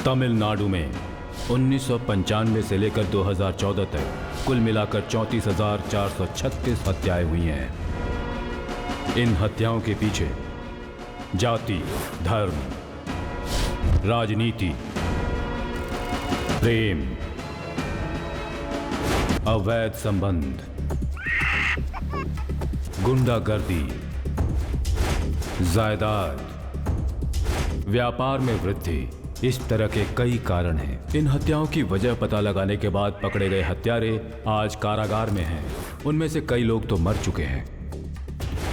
तमिलनाडु में 1995 से लेकर 2014 तक कुल मिलाकर 34,436 हत्याएं हुई हैं। इन हत्याओं के पीछे जाति, धर्म, राजनीति, प्रेम, अवैध संबंध, गुंडागर्दी, जायदाद, व्यापार में वृद्धि, इस तरह के कई कारण हैं। इन हत्याओं की वजह पता लगाने के बाद पकड़े गए हत्यारे आज कारागार में हैं। उनमें से कई लोग तो मर चुके हैं,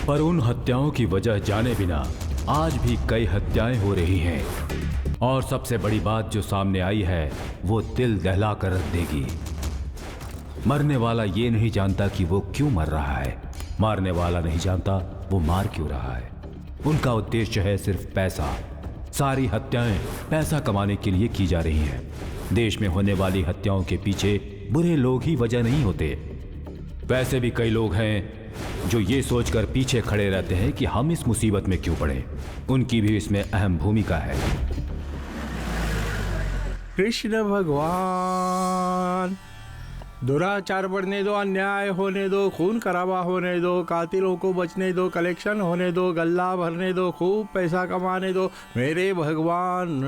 पर उन हत्याओं की वजह जाने बिना आज भी कई हत्याएं हो रही हैं। और सबसे बड़ी बात जो सामने आई है वो दिल दहला कर रख देगी। मरने वाला ये नहीं जानता कि वो क्यों मर रहा है, मारने वाला नहीं जानता वो मार क्यों रहा है। उनका उद्देश्य है सिर्फ पैसा। सारी हत्याएं पैसा कमाने के लिए की जा रही हैं। देश में होने वाली हत्याओं के पीछे बुरे लोग ही वजह नहीं होते। वैसे भी कई लोग हैं जो ये सोचकर पीछे खड़े रहते हैं कि हम इस मुसीबत में क्यों पड़े। उनकी भी इसमें अहम भूमिका है। कृष्ण भगवान, दुराचार बढ़ने दो, अन्याय होने दो, खून खराबा होने दो, कातिलों को बचने दो, कलेक्शन होने दो, गल्ला भरने दो, खूब पैसा कमाने दो मेरे भगवान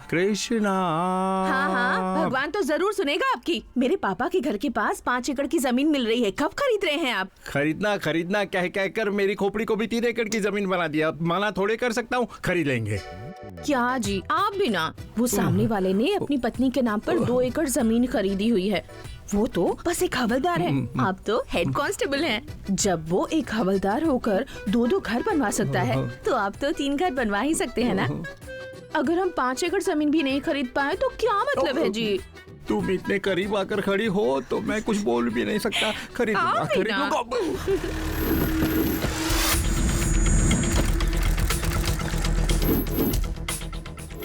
कृष्णा। हाँ हाँ, भगवान तो जरूर सुनेगा आपकी। मेरे पापा के घर के पास 5 एकड़ की जमीन मिल रही है। कब खरीद रहे हैं आप? खरीदना कह कर मेरी खोपड़ी को भी 3 एकड़ की जमीन बना दिया। माना थोड़े कर सकता हूँ, खरीद लेंगे। क्या जी, आप भी ना। वो सामने वाले ने अपनी पत्नी के नाम पर 2 एकड़ जमीन खरीदी हुई है। वो तो बस एक हवलदार है, आप तो हेड कांस्टेबल हैं। जब वो एक हवलदार होकर 2-2 घर बनवा सकता है, तो आप तो 3 घर बनवा ही सकते हैं ना। अगर हम 5 एकड़ जमीन भी नहीं खरीद पाए तो क्या मतलब है जी? तुम इतने करीब आकर खड़ी हो तो मैं कुछ बोल भी नहीं सकता। खरीदूंगा।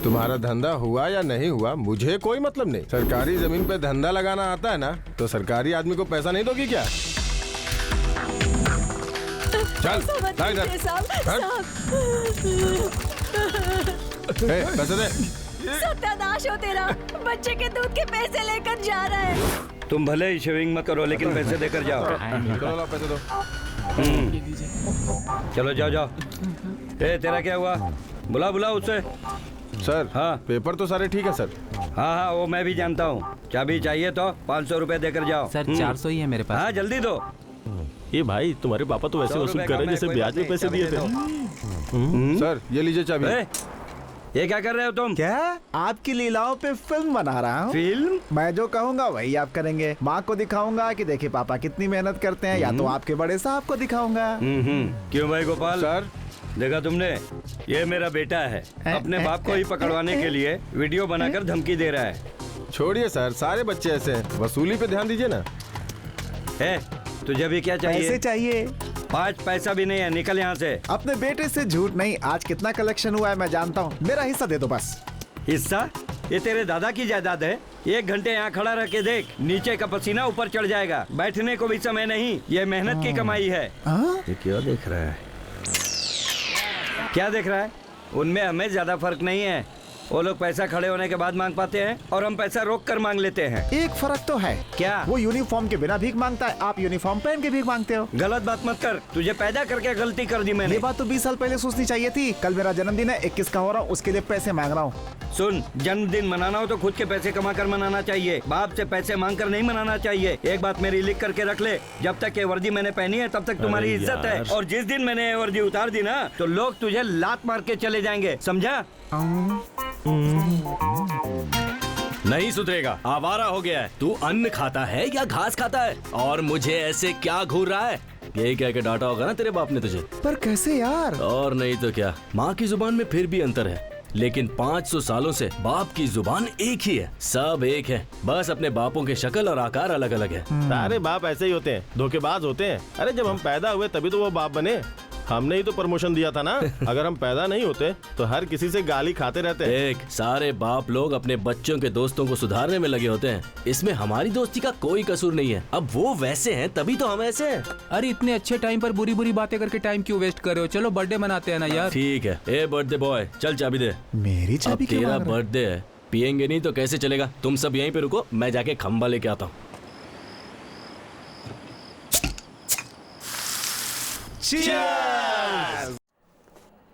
तुम्हारा धंधा हुआ या नहीं हुआ मुझे कोई मतलब नहीं। सरकारी जमीन पे धंधा लगाना आता है ना, तो सरकारी आदमी को पैसा नहीं दोगी क्या? चल पैसे दे। सत्यानाश हो तेरा, बच्चे के दूध के पैसे लेकर जा रहा है। तुम भले ही शेविंग मत करो, लेकिन पैसे देकर जाओ। चलो पैसे दो। चलो जाओ। तेरा क्या हुआ? बुला उसे। सर हाँ, पेपर तो सारे ठीक है सर। हाँ वो मैं भी जानता हूँ। चाबी चाहिए तो 500 रुपए देकर जाओ। सर 400 ही है मेरे पास। हाँ जल्दी दो। ये भाई तुम्हारे पापा तो वैसे वसूल कर रहे हैं जैसे ब्याज में पैसे दिए थे। सर ये लीजिए चाबी। ये क्या कर रहे हो तुम? क्या? आपकी लीलाओं पे फिल्म बना रहा हूँ। फिल्म? मैं जो कहूँगा वही आप करेंगे। माँ को दिखाऊंगा कि देखिए पापा कितनी मेहनत करते हैं, या तो आपके बड़े साहब को दिखाऊंगा। क्यों भाई गोपाल? सर देखा तुमने, ये मेरा बेटा है, अपने बाप को ही पकड़वाने के लिए वीडियो बनाकर धमकी दे रहा है। छोड़िए सर, सारे बच्चे ऐसे हैं। वसूली पे ध्यान दीजिए ना। तुझे भी क्या चाहिए? पैसे चाहिए। 5 पैसा भी नहीं है, निकल यहाँ से। अपने बेटे से झूठ नहीं। आज कितना कलेक्शन हुआ है मैं जानता हूँ। मेरा हिस्सा दे दो बस। हिस्सा? ये तेरे दादा की जायदाद है। 1 घंटे यहाँ खड़ा रह के देख, नीचे का पसीना ऊपर चढ़ जाएगा। बैठने को भी समय नहीं, ये मेहनत की कमाई है। ये क्या देख रहा है? क्या देख रहा है? उनमें हमें ज्यादा फर्क नहीं है। वो लोग पैसा खड़े होने के बाद मांग पाते हैं और हम पैसा रोक कर मांग लेते हैं। एक फर्क तो है। क्या? वो यूनिफॉर्म के बिना भीख मांगता है, आप यूनिफॉर्म पहन के भीख मांगते हो। गलत बात मत कर, तुझे पैदा करके गलती कर दी मैंने। ये बात तो 20 साल पहले सोचनी चाहिए थी। कल मेरा जन्मदिन है, 21 का हो रहा हूँ, उसके लिए पैसे मांग रहा हूँ। सुन, जन्मदिन मनाना हो तो खुद के पैसे कमा कर मनाना चाहिए, बाप से पैसे मांग कर नहीं मनाना चाहिए। एक बात मेरी लिख करके रख ले, जब तक ये वर्दी मैंने पहनी है तब तक तुम्हारी इज्जत है, और जिस दिन मैंने ये वर्दी उतार दी ना तो लोग तुझे लात मार के चले जाएंगे, समझा? नहीं सुधरेगा, आवारा हो गया है। तू अन्न खाता है या घास खाता है? और मुझे ऐसे क्या घूर रहा है? यही कह के डांटा होगा ना तेरे बाप ने तुझे। पर कैसे यार? और नहीं तो क्या, माँ की जुबान में फिर भी अंतर है, लेकिन 500 सालों से बाप की जुबान एक ही है। सब एक है, बस अपने बापों के शक्ल और आकार अलग अलग है। सारे बाप ऐसे ही होते हैं, धोखेबाज होते हैं। अरे जब हम पैदा हुए तभी तो वो बाप बने, हमने ही तो प्रमोशन दिया था ना। अगर हम पैदा नहीं होते तो हर किसी से गाली खाते रहते। देख, सारे बाप लोग अपने बच्चों के दोस्तों को सुधारने में लगे होते हैं, इसमें हमारी दोस्ती का कोई कसूर नहीं है। अब वो वैसे हैं तभी तो हम ऐसे हैं। अरे इतने अच्छे टाइम पर बुरी बुरी बातें करके टाइम क्यों वेस्ट कर रहे हो? चलो बर्थडे मनाते हैं ना यार। ठीक है, ए बर्थडे बॉय, चल चाबी दे। मेरी चाबी क्यों तेरा मांग रहा है? बर्थडे है पियेंगे नहीं तो कैसे चलेगा? तुम सब यहीं पे रुको, मैं जाके खंबा लेके आता हूँ।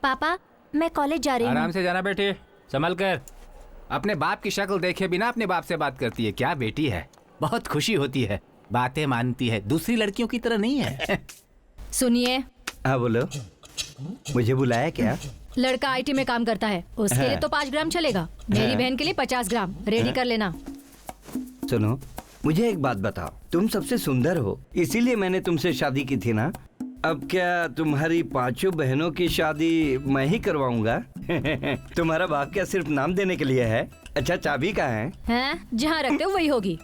पापा मैं कॉलेज जा रही हूँ। आराम से जाना बेटे, संभल कर। अपने बाप की शक्ल देखे बिना अपने बाप से बात करती है। क्या बेटी है, बहुत खुशी होती है, बातें मानती है, दूसरी लड़कियों की तरह नहीं है। सुनिए। हाँ बोलो, मुझे बुलाया क्या? लड़का आईटी में काम करता है, उसके लिए तो 5 ग्राम चलेगा, मेरी बहन के लिए 50 ग्राम रेडी कर लेना। सुनो, मुझे एक बात बताओ, तुम सबसे सुंदर हो इसीलिए मैंने तुमसे शादी की थी ना? अब क्या तुम्हारी 5 बहनों की शादी मैं ही करवाऊंगा? तुम्हारा बाप क्या सिर्फ नाम देने के लिए है? अच्छा चाबी कहाँ है? हैं? जहाँ रखते हो वही होगी।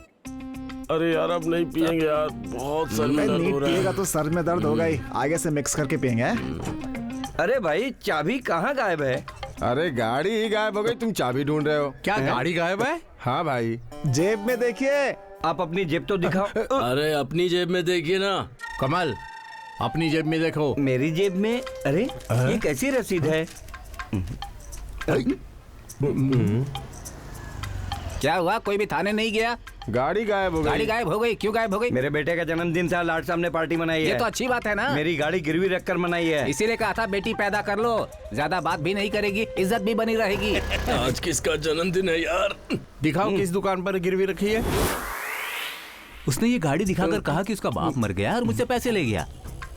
अरे यार अब नहीं पियेंगे यार, बहुत सर में दर्द हो रहा है। पिएगा तो सर में दर्द होगा ही, आगे से मिक्स करके पिएंगे। अरे भाई चाबी कहाँ गायब है? अरे गाड़ी ही गायब हो गई, तुम चाबी ढूंढ रहे हो? क्या गाड़ी गायब है? हाँ भाई। जेब में देखिए। आप अपनी जेब तो दिखाओ। अरे अपनी जेब में देखिए ना। कमल, अपनी जेब में देखो। मेरी जेब में? अरे ये कैसी रसीद है? क्या हुआ, कोई भी थाने नहीं गया? गाड़ी गायब हो गाड़ी गई। गायब हो गई? क्यों गायब हो गई? मेरे बेटे का जन्मदिन था, लाड साहब ने पार्टी मनाई ये है। तो अच्छी बात है ना। मेरी गाड़ी गिरवी रखकर मनाई है। इसीलिए कहा था बेटी पैदा कर लो, ज्यादा बात भी नहीं करेगी, इज्जत भी बनी रहेगी। आज किसका जन्मदिन है यार? दिखाओ किस दुकान पर गिरवी रखी है। उसने ये गाड़ी दिखाकर कहा कि उसका बाप मर गया और मुझसे पैसे ले गया।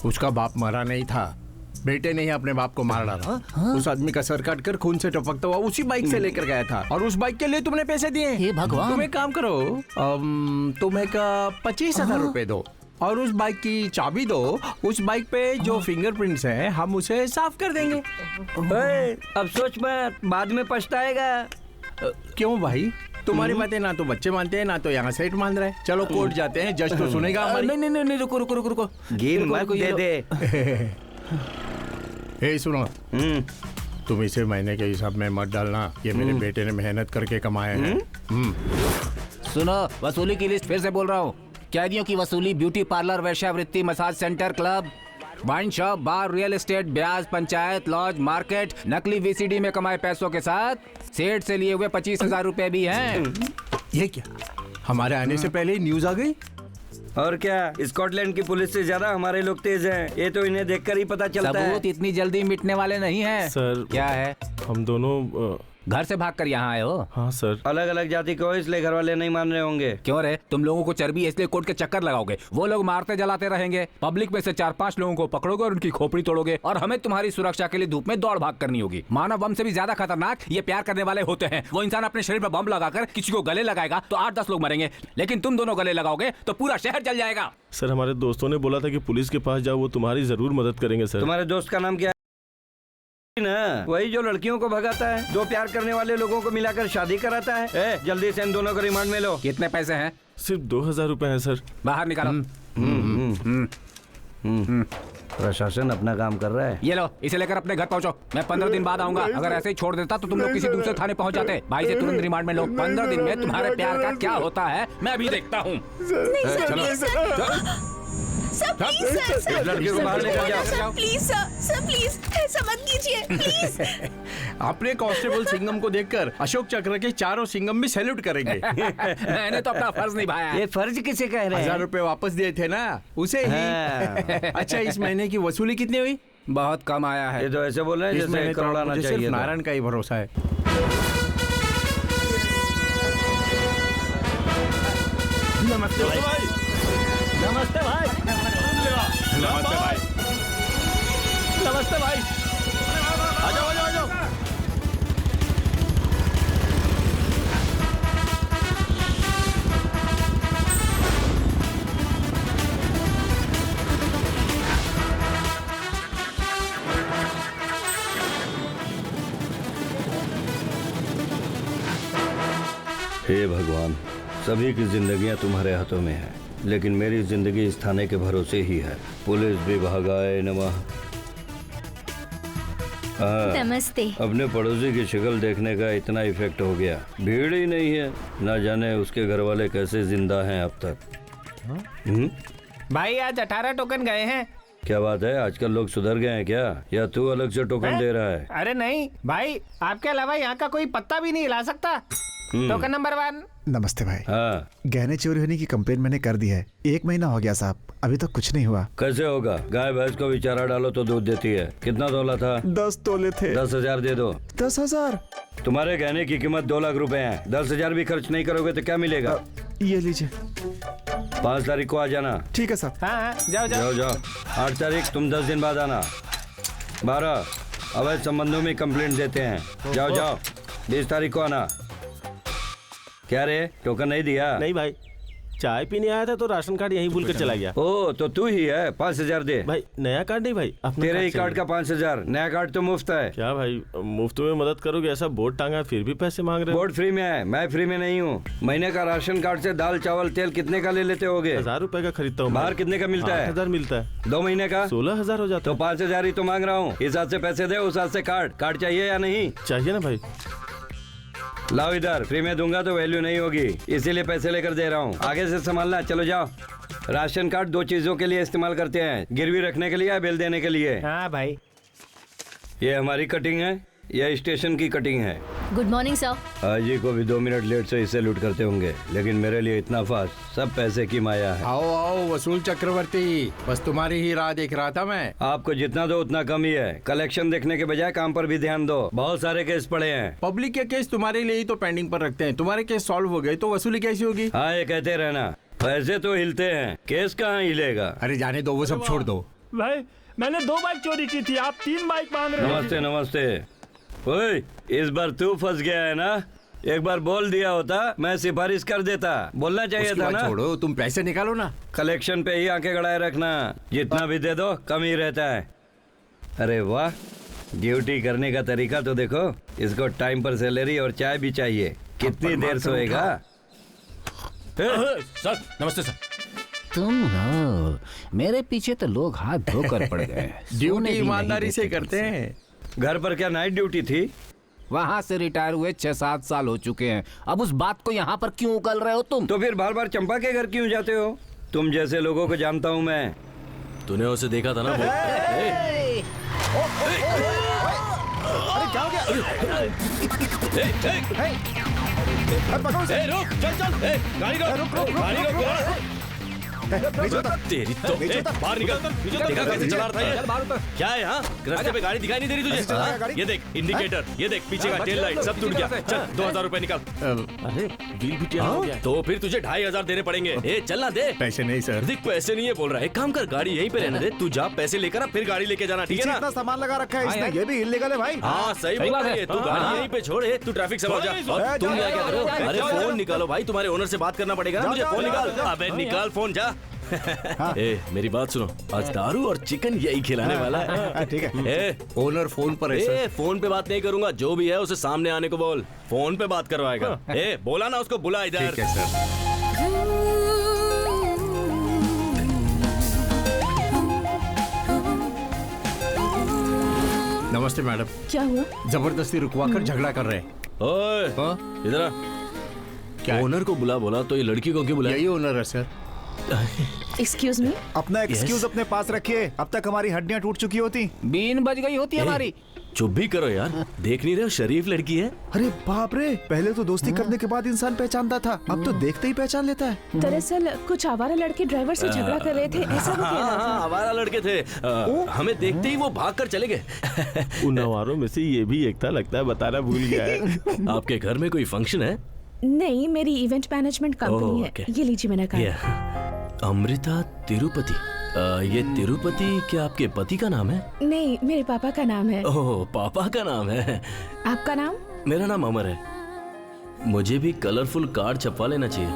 उसका बाप मरा नहीं था, बेटे ने ही अपने बाप को मार डाला। उस आदमी का सर काट कर खून से टपकता हुआ उसी बाइक से लेकर गया था, और उस बाइक के लिए तुमने पैसे दिए। हे भगवान। तुम एक काम करो, तुम एक 25,000 रुपए दो और उस बाइक की चाबी दो। उस बाइक पे जो फिंगरप्रिंट्स हैं हम उसे साफ कर देंगे। अब सोच मत, बाद में पछताएगा। क्यों भाई, तुम्हारी बातें ना तो बच्चे मानते हैं ना तो यहाँ सेठ मान रहे हैं। चलो कोर्ट जाते हैं, जज तो सुनेगा हमारी। नहीं नहीं नहीं, रुको रुको रुको रुको। गिन मत, दे दे। हे सुनो, तुम इसे महीने के हिसाब में मत डालना, ये मेरे बेटे ने मेहनत करके कमाए हैं। सुनो, वसूली की लिस्ट फिर से बोल रहा हूँ। कैदियों की वसूली ब्यूटी पार्लर, वेश्यावृत्ति, massage centre, club, wine shop, bar, real estate, ब्याज, पंचायत, लॉज, मार्केट, नकली वीसीडी में कमाए पैसों के साथ सेठ से लिए हुए 25,000 रुपए भी हैं। ये क्या, हमारे आने से पहले ही न्यूज आ गई? और क्या, स्कॉटलैंड की पुलिस से ज्यादा हमारे लोग तेज हैं। ये तो इन्हें देखकर ही पता चलता है। सबूत इतनी जल्दी मिटने वाले नहीं हैं। सर क्या है, हम दोनों घर से भागकर यहाँ आए हो? हाँ सर। अलग अलग जाति को इसलिए घर वाले नहीं मान रहे होंगे। क्यों रे, तुम लोगों को चर्बी है इसलिए कोर्ट के चक्कर लगाओगे, वो लोग मारते जलाते रहेंगे, पब्लिक में से 4-5 लोगों को पकड़ोगे और उनकी खोपड़ी तोड़ोगे, और हमें तुम्हारी सुरक्षा के लिए धूप में दौड़ भाग करनी होगी। मानव बम से भी ज्यादा खतरनाक ये प्यार करने वाले होते हैं। वो इंसान अपने शरीर पर बम लगाकर किसी को गले लगाएगा तो 8-10 लोग मरेंगे, लेकिन तुम दोनों गले लगाओगे तो पूरा शहर जल जाएगा। सर हमारे दोस्तों ने बोला था कि पुलिस के पास जाओ, वो तुम्हारी जरूर मदद करेंगे सर। तुम्हारे दोस्त का नाम क्या है? ना वही जो लड़कियों को भगाता है, 2 प्यार करने वाले लोगों को मिलाकर शादी कराता है। जल्दी से इन दोनों को रिमांड में लो। कितने पैसे हैं? सिर्फ 2,000 रुपए हैं सर। बाहर निकालो। प्रशासन अपना काम कर रहा है। ये लो, इसे लेकर अपने घर पहुंचो। मैं 15 दिन बाद आऊंगा। अगर ऐसे ही छोड़ देता तो तुम लोग किसी दूसरे थाने पहुंच जाते। भाई से तुरंत रिमांड में लो। 15 दिन में तुम्हारे प्यार का क्या होता है मैं अभी देखता हूँ। लड़के को बाहर लेकर जाओ। प्लीज सर, प्लीज ऐसा मत कीजिए प्लीज। अपने कांस्टेबल सिंघम को देखकर अशोक चक्र के चारों सिंघम भी सैल्यूट करेंगे। मैंने तो अपना फर्ज निभाया है। ये फर्ज किसे कह रहे 1,000 हैं? रुपए वापस दिए थे ना, उसे ही। अच्छा, इस महीने की वसूली कितनी हुई? बहुत कम आया है। ये तो ऐसे बोल रहे हैं इस जैसे महीने तो करोड़ आना मुझे चाहिए सिर्फ था। नारायण का ही भरोसा है। नमस्ते भाई। नमस्ते भाई। नमस्ते भाई। नमस्ते भाई। आ जाओ आ जाओ आ जाओ। हे भगवान, सभी की जिंदगियां तुम्हारे हाथों में है, लेकिन मेरी जिंदगी इस थाने के भरोसे ही है। पुलिस विभागाय नमः। नमस्ते। अपने पड़ोसी की शक्ल देखने का इतना इफेक्ट हो गया, भीड़ ही नहीं है। ना जाने उसके घर वाले कैसे जिंदा हैं अब तक। भाई आज 18 टोकन गए हैं। क्या बात है, आजकल लोग सुधर गए हैं क्या, या तू अलग से टोकन दे रहा है? अरे नहीं भाई, आपके अलावा यहाँ का कोई पत्ता भी नहीं हिला सकता। Token number 1। नमस्ते भाई। हाँ, गहने चोरी होने की कंप्लेन मैंने कर दी है। 1 महीना हो गया साहब, अभी तक कुछ नहीं हुआ। कैसे होगा? गाय भैंस को भी चारा डालो तो दूध देती है। कितना तोला था? 10 तोले थे। 10,000 दे दो। 10,000? तुम्हारे गहने की कीमत 2 लाख रुपए है। 10,000 भी खर्च नहीं करोगे तो क्या मिलेगा? ये लीजिए। 5 तारीख को आ जाना। ठीक है साहब। हाँ जाओ जाओ जाओ। 8 तारीख तुम 10 दिन बाद आना। 12 अवैध संबंधों में कंप्लेंट देते हैं। जाओ जाओ। 20 तारीख को आना। क्या रे, टोकन नहीं दिया? नहीं भाई, चाय पीने आया था तो राशन कार्ड यहीं भूल कर चला गया। ओ तो तू ही है। 5,000 दे भाई नया कार्ड नहीं भाई, अपना तेरे ही चाहिए। कार्ड का 5,000। नया कार्ड तो मुफ्त है। क्या भाई, मुफ्त में मदद करोगे? ऐसा बोर्ड टांगा फिर भी पैसे मांग रहे हो। बोर्ड फ्री में है, मैं फ्री में नहीं हूँ। महीने का राशन कार्ड से दाल चावल तेल कितने का ले लेते होगे? 1000 रुपए का खरीदता हूँ। बाहर कितने का मिलता है? 8,000 मिलता है। 2 महीने का 16,000 हो जाता तो 5,000 ही तो मांग रहा हूँ। इस हाथ से पैसे दे, उस हाथ से कार्ड चाहिए या नहीं? चाहिए ना भाई। लाओ इधर। फ्री में दूंगा तो वैल्यू नहीं होगी, इसीलिए पैसे लेकर दे रहा हूँ। आगे से संभालना। चलो जाओ। राशन कार्ड 2 चीजों के लिए इस्तेमाल करते हैं, गिरवी रखने के लिए या बिल देने के लिए। हाँ भाई। ये हमारी कटिंग है, यह स्टेशन की कटिंग है। Good morning sir. हाजी को भी 2 मिनट लेट से इसे लूट करते होंगे, लेकिन मेरे लिए इतना फास्ट। सब पैसे की माया है। आओ आओ वसूल चक्रवर्ती, बस तुम्हारी ही राह देख रहा था मैं। आपको जितना दो उतना कम ही है। कलेक्शन देखने के बजाय काम पर भी ध्यान दो। बहुत सारे केस पड़े हैं। पब्लिक के केस तुम्हारे लिए ही तो पेंडिंग पर रखते हैं। तुम्हारे केस सॉल्व हो गए तो वसूली कैसी होगी? हाँ, ये कहते रहना। पैसे तो हिलते हैं, केस कहाँ हिलेगा? अरे जाने दो, वो सब छोड़ दो। भाई मैंने 2 बाइक चोरी की थी, आप 3 बाइक मांग रहे हो। नमस्ते नमस्ते। ओए, इस बार तू फंस गया है ना? एक बार बोल दिया होता मैं सिफारिश कर देता। बोलना चाहिए उसकी था बात ना। छोड़ो, तुम पैसे निकालो ना। कलेक्शन पे ही आंखें गड़ाए रखना। जितना भी दे दो कम ही रहता है। अरे वाह, ड्यूटी करने का तरीका तो देखो। इसको टाइम पर सैलरी और चाय भी चाहिए। कितनी देर सोएगा? सर नमस्ते सर। तुम हो, मेरे पीछे तो लोग हाथ धोकर पड़ गए। ड्यूटी ईमानदारी से करते हैं। घर पर क्या नाइट ड्यूटी थी? वहाँ से रिटायर हुए 6-7 साल हो चुके हैं। अब उस बात को यहाँ पर क्यों उगल रहे हो तुम? तो फिर बार बार चंपा के घर क्यों जाते हो? तुम जैसे लोगों को जानता हूँ मैं। तूने उसे देखा था ना वो? अरे क्या हो गया? रुक, चल, गाड़ी रोक, गाड़ी रोक। तेरी तो बाहर निकल। देखा कैसे चला रहा है? क्या है यहाँ? रास्ते पे गाड़ी दिखाई नहीं दे रही तुझे? हाँ? ये देख इंडिकेटर, ये देख पीछे का टेल लाइट सब टूट गया। चल 2,000 रुपए निकाल। अरे बिल भी टेढ़ा हो गया। तो फिर तुझे 2,500 देने पड़ेंगे। ए चलना दे। पैसे नहीं सर। देख पैसे नहीं है बोल रहा है। एक काम कर, गाड़ी यहीं पे रहने दे। तू जा, पैसे लेकर आ, फिर गाड़ी लेके जाना, ठीक है ना? इतना सामान लगा रखा है इसने, ये भी इल्लीगल है भाई। हाँ सही बोल रहा है। तू गाड़ी यहीं पे छोड़े, तू ट्रैफिक से जा। और तुम क्या कर रहे हो? अरे फोन निकालो भाई, तुम्हारे ओनर से बात करना पड़ेगा ना मुझे। फोन निकाल। अबे निकाल फोन, जा। ए मेरी बात सुनो, आज दारू और चिकन यही खिलाने वाला है। ठीक है। ए ओनर फोन पर है सर। ए फोन पे बात नहीं करूंगा, जो भी है उसे सामने आने को बोल। फोन पे बात करवाएगा। ए बोला ना उसको, बुला इधर। ठीक है सर। नमस्ते मैडम। क्या हुआ? जबरदस्ती रुकवा कर झगड़ा कर रहे हैं। ओए हाँ? इधर आ। क्या है? ओनर को बुला, बोला तो ये लड़की को क्यों बुलाया? यही ओनर है सर। Excuse me. अपना एक्सक्यूज अपने पास रखिए, अब तक हमारी हड्डियां टूट चुकी होती। बीन बज गई होती हमारी। चुप भी करो यार, देख नहीं रहे हो शरीफ लड़की है। अरे बाप रे, पहले तो दोस्ती करने के बाद इंसान पहचानता था, अब तो देखते ही पहचान लेता है। दरअसल कुछ आवारा लड़के ड्राइवर से झगड़ा कर रहे थे, ऐसा वो कह रहा था। हाँ, आवारा लड़के थे। हमें देखते ही वो भाग कर चले गए। उन नवारों में से ये भी एक था, लगता है बताना भूल गया है। आपके घर में कोई फंक्शन है? नहीं, मेरी इवेंट मैनेजमेंट कंपनी है। ओके। ये लीजिए मैंने कहा। अमृता तिरुपति। ये तिरुपति क्या आपके पति का नाम है? नहीं, मेरे पापा का नाम है। ओह पापा का नाम है। आपका नाम? मेरा नाम अमर है। मुझे भी कलरफुल कार्ड छपवा लेना चाहिए।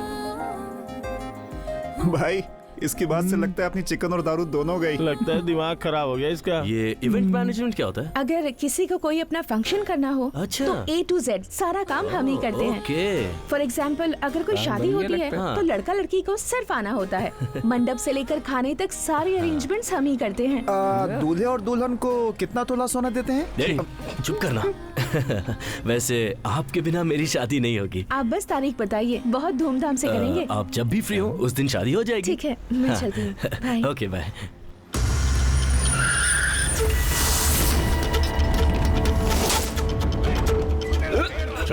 भाई इसकी बात से लगता है अपनी चिकन और दारू दोनों गई। लगता है दिमाग खराब हो गया इसका। ये इवेंट मैनेजमेंट क्या होता है? अगर किसी को कोई अपना फंक्शन करना हो अच्छा। तो A to Z सारा काम हम ही करते हैं। ओके। फॉर एग्जाम्पल, अगर कोई शादी होती है हाँ। तो लड़का लड़की को सिर्फ आना होता है। मंडप से लेकर खाने तक सारे अरेंजमेंट्स हम ही करते हैं। दूल्हे और दुल्हन को कितना तोला सोना देते हैं? चुप करना। वैसे आपके बिना मेरी शादी नहीं होगी। आप बस तारीख बताइए, बहुत धूमधाम से करेंगे। आप जब भी फ्री हो उस दिन शादी हो जाएगी। ठीक है, मैं चलती हूँ। बाय। Okay bye.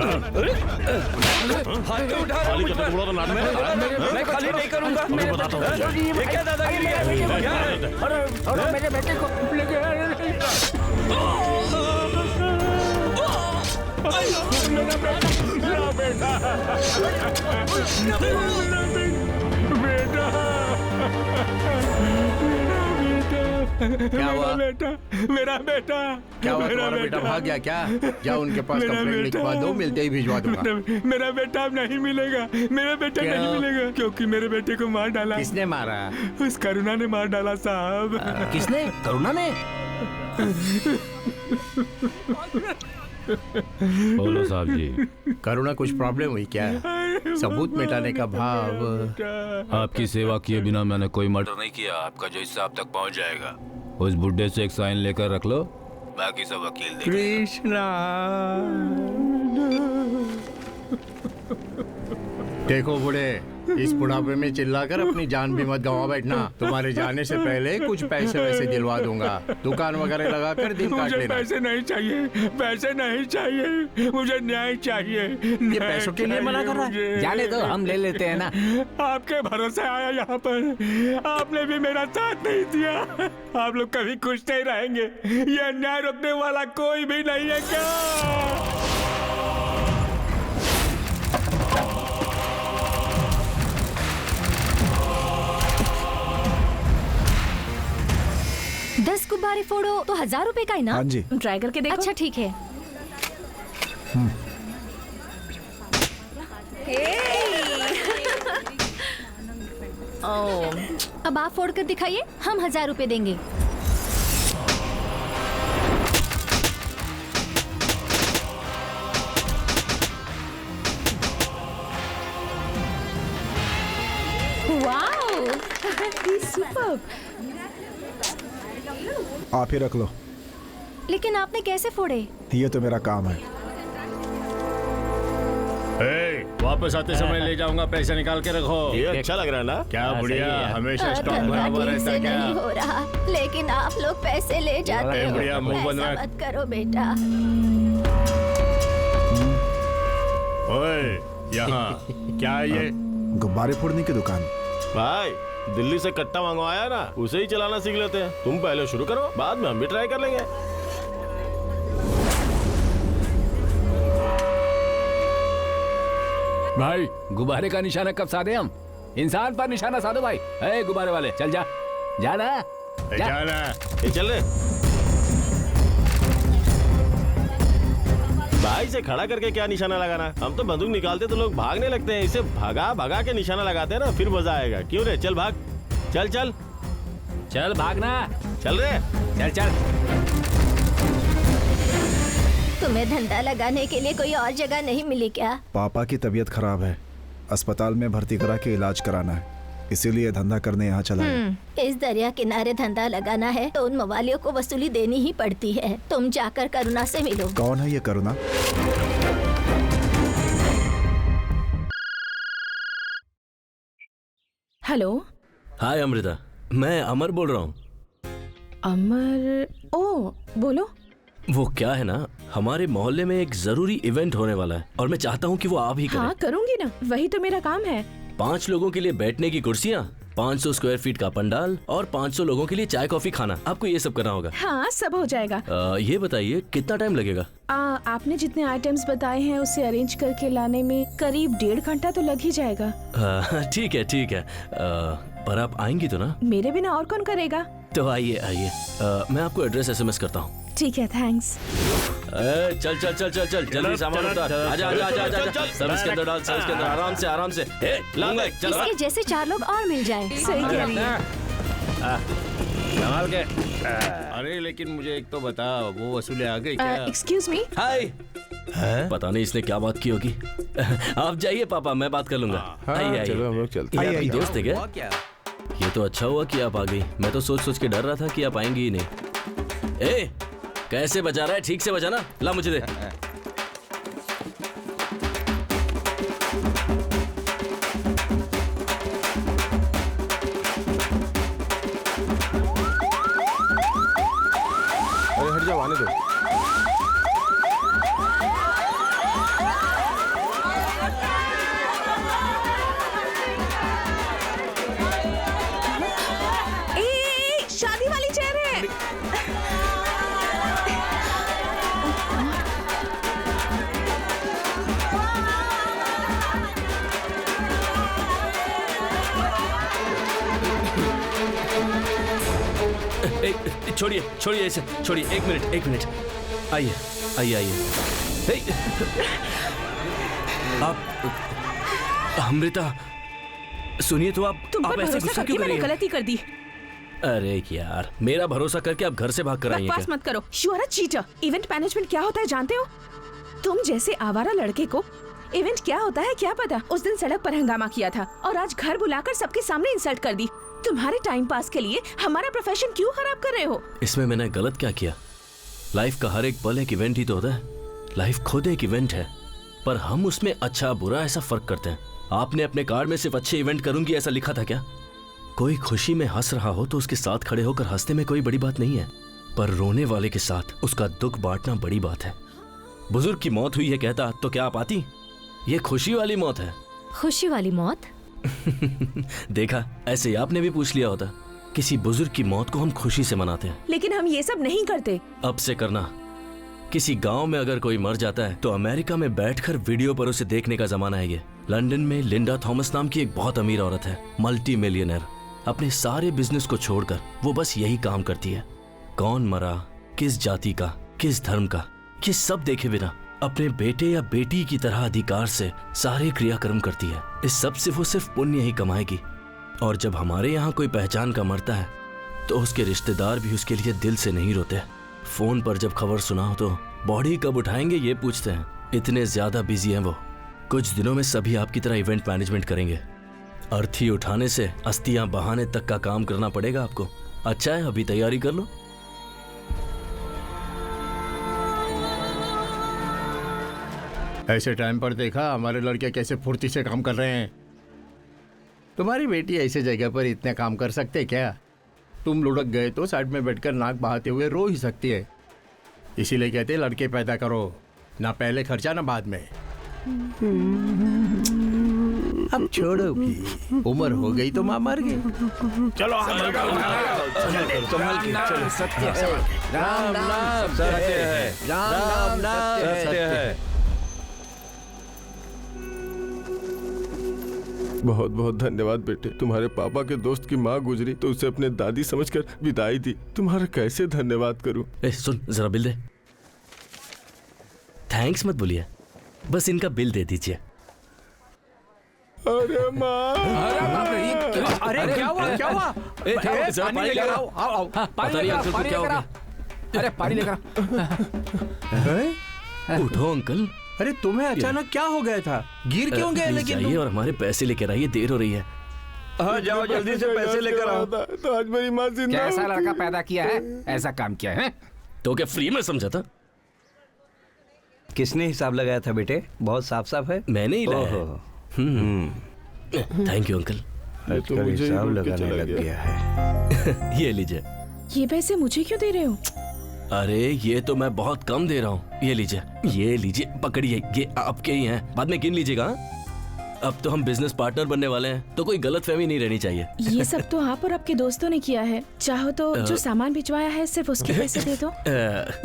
हाथ क्यों उठा रहा हूँ? मैं खाली नहीं करूंगा। मैं बताता हूँ। ये क्या दादागिरी है? क्या है? मेरे बेटे को क्या हुआ? मेरा बेटा क्या हुआ? तुम्हारा बेटा भाग गया क्या? जाओ उनके पास कंप्लेंट लिखवा दो, मिलते ही भिजवा दूंगा। मेरा बेटा अब नहीं मिलेगा। मेरा बेटा नहीं मिलेगा क्योंकि मेरे बेटे को मार डाला। किसने मारा? उस करुणा ने मार डाला साहब। किसने? करुणा ने? बोलो साहब जी। करुणा कुछ प्रॉब्लम हुई क्या? सबूत मिटाने का भाव। आपकी सेवा किए बिना मैंने कोई मर्डर नहीं किया। आपका जो हिस्सा आप तक पहुंच जाएगा। उस बुड्ढे से एक साइन लेकर रख लो, बाकी सब वकील देखेंगे। कृष्णा देखो बूढ़े, इस बुढ़ापे में चिल्लाकर अपनी जान भी मत गंवा बैठना। तुम्हारे जाने से पहले कुछ पैसे वैसे दिलवा दूंगा। दुकान वगैरह लगाकर दिन काट मुझे लेना। पैसे नहीं चाहिए, पैसे नहीं चाहिए, मुझे न्याय चाहिए। ये पैसों के लिए मना कर रहा है? जाने दो, हम ले लेते हैं ना। आपके भरोसे आया यहाँ पर, आपने भी मेरा साथ नहीं दिया। आप लोग कभी खुश नहीं रहेंगे। ये अन्याय रोकने वाला कोई भी नहीं है क्या? 10 गुब्बारे फोड़ो तो 1000 रुपए का इनाम। हाँ जी। ट्राई करके देखो। अच्छा ठीक है। अब आप फोड़ कर दिखाइए, हम 1000 रुपए देंगे। Wow, superb. आप ही रख लो। लेकिन आपने कैसे फोड़े? ये तो मेरा काम है। वापस आते समय ले जाऊंगा, पैसे निकाल के रखो। ये अच्छा लग रहा है ना? क्या बढ़िया, हमेशा स्टॉक बराबर रहता है क्या? नहीं हो रहा, लेकिन आप लोग पैसे ले जाते हो। बढ़िया, मुंह बंद ऐसा रख। मत करो बेटा। ओए, यहाँ क्या है ये? गुब्बारे फोड़ने की दुकान। भाई, दिल्ली से कट्टा मंगवाया ना, उसे ही चलाना सीख लेते हैं। तुम पहले शुरू करो, बाद में हम भी ट्राई कर लेंगे। भाई, गुब्बारे का निशाना कब साधे हम? इंसान पर निशाना साधो भाई। ए गुब्बारे वाले, चल जा, जा ना, जा। चल रे। भाई से खड़ा करके क्या निशाना लगाना? हम तो बंदूक निकालते तो लोग भागने लगते हैं। इसे भगा भगा के निशाना लगाते हैं ना, फिर मजा आएगा। क्यों रे? चल भाग, चल चल चल भागना, चल रे, चल चल। तुम्हें धंधा लगाने के लिए कोई और जगह नहीं मिली क्या? पापा की तबीयत खराब है, अस्पताल में भर्ती करा के इलाज कराना है, इसीलिए धंधा करने यहाँ चला है। इस दरिया किनारे धंधा लगाना है तो उन मवालियों को वसूली देनी ही पड़ती है। तुम जाकर करुणा से मिलो। कौन है ये करुणा? हेलो। हाय अमृता, मैं अमर बोल रहा हूँ। अमर? ओ, बोलो। वो क्या है ना, हमारे मोहल्ले में एक जरूरी इवेंट होने वाला है और मैं चाहता हूँ कि वो आप ही करें। हाँ, करूँगी ना, वही तो मेरा काम है। 5 लोगों के लिए बैठने की कुर्सियाँ, 500 स्क्वायर फीट का पंडाल और 500 लोगों के लिए चाय कॉफी खाना। आपको ये सब करना होगा। हाँ, सब हो जाएगा। ये बताइए कितना टाइम लगेगा? आपने जितने आइटम्स बताए हैं उसे अरेंज करके लाने में करीब 1.5 घंटा तो लग ही जाएगा। ठीक है ठीक है, पर आप आएंगी तो ना? मेरे बिना और कौन करेगा? तो आइए आइए, मैं आपको एड्रेस SMS करता हूँ। ठीक है, थैंक्स। चल चल चल चल चल जल्दी सामान उतार। आजा आजा आजा आजा, सब इसके अंदर डाल, सब इसके अंदर, आराम से आराम से। लाऊंगा, चल। इसके जैसे 4 लोग और मिल जाएं। सही कह रही है। संभाल के। अरे लेकिन मुझे एक तो बता, वो वसूले आ गई क्या? Excuse me. हाय। पता नहीं इसने क्या बात की होगी। आप जाइए पापा, मैं बात कर लूंगा। आइए आइए, चलो हम लोग चलते ये आपकी दोस्त है क्या? ये तो अच्छा हुआ कि आप आ गई। मैं तो सोच सोच के डर रहा था कि आप आएंगी ही नहीं। ए, कैसे बजा रहा है? ठीक से बजा ना। ला मुझे दे। अरे हट जाओ, आने दो। छोड़िए छोड़िए इसे, छोड़िए। एक मिनट आइए आइए आइए। आप अमृता सुनिए तो, तुम आप पर ऐसे भरोसा गुस्सा क्यों करके कर मैंने रही हैं? गलती कर दी। अरे यार, मेरा भरोसा करके आप घर से भाग कर आई हैं बकवास क्या? मत करो, you are a cheater. Event management क्या होता है जानते हो? तुम जैसे आवारा लड़के को इवेंट क्या होता है क्या पता। उस दिन सड़क पर हंगामा किया था और आज घर बुलाकर सबके सामने इंसल्ट कर दी। तुम्हारे टाइम पास के लिए हमारा प्रोफेशन क्यों खराब कर रहे हो? इसमें मैंने गलत क्या किया? लाइफ का हर एक पल एक इवेंट ही तो होता है। लाइफ खुद एक इवेंट है, पर हम उसमें अच्छा बुरा ऐसा फर्क करते हैं। आपने अपने कार्ड में सिर्फ अच्छे इवेंट करूंगी ऐसा लिखा था क्या? कोई खुशी में हंस रहा हो तो उसके साथ खड़े होकर हंसने में कोई बड़ी बात नहीं है, पर रोने वाले के साथ उसका दुख बांटना बड़ी बात है। बुजुर्ग की मौत हुई है कहता तो क्या आप आती? ये खुशी वाली मौत है। खुशी वाली मौत? देखा, ऐसे ही आपने भी पूछ लिया होता। किसी बुजुर्ग की मौत को हम खुशी से मनाते हैं। लेकिन हम ये सब नहीं करते। अब से करना। किसी गांव में अगर कोई मर जाता है तो अमेरिका में बैठकर वीडियो पर उसे देखने का जमाना है ये। लंदन में लिंडा थॉमस नाम की एक बहुत अमीर औरत है, मल्टी मिलियनर। अपने सारे बिजनेस को छोड़कर वो बस यही काम करती है। कौन मरा, किस जाति का, किस धर्म का, ये सब देखे बिना अपने बेटे या बेटी की तरह अधिकार से सारे क्रियाक्रम करती है। इस सब से वो सिर्फ पुण्य ही कमाएगी। और जब हमारे यहाँ कोई पहचान का मरता है तो उसके रिश्तेदार भी उसके लिए दिल से नहीं रोते। फोन पर जब खबर सुनाओ तो बॉडी कब उठाएंगे ये पूछते हैं। इतने ज्यादा बिजी हैं वो। कुछ दिनों में सभी आपकी तरह इवेंट मैनेजमेंट करेंगे। अर्थी उठाने से अस्थियां बहाने तक का काम करना पड़ेगा आपको। अच्छा है, अभी तैयारी कर लो। ऐसे टाइम पर देखा हमारे लड़के कैसे फुर्ती से काम कर रहे हैं। तुम्हारी बेटी ऐसे जगह पर इतने काम कर सकते क्या? तुम लुढ़क गए तो साइड में बैठकर नाक बहाते हुए रो ही सकती है। इसीलिए कहते हैं लड़के पैदा करो, ना पहले खर्चा ना बाद में। अब छोड़ो भी, उम्र हो गई तो माँ मर गई। चलो राम नाम सत्य है, राम नाम सत्य है। बहुत बहुत धन्यवाद बेटे। तुम्हारे पापा के दोस्त की माँ गुजरी तो उसे अपने दादी समझकर विदाई दी। तुम्हारा कैसे धन्यवाद करूं? सुन, जरा बिल दे। थैंक्स मत बोलिए, बस इनका बिल दे दीजिए। अरे माँ, अरे क्या हुआ क्या हुआ? पानी लेकर आओ। पता नहीं अंकल को क्या हो गया। अरे पानी लेकर उठो अंकल। अरे तुम्हें अचानक क्या हो गया था? गिर क्यों गए? लेकिन जाइए और हमारे पैसे लेकर आइए, देर हो रही है। हाँ जाओ जल्दी से पैसे लेकर आओ। तो आज मेरी माँ जिंदा कैसा लड़का पैदा किया है, ऐसा काम किया है? तो क्या फ्री में समझा था? किसने हिसाब लगाया था बेटे? बहुत साफ साफ है। मैंने ही लाया। Thank you uncle. तो मुझे हिसाब लगाने लग गया है। ये लीजिए। ये पैसे मुझे क्यों दे रहे हो? अरे ये तो मैं बहुत कम दे रहा हूँ। ये लीजिए, पकड़िए, ये आपके ही हैं, बाद में गिन लीजिएगा। अब तो हम बिजनेस पार्टनर बनने वाले हैं, तो कोई गलतफहमी नहीं रहनी चाहिए। ये सब तो आप और आपके दोस्तों ने किया है। चाहो तो जो सामान भिजवाया है सिर्फ उसके पैसे दे दो।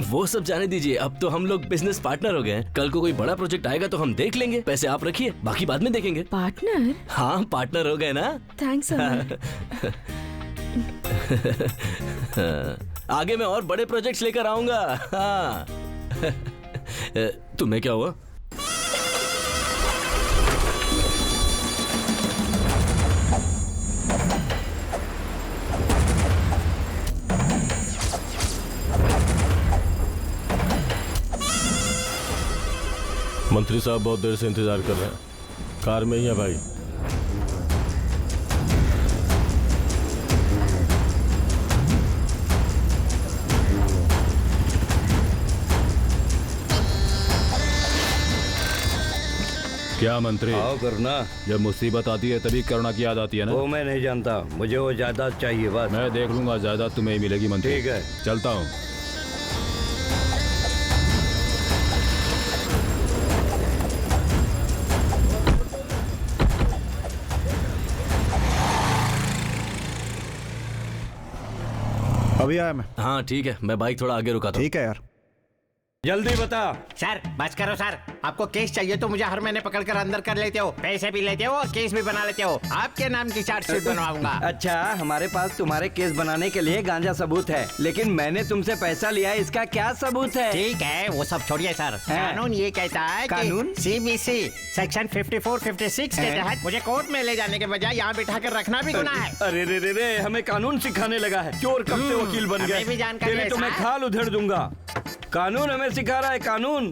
वो सब जाने दीजिए, अब तो हम लोग बिजनेस पार्टनर हो गए हैं। कल को कोई बड़ा प्रोजेक्ट आएगा तो हम देख लेंगे। पैसे आप रखिए, बाकी बाद में देखेंगे। पार्टनर? हाँ, पार्टनर हो गए ना। थैंक्स अमर। आगे मैं और बड़े प्रोजेक्ट्स लेकर आऊंगा। हाँ। तुम्हें क्या हुआ? मंत्री साहब बहुत देर से इंतजार कर रहे हैं। कार में ही है भाई। क्या मंत्री? आओ करुणा। जब मुसीबत आती है तभी करुणा की याद आती है ना? वो मैं नहीं जानता, मुझे वो जायदाद चाहिए बस। मैं देख लूंगा, जायदाद तुम्हें ही मिलेगी मंत्री। ठीक है, चलता हूँ। अभी आया मैं। हाँ ठीक है, मैं बाइक थोड़ा आगे रुका था। ठीक है यार। जल्दी बता। सर बस करो सर, आपको केस चाहिए तो मुझे हर महीने पकड़कर अंदर कर लेते हो, पैसे भी लेते हो और केस भी बना लेते हो। आपके नाम की चार्जशीट बनवाऊंगा। अच्छा, हमारे पास तुम्हारे केस बनाने के लिए गांजा सबूत है, लेकिन मैंने तुमसे पैसा लिया, इसका क्या सबूत है? ठीक है, वो सब छोड़िए सर। कानून ये कहता है कानून? कि CBC सेक्शन 54-56 के तहत मुझे कोर्ट में ले जाने के बजाय यहाँ बिठा कर रखना भी गुनाह है। अरे रे रे रे, हमें कानून सिखाने लगा है। चोर कब से वकील बन हमें भी गए? जानकारी तेरे है, तो मैं साहब। खाल उधेड़ दूंगा। कानून हमें सिखा रहा है, कानून।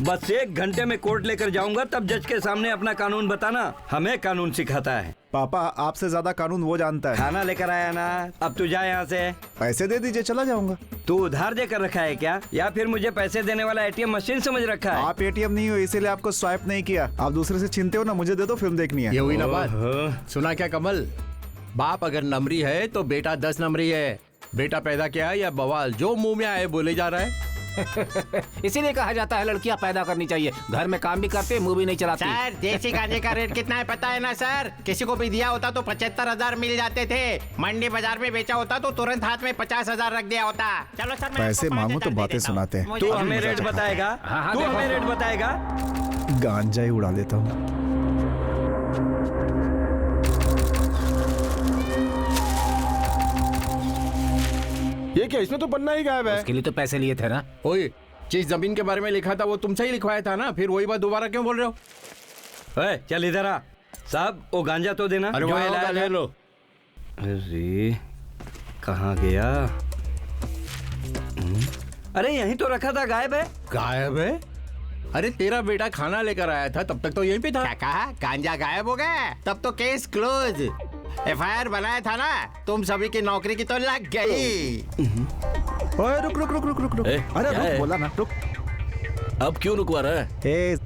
बस 1 घंटे में कोर्ट लेकर जाऊंगा, तब जज के सामने अपना कानून बताना। हमें कानून सिखाता है। पापा आपसे ज्यादा कानून वो जानता है। खाना लेकर आया ना, अब तू जा यहाँ से। पैसे दे दीजिए, चला जाऊंगा। तू उधार देकर रखा है क्या, या फिर मुझे पैसे देने वाला ATM मशीन समझ रखा है? आप ATM नहीं हो, इसीलिए आपको स्वाइप नहीं किया। आप दूसरे से छीनते हो ना, मुझे दे दो, फिल्म देखनी है। ये हुई ना बात। सुना क्या कमल, बाप अगर नमरी है तो बेटा 10 नमरी है। बेटा पैदा किया या बवाल, जो मुंह में आए बोले जा रहा है। इसीलिए कहा जाता है लड़कियां पैदा करनी चाहिए, घर में काम भी करते, मुंह भी नहीं चलाती। सर देसी गांजे का रेट कितना है पता है ना सर? किसी को भी दिया होता तो 75,000 मिल जाते थे। मंडी बाजार में बेचा होता तो तुरंत हाथ में 50,000 रख दिया होता। चलो सर, पैसे मांगो तो बातें सुनाते हैं। तू हमें रेट बताएगा? तू हमें रेट बताएगा? गांजा ही उड़ा लेता हूँ। ये क्या, इसमें तो पन्ना ही गायब है। उसके लिए तो पैसे लिए थे ना। ओए, जिस जमीन के बारे में लिखा था वो तुमसे ही लिखवाया था ना, फिर वही बात दोबारा क्यों बोल रहे हो? ओए, चल इधर आ। साहब, वो गांजा तो देना। अरे जो वहाँ ये होगा, लाया ले था। लो। अरे कहाँ गया? अरे यहीं तो रखा था, गायब है। गायब है? अरे तेरा बेटा खाना लेकर आया था, तब तक तो यहीं पे था। क्या कहा? गांजा गायब हो गया? तब तो केस क्लोज। FIR बनाया था ना, तुम सभी की नौकरी की तो लग गई। ओए रुक रुक रुक रुक रुक रुक। अरे रुक, बोला ना रुक। अब क्यों रुकवा रहा है? ए,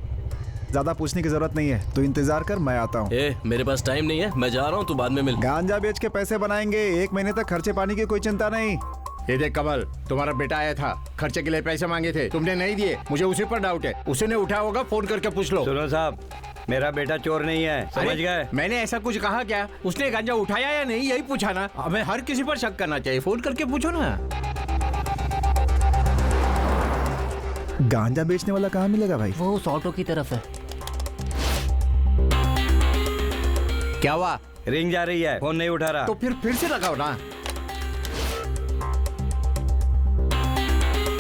ज्यादा पूछने की जरूरत नहीं है, तू इंतजार कर, मैं आता हूँ। मेरे पास टाइम नहीं है, मैं जा रहा हूँ, तू बाद में मिल। गांजा बेच के पैसे बनाएंगे, 1 महीने तक खर्चे पानी की कोई चिंता नहीं। ये देख कमल, तुम्हारा बेटा आया था, खर्चे के लिए पैसे मांगे थे, तुमने नहीं दिए। मुझे उसी पर डाउट है, उसने उठाया होगा, फोन करके पूछ लो। सुनो साहब, मेरा बेटा चोर नहीं है, समझ गए? मैंने ऐसा कुछ कहा क्या? उसने गांजा उठाया या नहीं, यही पूछा ना। हमें हर किसी पर शक करना चाहिए, फोन करके पूछो ना। गांजा बेचने वाला कहाँ मिलेगा भाई? वो उस ऑटो की तरफ है। क्या हुआ? रिंग जा रही है, फोन नहीं उठा रहा। तो फिर से लगाओ ना।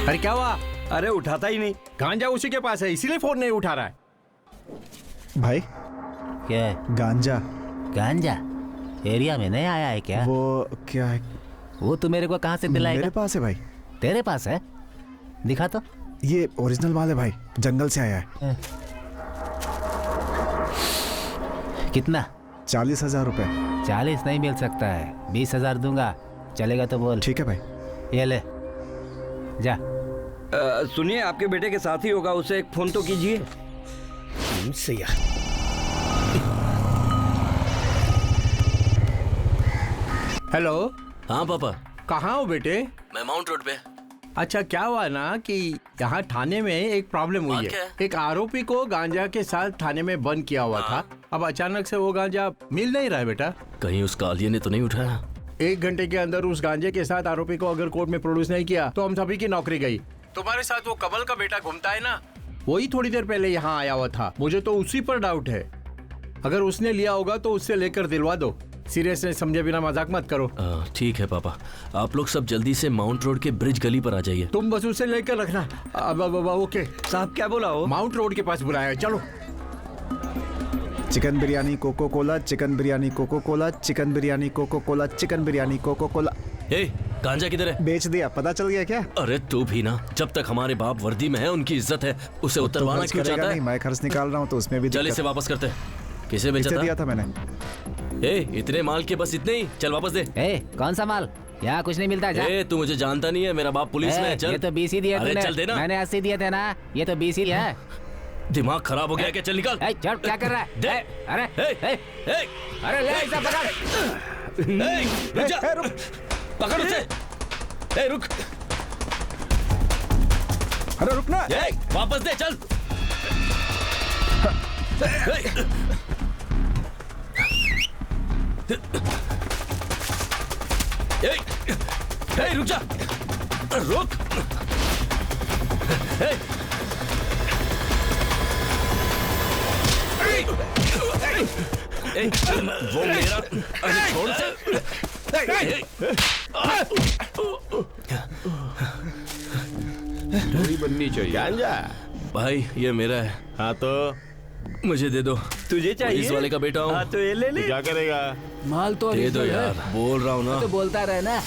अरे क्या हुआ? अरे उठाता ही नहीं। गांजा उसी के पास है, इसीलिए फोन नहीं उठा रहा है। भाई क्या है? गांजा। गांजा एरिया में नहीं आया है क्या? वो क्या है? वो तू मेरे को कहाँ से दिलाएगा? मेरे पास है भाई। तेरे पास है? दिखा तो। ये ओरिजिनल माल है भाई, जंगल से आया है। कितना? 40,000 रुपए। 40 नहीं मिल सकता है, 20,000 दूंगा, चलेगा तो बोल। ठीक है भाई। ये ले जा। सुनिए, आपके बेटे के साथ ही होगा, उसे एक फोन तो कीजिए। हेलो। हाँ पापा। कहाँ हो बेटे? मैं माउंट रोड पे। अच्छा, क्या हुआ ना कि यहाँ थाने में एक प्रॉब्लम हुई है। एक आरोपी को गांजा के साथ थाने में बंद किया हुआ था। अब अचानक से वो गांजा मिल नहीं रहा है बेटा। कहीं उस कालिया ने तो नहीं उठाया? 1 घंटे के अंदर उस गांजे के साथ आरोपी को अगर कोर्ट में प्रोड्यूस नहीं किया तो हम सभी की नौकरी गई। तुम्हारे साथ वो कमल का बेटा घूमता है ना, वही थोड़ी देर पहले यहाँ आया हुआ था। मुझे तो उसी पर डाउट है। अगर उसने लिया होगा तो उससे लेकर दिलवा दो। सीरियसनेस समझे बिना मजाक मत करो। ठीक है पापा, आप लोग सब जल्दी से माउंट रोड के ब्रिज गली पर आ जाइए। तुम बस उसे लेकर रखना। ओके साहब, क्या बोला हो? माउंट रोड के पास बुलाया है, चलो। Chicken biryani Coca Cola, chicken biryani Coca Cola, chicken biryani Coca Cola, chicken biryani Coca Cola. गांजा किधर है? बेच दिया, पता चल गया क्या? अरे तू भी ना, जब तक हमारे बाप वर्दी में है उनकी इज्जत है, उसे उतरवाना क्यों चाहता है? मैं खर्च निकाल रहा हूँ तो उसमें भी चल इसे वापस करते। किसे बेचा था? दिया था मैंने। इतने माल के बस इतने ही, चल वापस दे। कौन सा माल? यहाँ कुछ नहीं मिलता। जा। तू मुझे जानता नहीं है, मेरा बाप पुलिस में है। चल। ये तो 20 ही दिए तूने। चल देना। मैंने 80 दिए थे ना, ये तो 20 ही है। दिमाग खराब हो गया क्या? चल निकाल। चल, क्या कर रहा है? दे। अरे अरे ले इसे पकड़। रुक जा। पकड़ उसे। रुक। अरे रुकना। वापस दे, चल। रुक जा। रुक। वो मेरा, अरे छोड़ दूरी बननी चाहिए। गांजा भाई ये मेरा है। हाँ तो मुझे दे दो। तुझे चाहिए? इस वाले का बेटा हूँ। हाँ तो ये ले ले। क्या करेगा? माल तो दे दो यार, बोल रहा हूँ ना। तो बोलता रहे ना।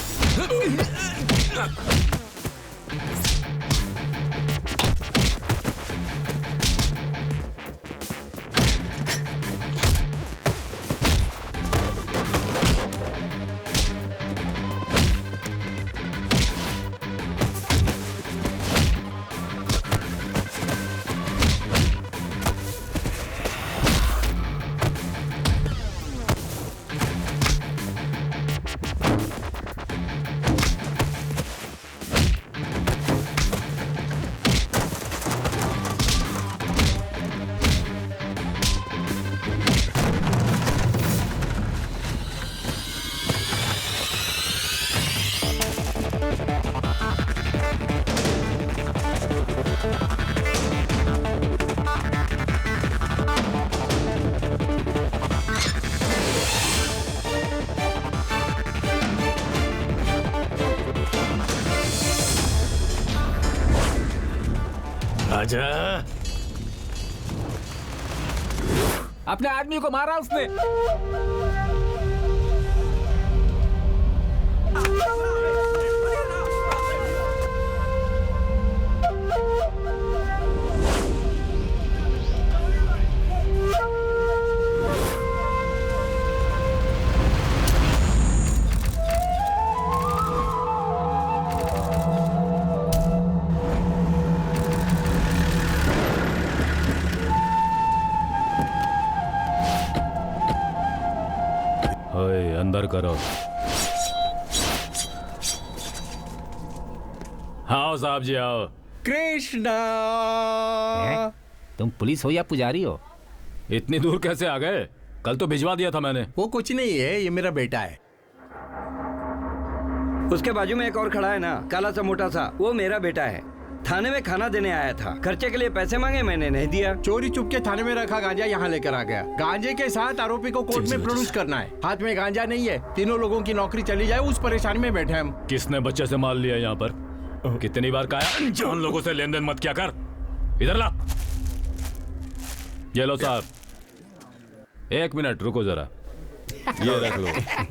आजा। अपने आदमी को मारा उसने। ओए, अंदर करो। आओ साहब जी आओ। कृष्णा, तुम पुलिस हो या पुजारी हो? इतनी दूर कैसे आ गए? कल तो भिजवा दिया था मैंने। वो कुछ नहीं है, ये मेरा बेटा है। उसके बाजू में एक और खड़ा है ना, काला सा मोटा सा, वो मेरा बेटा है। थाने में खाना देने आया था, खर्चे के लिए पैसे मांगे, मैंने नहीं दिया। चोरी चुप के थाने में रखा गांजा यहाँ लेकर आ गया। गांजे के साथ आरोपी को कोर्ट में प्रोड्यूस करना है। हाथ में गांजा नहीं है, तीनों लोगों की नौकरी चली जाए, उस परेशानी में बैठे हम। किसने बच्चे से माल लिया यहाँ पर? कितनी बार कहा जान लोगों से लेन देन मत क्या कर। इधर ला। ये लो साहब, 1 मिनट रुको जरा। ये रख लो,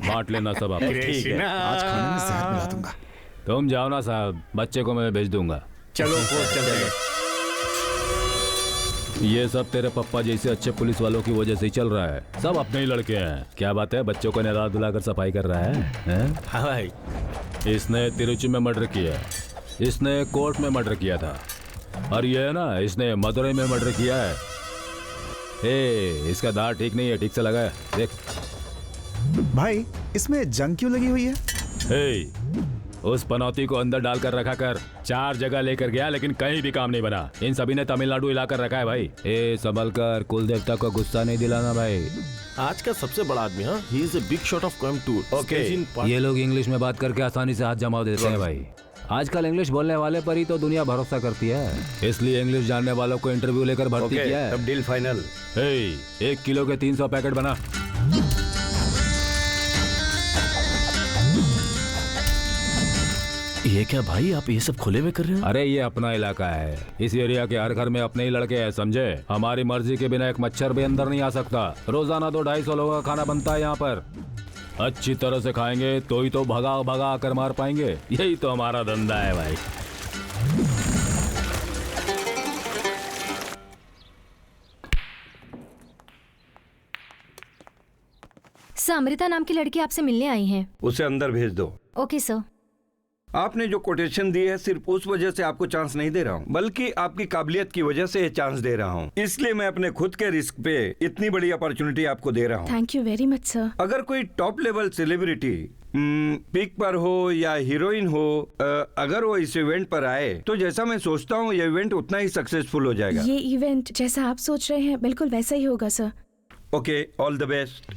बांट लेना सब आप। ठीक है, आज खाने में जहर मिला दूंगा। तुम जाओ ना साहब, बच्चे को मैं भेज दूंगा। चलो कोर्ट चल रहे। ये सब तेरे पप्पा जैसे अच्छे पुलिस वालों की वजह से ही चल रहा है। सब अपने ही लड़के हैं। क्या बात है, बच्चों को नहला धुलाकर सफाई कर रहा है, हैं? हाँ भाई। इसने तिरुचि में मर्डर किया, इसने कोर्ट में मर्डर किया था, और ये है ना, इसने मदुरई में मर्डर किया है। इसका दांत ठीक नहीं है, ठीक से लगा है, देख। भाई इसमें जंग क्यों लगी हुई है? उस पनौती को अंदर डालकर रखा कर। 4 जगह लेकर गया लेकिन कहीं भी काम नहीं बना। इन सभी ने तमिलनाडु हिलाकर रखा है भाई। संभल कर, कुल देवता को गुस्सा नहीं दिलाना भाई। आज का सबसे बड़ा आदमी, हाँ, he is a big shot of Coimbatore. Okay, ये लोग इंग्लिश में बात करके आसानी से हाथ जमा देते हैं भाई। आजकल इंग्लिश बोलने वाले पर ही तो दुनिया भरोसा करती है, इसलिए इंग्लिश जानने वालों को इंटरव्यू लेकर भर्ती किया है। अब डील फाइनल। 1 किलो के 300 पैकेट बना। ये क्या भाई, आप ये सब खुले में कर रहे हो? अरे ये अपना इलाका है, इस एरिया के हर घर में अपने ही लड़के हैं, समझे? हमारी मर्जी के बिना एक मच्छर भी अंदर नहीं आ सकता। रोजाना 200-250 लोगों का खाना बनता है यहाँ पर। अच्छी तरह से खाएंगे तो ही तो भगा भगा कर मार पाएंगे। यही तो हमारा धंधा है भाई। सर, अमृता नाम की लड़की आपसे मिलने आई है। उसे अंदर भेज दो। Okay sir. आपने जो कोटेशन दी है, सिर्फ उस वजह से आपको चांस नहीं दे रहा हूँ, बल्कि आपकी काबिलियत की वजह से ये चांस दे रहा हूँ। इसलिए मैं अपने खुद के रिस्क पे इतनी बड़ी अपॉर्चुनिटी आपको दे रहा हूँ। Thank you very much sir. अगर कोई टॉप लेवल सेलिब्रिटी पीक पर हो या हीरोइन हो, अगर वो इस इवेंट पर आए तो जैसा मैं सोचता हूँ ये इवेंट उतना ही सक्सेसफुल हो जाएगा। ये इवेंट जैसा आप सोच रहे हैं बिल्कुल वैसा ही होगा sir. Okay, all the best.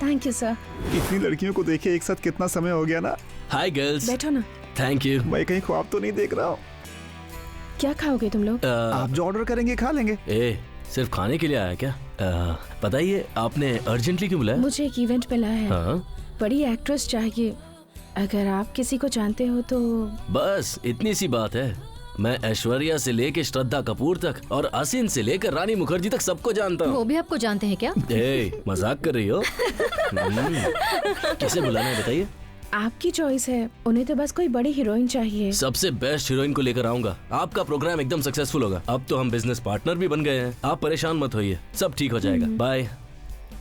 Thank you sir. इतनी लड़कियों को देखे एक साथ कितना समय हो गया ना। Hi girls. बैठो ना। Thank you. मैं कहीं ख्वाब तो नहीं देख रहा हूँ। क्या खाओगे तुम लोग? आप जो ऑर्डर करेंगे खा लेंगे। सिर्फ खाने के लिए आया क्या? बताइए आपने अर्जेंटली क्यों बुलाया? मुझे एक इवेंट मिला है। बड़ी एक्ट्रेस चाहिए, अगर आप किसी को जानते हो तो। बस इतनी सी बात है। मैं ऐश्वर्या से लेकर श्रद्धा कपूर तक और असिन से लेकर रानी मुखर्जी तक सबको जानता हूँ। वो भी आपको जानते हैं क्या? मजाक कर रही हो? किसे बुलाना है बताइए? आपकी चॉइस है, उन्हें तो बस कोई बड़ी हीरोइन चाहिए। सबसे बेस्ट हीरोइन को लेकर आऊंगा। आपका प्रोग्राम एकदम सक्सेसफुल होगा। अब तो हम बिजनेस पार्टनर भी बन गए हैं। आप परेशान मत होइए, सब ठीक हो जाएगा। बाय।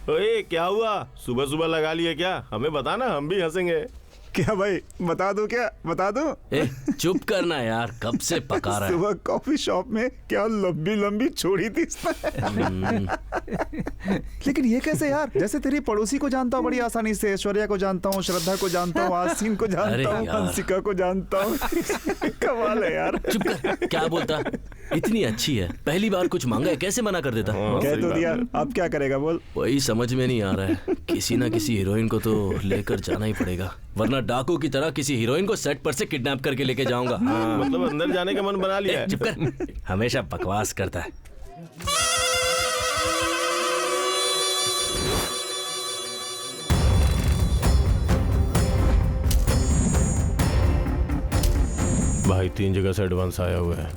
ओए क्या हुआ? सुबह सुबह लगा लिए क्या? हमें बताना, हम भी हंसेंगे। क्या भाई, बता दूं क्या? बता दूं? चुप करना यार, कब से पका रहा है। सुबह कॉफी शॉप में क्या लंबी लंबी छोड़ी थी इसने। लेकिन ये कैसे यार? जैसे तेरी पड़ोसी को जानता हूँ बड़ी आसानी से, ऐश्वर्या को जानता हूँ, श्रद्धा को जानता हूँ, आसिन को जानता हूँ, हंसिका को जानता हूँ। कमाल है यार। चुप कर, क्या बोलता? इतनी अच्छी है, पहली बार कुछ मांगा है, कैसे मना कर देता? कह तो दिया, अब क्या करेगा बोल? वही समझ में नहीं आ रहा है। किसी ना किसी हीरोइन को तो लेकर जाना ही पड़ेगा, वरना डाकू की तरह किसी हीरोइन को सेट पर से किडनैप करके लेके जाऊंगा। मतलब अंदर जाने का मन बना लिया है। चुप कर, हमेशा बकवास करता है। भाई 3 जगह से एडवांस आया हुआ है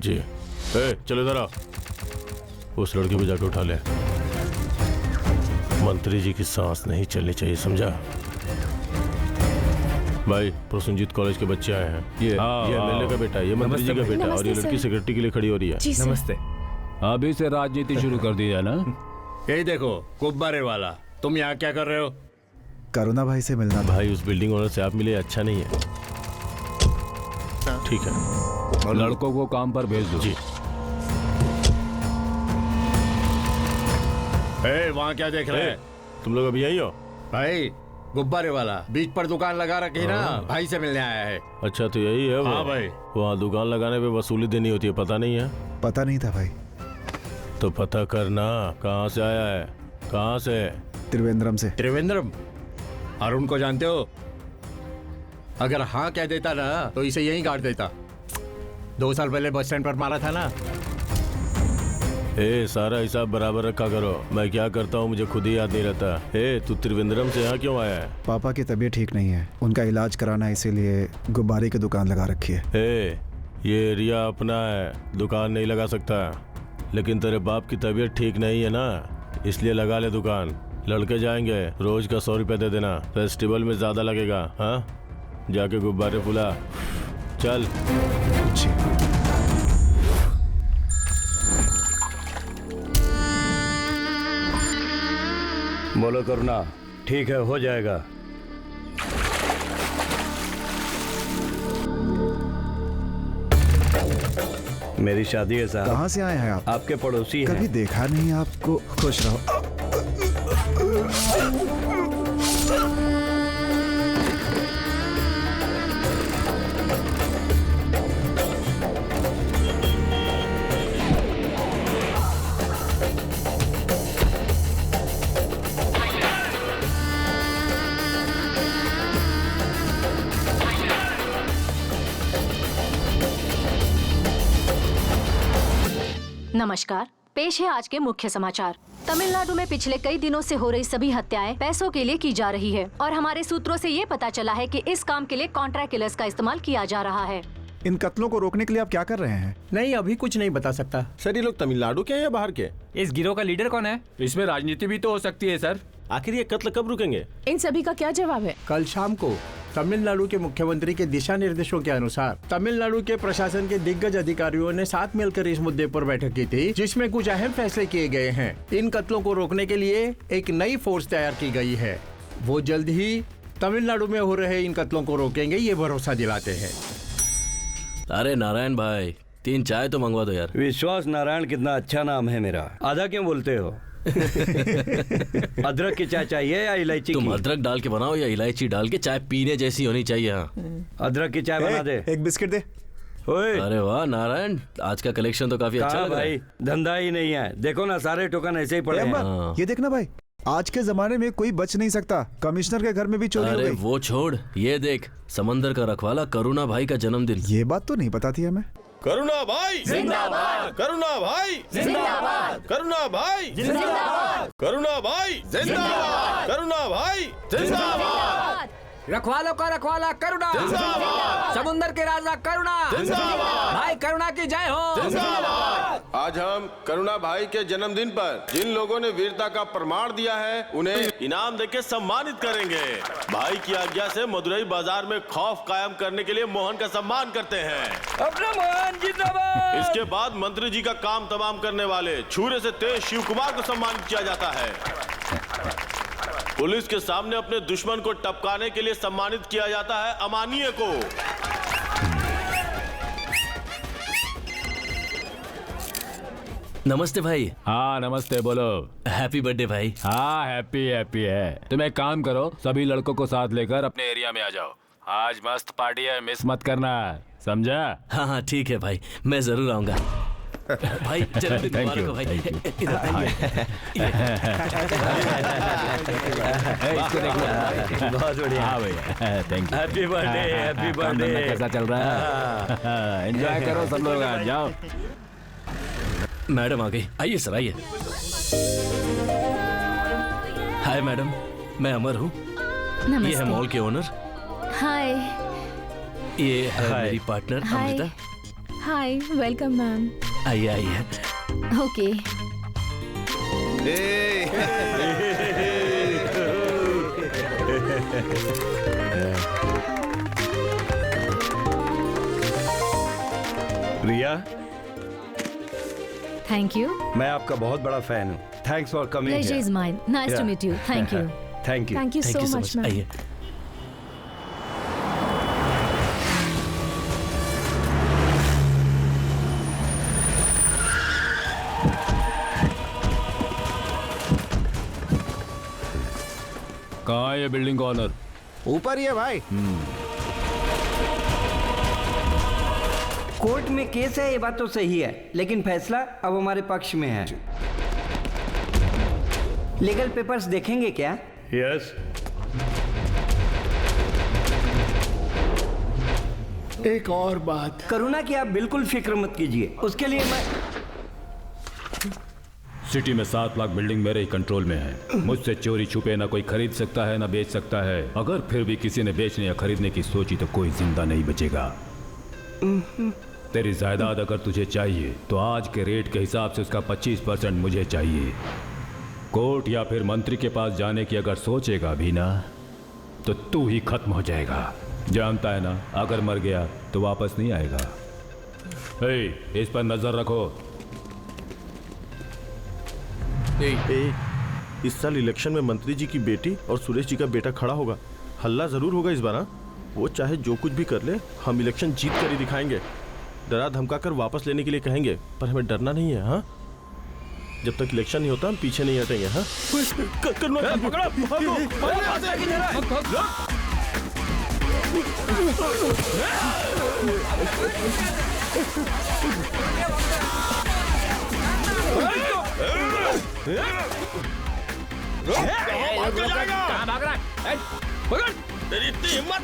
जी। चलो इधर आओ, उस लड़की को जाके उठा ले। मंत्री जी की सांस नहीं चलनी चाहिए, समझा? भाई प्रसन्नजीत कॉलेज के बच्चे आए हैं। ये एमएलए का बेटा, ये मंत्री जी का बेटा, और ये लड़की सिक्योरिटी के लिए खड़ी हो रही है। नमस्ते। अभी से राजनीति शुरू कर दी है ना? यही देखो गुब्बारे वाला, तुम यहाँ क्या कर रहे हो? करुणा भाई से मिलना। भाई उस बिल्डिंग ओनर से आप मिले, अच्छा नहीं है। ठीक है, लड़कों को काम पर भेज दो। जी। वहाँ क्या देख रहे हैं? तुम लोग अभी यही हो? भाई गुब्बारे वाला बीच पर दुकान लगा रखी है ना, भाई से मिलने आया है। अच्छा तो यही है वो? हाँ भाई। वहाँ दुकान लगाने पे वसूली देनी होती है, पता नहीं है? पता नहीं था भाई। तो पता करना, कहाँ से आया है? कहाँ से? त्रिवेंद्रम से। त्रिवेंद्रम? अरुण को जानते हो? अगर हाँ कह देता ना तो इसे यहीं काट देता। 2 साल पहले बस स्टैंड पर मारा था ना। सारा हिसाब बराबर रखा करो। मैं क्या करता हूँ मुझे खुद ही याद नहीं रहता। तू त्रिवेंद्रम से यहाँ क्यों आया है? पापा की तबीयत ठीक नहीं है, उनका इलाज कराना है, इसीलिए गुब्बारे की दुकान लगा रखी है। ये एरिया अपना है, दुकान नहीं लगा सकता। लेकिन तेरे बाप की तबीयत ठीक नहीं है ना, इसलिए लगा ले दुकान। लड़के जाएंगे, रोज का 100 रुपया दे देना, फेस्टिवल में ज्यादा लगेगा। हाँ, जाके गुब्बारे फुला, चल। बोलो करुणा। ठीक है, हो जाएगा। मेरी शादी है साहब। कहाँ से आए हैं आप? आपके पड़ोसी हैं। कभी देखा नहीं आपको। खुश रहो। नमस्कार, पेश है आज के मुख्य समाचार। तमिलनाडु में पिछले कई दिनों से हो रही सभी हत्याएं पैसों के लिए की जा रही है और हमारे सूत्रों से ये पता चला है कि इस काम के लिए कॉन्ट्रैक्ट किलर्स का इस्तेमाल किया जा रहा है। इन कत्लों को रोकने के लिए आप क्या कर रहे हैं? नहीं, अभी कुछ नहीं बता सकता। सर ये लोग तमिलनाडु के हैं या बाहर के? इस गिरोह का लीडर कौन है? इसमें राजनीति भी तो हो सकती है सर। आखिर ये कत्ल कब रुकेंगे? इन सभी का क्या जवाब है? कल शाम को तमिलनाडु के मुख्यमंत्री के दिशा निर्देशों के अनुसार तमिलनाडु के प्रशासन के दिग्गज अधिकारियों ने साथ मिलकर इस मुद्दे पर बैठक की थी, जिसमें कुछ अहम फैसले किए गए हैं। इन कत्लों को रोकने के लिए एक नई फोर्स तैयार की गई है। वो जल्द ही तमिलनाडु में हो रहे इन कत्लों को रोकेंगे, ये भरोसा दिलाते हैं। अरे नारायण भाई, 3 चाय तो मंगवा दो यार। विश्वास नारायण कितना अच्छा नाम है मेरा। आधा क्यों बोलते हो? अदरक की चाय चाहिए या इलायची की? तुम अदरक डाल के बनाओ या इलायची डाल के, चाय पीने जैसी होनी चाहिए। हाँ, अदरक की चाय बना दे। एक बिस्किट दे। अरे वाह नारायण, आज का कलेक्शन तो काफी अच्छा लग रहा है। धंधा ही नहीं है, देखो ना सारे टोकन ऐसे ही पड़े हैं। ये देखना भाई, आज के जमाने में कोई बच नहीं सकता। कमिश्नर के घर में भी चोरी हो अरे गई। वो छोड़, ये देख, समंदर का रखवाला करुणा भाई का जन्मदिन। ये बात तो नहीं पता थी हमें। करुणा भाई जिंदाबाद, करुणा भाई जिंदाबाद, करुणा भाई जिंदाबाद, करुणा भाई जिंदाबाद, करुणा भाई जिंदाबाद, रखवालों का रखवाला करुणा, समुंदर के राजा करुणा, भाई करुणा की जय हो। आज हम करुणा भाई के जन्मदिन पर जिन लोगों ने वीरता का प्रमाण दिया है उन्हें इनाम देके सम्मानित करेंगे। भाई की आज्ञा से मदुरई बाजार में खौफ कायम करने के लिए मोहन का सम्मान करते हैं। अपना मोहन जिंदाबाद। इसके बाद मंत्री जी का काम तमाम करने वाले छुरे से तेज शिव कुमार को सम्मानित किया जाता है। पुलिस के सामने अपने दुश्मन को टपकाने के लिए सम्मानित किया जाता है अमानिय को। नमस्ते भाई। हाँ नमस्ते, बोलो। हैप्पी बर्थडे भाई। हाँ हैप्पी हैप्पी है। तुम एक काम करो, सभी लड़कों को साथ लेकर अपने एरिया में आ जाओ। आज मस्त पार्टी है, मिस मत करना, समझा? हाँ हाँ ठीक है भाई, मैं जरूर आऊंगा। भाई जन्मदिन मुबारक हो भाई। इधर आइए। इसको देख लो। बहुत बढ़िया। हाँ भैया, thank you. Happy birthday, happy birthday. कैसा चल रहा है? एंजॉय करो सब लोग, आ जाओ। मैडम आ गई, आइए सर आइए। हाय मैडम, मैं अमर हूँ। ये है मॉल के ओनर। हाय। ये है मेरी partner Amrita. Hi, welcome ma'am. आइए आइए। ओके। Riya, thank you. मैं आपका बहुत बड़ा फैन हूँ। Thanks for coming. Pleasure is mine. Nice to meet you. Thank you. Thank you. Thank you so much ma'am. आइए। कहाँ है ये बिल्डिंग का ऑनर? ऊपर ही है भाई। कोर्ट में केस है, ये बात तो सही है, लेकिन फैसला अब हमारे पक्ष में है। लीगल पेपर्स देखेंगे क्या? यस। एक और बात, करुणा की आप बिल्कुल फिक्र मत कीजिए, उसके लिए मैं सिटी में 7 लाख बिल्डिंग मेरे ही कंट्रोल में है। मुझसे चोरी छुपे ना कोई खरीद सकता है ना बेच सकता है। अगर फिर भी किसी ने बेचने या खरीदने की सोची तो कोई जिंदा नहीं बचेगा। तेरी जायदाद अगर तुझे चाहिए तो आज के रेट के हिसाब से उसका 25% मुझे चाहिए। कोर्ट या फिर मंत्री के पास जाने की अगर सोचेगा भी ना तो तू ही खत्म हो जाएगा। जानता है ना, अगर मर गया तो वापस नहीं आएगा। इस पर नजर रखो। इस साल इलेक्शन में मंत्री जी की बेटी और सुरेश जी का बेटा खड़ा होगा। हल्ला जरूर होगा इस बार। वो चाहे जो कुछ भी कर ले, हम इलेक्शन जीत कर ही दिखाएंगे। डरा धमका कर वापस लेने के लिए कहेंगे, पर हमें डरना नहीं है। हाँ, जब तक इलेक्शन नहीं होता हम पीछे नहीं हटेंगे। हाँ, कहाँ भाग रहा है? पकड़! तेरी इतनी हिम्मत!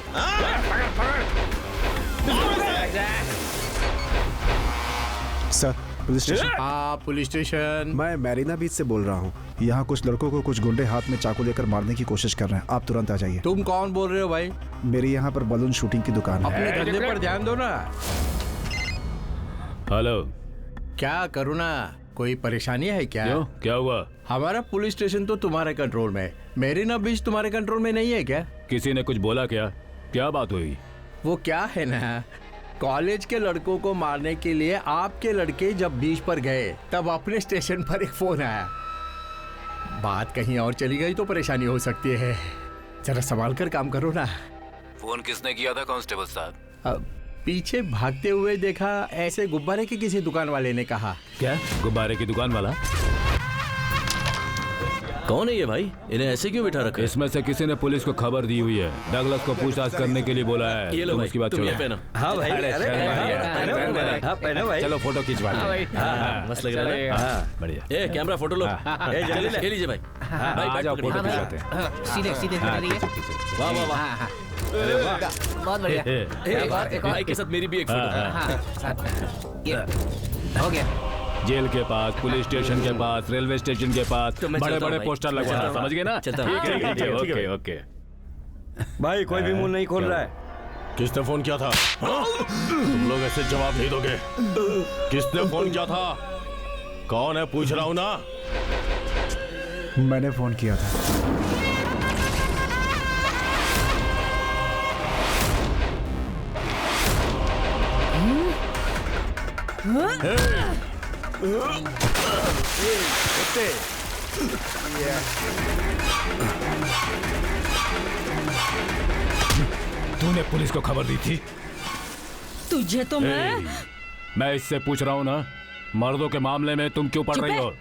Sir, police station. हाँ, पुलिस स्टेशन। मैं मैरीना बीच से बोल रहा हूँ। यहाँ कुछ लड़कों को कुछ गुंडे हाथ में चाकू लेकर मारने की कोशिश कर रहे हैं। आप तुरंत आ जाइए। तुम कौन बोल रहे हो भाई? मेरी यहाँ पर बलून शूटिंग की दुकान है। अपने धंधे पर ध्यान दो ना। हेलो। क्या करुणा, कोई परेशानी है क्या? क्यों, क्या हुआ? हमारा पुलिस स्टेशन तो तुम्हारे कंट्रोल में है, मेरीना बीच तुम्हारे कंट्रोल में नहीं है क्या? किसी ने कुछ बोला क्या? क्या बात हुई? वो क्या है ना, कॉलेज के लड़कों को मारने के लिए आपके लड़के जब बीच पर गए तब अपने स्टेशन पर एक फोन आया। बात कहीं और चली गई तो परेशानी हो सकती है। जरा संभाल कर काम करो ना। फोन किसने किया था कांस्टेबल साहब? पीछे भागते हुए देखा, ऐसे गुब्बारे की किसी दुकान वाले ने कहा। क्या? गुब्बारे की दुकान वाला? कौन है ये भाई? इन्हें ऐसे क्यों बिठा रखा है? इसमें से किसी ने पुलिस को खबर दी हुई है। डगलस को पूछताछ करने के लिए बोला है। ये लो तुम भाई, उसकी बात तुम ये छोड़ो। पहनो। हाँ भाई, अरे, अरे, चल, हाँ, पहनो भाई। चलो फोटो खिंचवा मस्त लग रहा है। हाँ, बढ़िया। ए कैमरा फोटो लो। ए जल्दी ले लीजिए भाई। भाई आ जाओ, फोटो बैठ खिंचाते हैं। सीधे सीधे रहिए। वाह वाह वाह। बहुत बढ़िया। एक और भाई के साथ मेरी भी एक फोटो। ये हो गया। जेल के पास, पुलिस स्टेशन के पास, रेलवे स्टेशन के पास तो मैं बड़े चलता हूँ बड़े भाई। पोस्टर लगवाना, चलता हूँ। समझ गए ना? चलता हूँ। ठीक है, ओके ओके। भाई कोई भी मुंह नहीं खोल रहा है। किसने फोन किया था? हाँ? तुम लोग ऐसे जवाब नहीं दोगे। किसने फोन किया था? कौन है पूछ रहा हूं ना। मैंने फोन किया था। तूने पुलिस को खबर दी थी? तुझे तो मैं इससे पूछ रहा हूँ ना, मर्दों के मामले में तुम क्यों पढ़ चुप रही है। हो?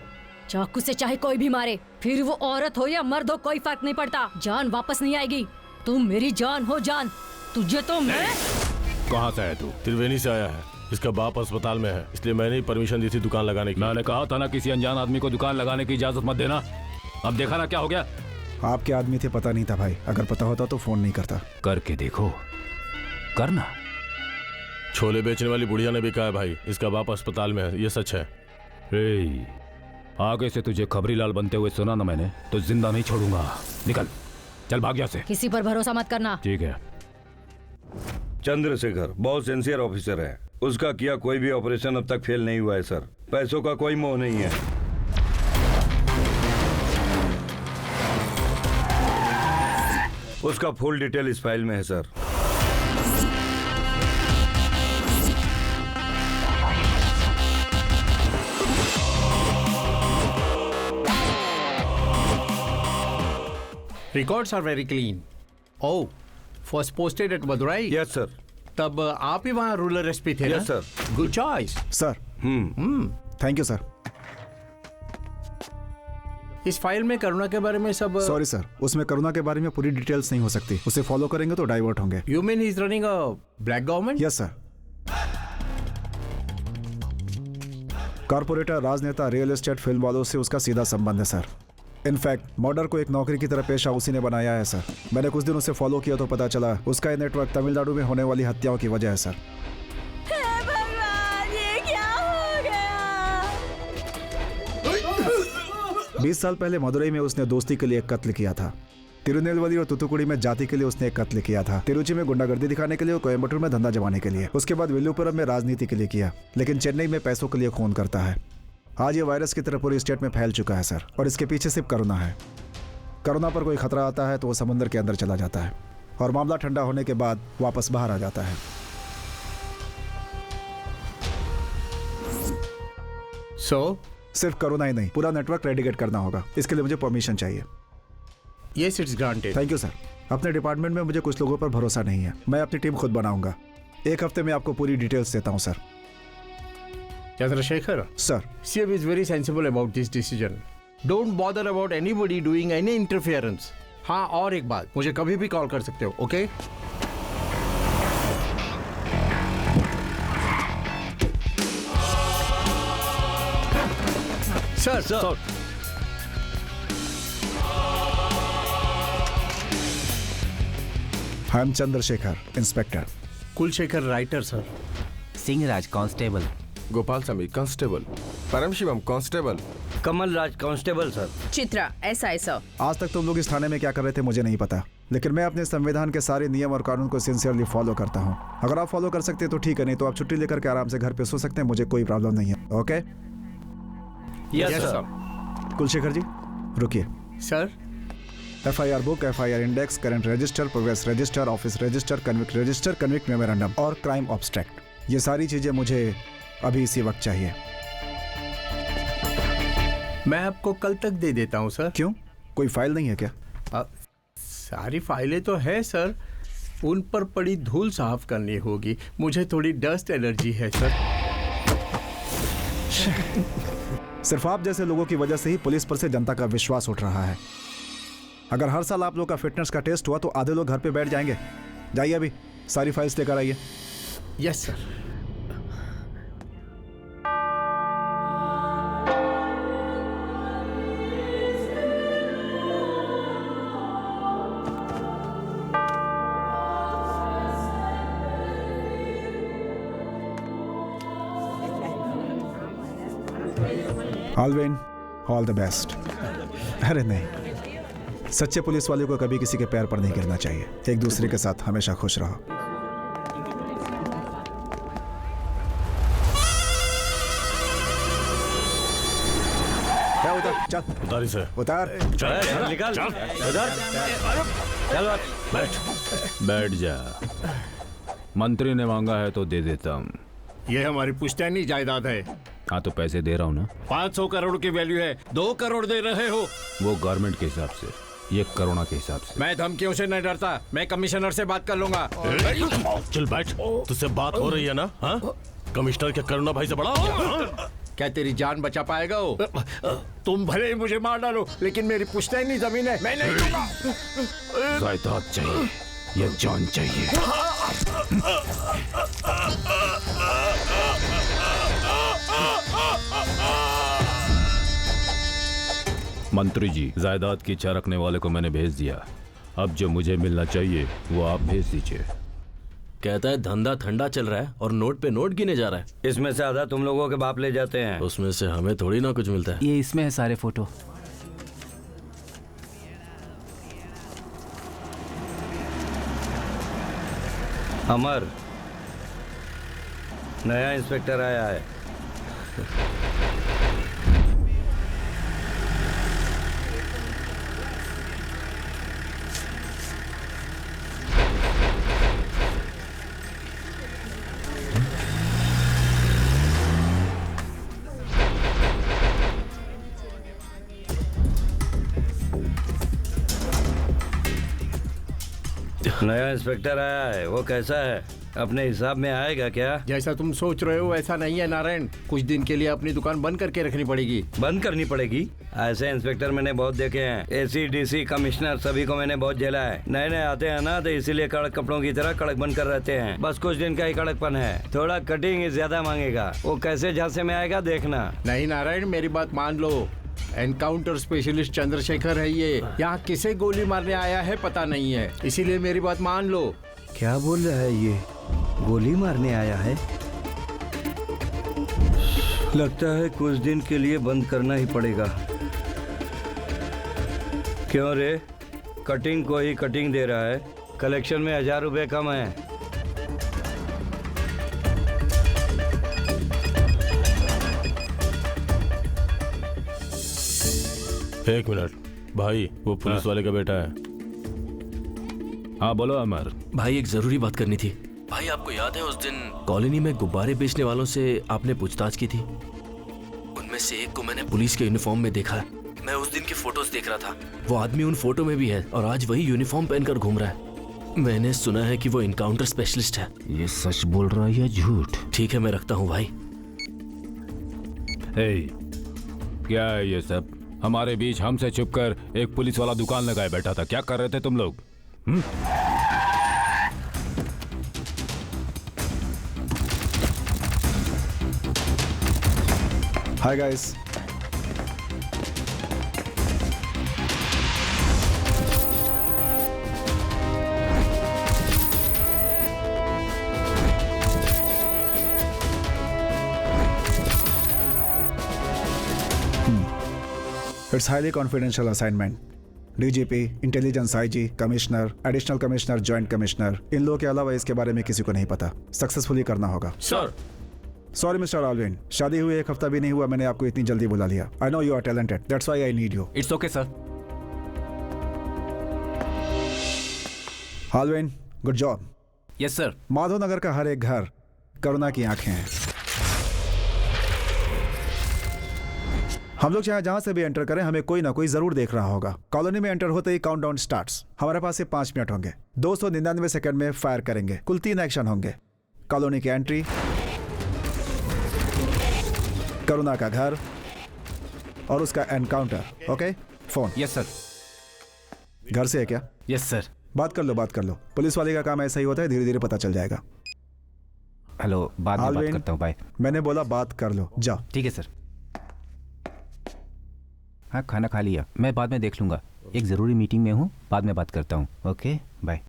चाकू से चाहे कोई भी मारे, फिर वो औरत हो या मर्द हो, कोई फर्क नहीं पड़ता। जान वापस नहीं आएगी। तुम मेरी जान हो जान। तुझे तो मैं। कहाँ से है तू? त्रिवेणी से आया है। इसका बाप अस्पताल में है, इसलिए मैंने ही परमिशन दी थी दुकान लगाने की। मैंने कहा था ना किसी अनजान आदमी को दुकान लगाने की इजाजत मत देना। अब देखा ना क्या हो गया। आपके आदमी थे, पता नहीं था भाई। अगर पता होता तो फोन नहीं करता। करके देखो, करना। छोले बेचने वाली बुढ़िया ने भी कहा है भाई, इसका बाप अस्पताल में है। ये सच है। आगे से तुझे खबरीलाल बनते हुए सुना ना मैंने, तो जिंदा नहीं छोड़ूंगा। निकल, चल भाग यहाँ से। किसी पर भरोसा मत करना। ठीक है। चंद्रशेखर बहुत सिंसियर ऑफिसर है। उसका किया कोई भी ऑपरेशन अब तक फेल नहीं हुआ है सर। पैसों का कोई मोह नहीं है। उसका फुल डिटेल इस फाइल में है sir. Records are very clean. Oh, first posted at Madurai? Yes, sir. तब आप ही वहाँ रूरल एसपी थे? Yes, sir. Good choice. Sir, thank you sir. इस फाइल में करुणा के बारे में सब। सॉरी सर, उसमें करुणा के बारे में पूरी डिटेल्स नहीं हो सकती। उसे फॉलो करेंगे तो डाइवर्ट होंगे। You mean he's running a black government? Yes sir. Corporator, राजनेता, रियल एस्टेट, फिल्म वालों से उसका सीधा संबंध है सर। इनफैक्ट मर्डर को एक नौकरी की तरह पेशा उसी ने बनाया है सर। मैंने कुछ दिन उसे फॉलो किया तो पता चला उसका ये नेटवर्क तमिलनाडु में होने वाली हत्याओं की वजह है सर। भगवान, ये क्या हो गया? 20 साल पहले मदुरई में उसने दोस्ती के लिए एक कत्ल किया था। तिरुनेलवेली और तुतुकुड़ी में जाति के लिए उसने एक कत्ल किया था। तिरुचि में गुंडागर्दी दिखाने के लिए और कोयम्बटूर में धंधा जमाने के लिए। उसके बाद विल्लुपुरम में राजनीति के लिए किया, लेकिन चेन्नई में पैसों के लिए खून करता है। आज ये वायरस की तरह पूरी स्टेट में फैल चुका है सर, और इसके पीछे सिर्फ करुणा है। करुणा पर कोई खतरा आता है तो वो समुद्र के अंदर चला जाता है, और मामला ठंडा होने के बाद वापस बाहर आ जाता है। सिर्फ करुणा ही नहीं, पूरा नेटवर्क रेडिकेट करना होगा। इसके लिए मुझे परमिशन चाहिए। Yes, it's granted. Thank you sir. अपने डिपार्टमेंट में मुझे कुछ लोगों पर भरोसा नहीं है। मैं अपनी टीम खुद बनाऊंगा। एक हफ्ते में आपको पूरी डिटेल्स देता हूँ sir. Chandrasekhar, sir, CM is very sensible about this decision. Don't bother about anybody doing any interference. हाँ, और एक बात, मुझे कभी भी कॉल कर सकते हो, okay? Sir, I am Chandrashekhar, inspector. Kulashekhar, writer sir. Singhraj, constable. Gopal Swami, constable. Param Shivam, constable. Kamal Raj, constable sir. Chitra, SI sir. आज तक तुम लोग इस थाने में क्या कर रहे थे मुझे नहीं पता, लेकिन मैं अपने संविधान के सारे नियम और कानून को सिंसियरली फॉलो करता हूँ। अगर आप फॉलो कर सकते हैं तो ठीक है, नहीं तो आप छुट्टी लेकर के आराम से घर पे सो सकते हैं। मुझे कोई प्रॉब्लम नहीं है। Okay? Yes sir. Kulashekhar ji, रुकिए। Sir, FIR book, FIR index, current register, progress register, office register, convict memorandum और क्राइम ऑब्स्ट्रैक्ट, ये सारी चीजें मुझे अभी इसी वक्त चाहिए। मैं आपको कल तक दे देता हूँ सर। क्यों, कोई फाइल नहीं है क्या? सारी फाइलें तो है सर, उन पर पड़ी धूल साफ करनी होगी। मुझे थोड़ी डस्ट एलर्जी है सर। सिर्फ आप जैसे लोगों की वजह से ही पुलिस पर से जनता का विश्वास उठ रहा है। अगर हर साल आप लोग का फिटनेस का टेस्ट हुआ तो आधे लोग घर पे बैठ जाएंगे। जाइए अभी सारी फाइल्स लेकर आइए। Yes sir. ऑलवेन ऑल द बेस्ट। अरे नहीं, सच्चे पुलिस वाले को कभी किसी के पैर पर नहीं गिरना चाहिए। एक दूसरे के साथ हमेशा खुश रहो। क्या उतार, चल उतारी से उतार, निकाल चल बैठ जा। मंत्री ने मांगा है तो दे देता हूँ। ये हमारी पुश्तैनी जायदाद है। हाँ तो पैसे दे रहा हूँ ना। 500 करोड़ की वैल्यू है, 2 करोड़ दे रहे हो। वो गवर्नमेंट के हिसाब से, ये करोड़ा के हिसाब से। मैं धमकियों से नहीं डरता, मैं कमिश्नर से बात कर लूंगा। चल बैठ, तुझसे बात हो रही है ना? हाँ, कमिश्नर के करुणा भाई से बड़ा क्या तेरी जान बचा पाएगा वो? तुम भले ही मुझे मार डालो, लेकिन मेरी पुश्तैनी जमीन है, मैं नहीं दूंगा। जायदाद चाहिए या जान चाहिए? मंत्री जी, जायदाद की इच्छा रखने वाले को मैंने भेज दिया। अब जो मुझे मिलना चाहिए वो आप भेज दीजिए। कहता है धंधा ठंडा चल रहा है और नोट पे नोट गिने जा रहा है। इसमें से आधा तुम लोगों के बाप ले जाते हैं। उसमें से हमें थोड़ी ना कुछ मिलता है। ये इसमें है सारे फोटो। अमर, नया इंस्पेक्टर आया है। नया इंस्पेक्टर आया है, वो कैसा है? अपने हिसाब में आएगा क्या? जैसा तुम सोच रहे हो ऐसा नहीं है नारायण। कुछ दिन के लिए अपनी दुकान बंद करके रखनी पड़ेगी। बंद करनी पड़ेगी? ऐसे इंस्पेक्टर मैंने बहुत देखे हैं। एसी, डीसी, कमिश्नर सभी को मैंने बहुत झेला है। नए नए आते हैं ना, तो इसीलिए कड़क कपड़ों की तरह कड़क बनकर रहते हैं। बस कुछ दिन का ही कड़कपन है, थोड़ा कटिंग ज्यादा मांगेगा। वो कैसे झांसे में आएगा देखना। नहीं नारायण, मेरी बात मान लो। एनकाउंटर स्पेशलिस्ट चंद्रशेखर है ये। यहाँ किसे गोली मारने आया है पता नहीं है, इसीलिए मेरी बात मान लो। क्या बोल रहा है ये? गोली मारने आया है? लगता है कुछ दिन के लिए बंद करना ही पड़ेगा। क्यों रे? कटिंग को ही कटिंग दे रहा है। कलेक्शन में 1000 रुपए कम है। एक मिनट भाई, वो पुलिस वाले का बेटा है। हाँ बोलो अमर। भाई एक जरूरी बात करनी थी। भाई आपको याद है उस दिन कॉलोनी में गुब्बारे बेचने वालों से आपने पूछताछ की थी? उनमें से एक को मैंने पुलिस के यूनिफॉर्म में देखा। मैं उस दिन की फोटोज देख रहा था। वो आदमी उन फोटो में भी है और आज वही यूनिफॉर्म पहनकर घूम रहा है। मैंने सुना है कि वो इनकाउंटर स्पेशलिस्ट है। ये सच बोल रहा है या झूठ? ठीक है मैं रखता हूँ भाई। क्या है ये सब? हमारे बीच हमसे छुपकर एक पुलिस वाला दुकान लगाए बैठा था। क्या कर रहे थे तुम लोग? Hi guys. It's highly confidential assignment. DGP, intelligence IG, commissioner, additional commissioner, joint commissioner, इन लोगों के अलावा इसके बारे में किसी को नहीं पता। सक्सेसफुली करना होगा। सर। सॉरी मिस्टर ऑलविन, शादी हुई 1 हफ्ता भी नहीं हुआ, मैंने आपको इतनी जल्दी बुला लिया। I know you are talented, that's why I need you. It's okay sir. Alvin, good job. Yes sir. Madhavnagar का हर एक घर करुणा की आंखें हैं। हम लोग चाहे जहां से भी एंटर करें, हमें कोई ना कोई जरूर देख रहा होगा। कॉलोनी में एंटर होते ही काउंटडाउन स्टार्ट्स। हमारे पास 5 मिनट होंगे। 299 सेकंड में फायर करेंगे। कुल 3 एक्शन होंगे। कॉलोनी की एंट्री, करुणा का घर और उसका encounter. Okay, phone. Yes sir. घर से है क्या? Yes sir. बात कर लो। पुलिस वाले का काम ऐसा ही होता है, धीरे धीरे पता चल जाएगा। हेलो, बाद में बात करता हूँ, बाय। मैंने बोला बात कर लो, जाओ। ठीक है सर। हाँ, खाना खा लिया, मैं बाद में देख लूंगा, एक जरूरी मीटिंग में हूँ, बाद में बात करता हूँ। Okay, bye.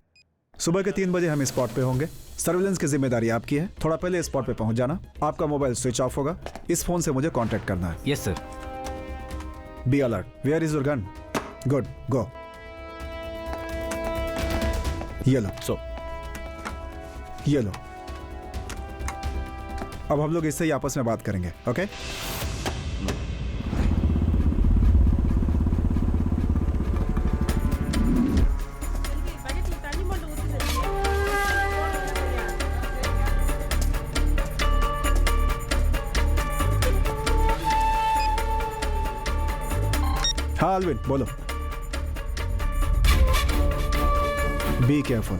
सुबह के 3 बजे हम स्पॉट पे होंगे। सर्विलेंस की जिम्मेदारी आपकी है, थोड़ा पहले स्पॉट पे पहुंच जाना। आपका मोबाइल स्विच ऑफ होगा, इस फोन से मुझे कांटेक्ट करना है। Yes sir. Be alert. Where is your gun? Good, go. ये लो। ये लो। अब हम लोग इससे ही आपस में बात करेंगे। ओके? हाँ अल्विन, बोलो। Be careful.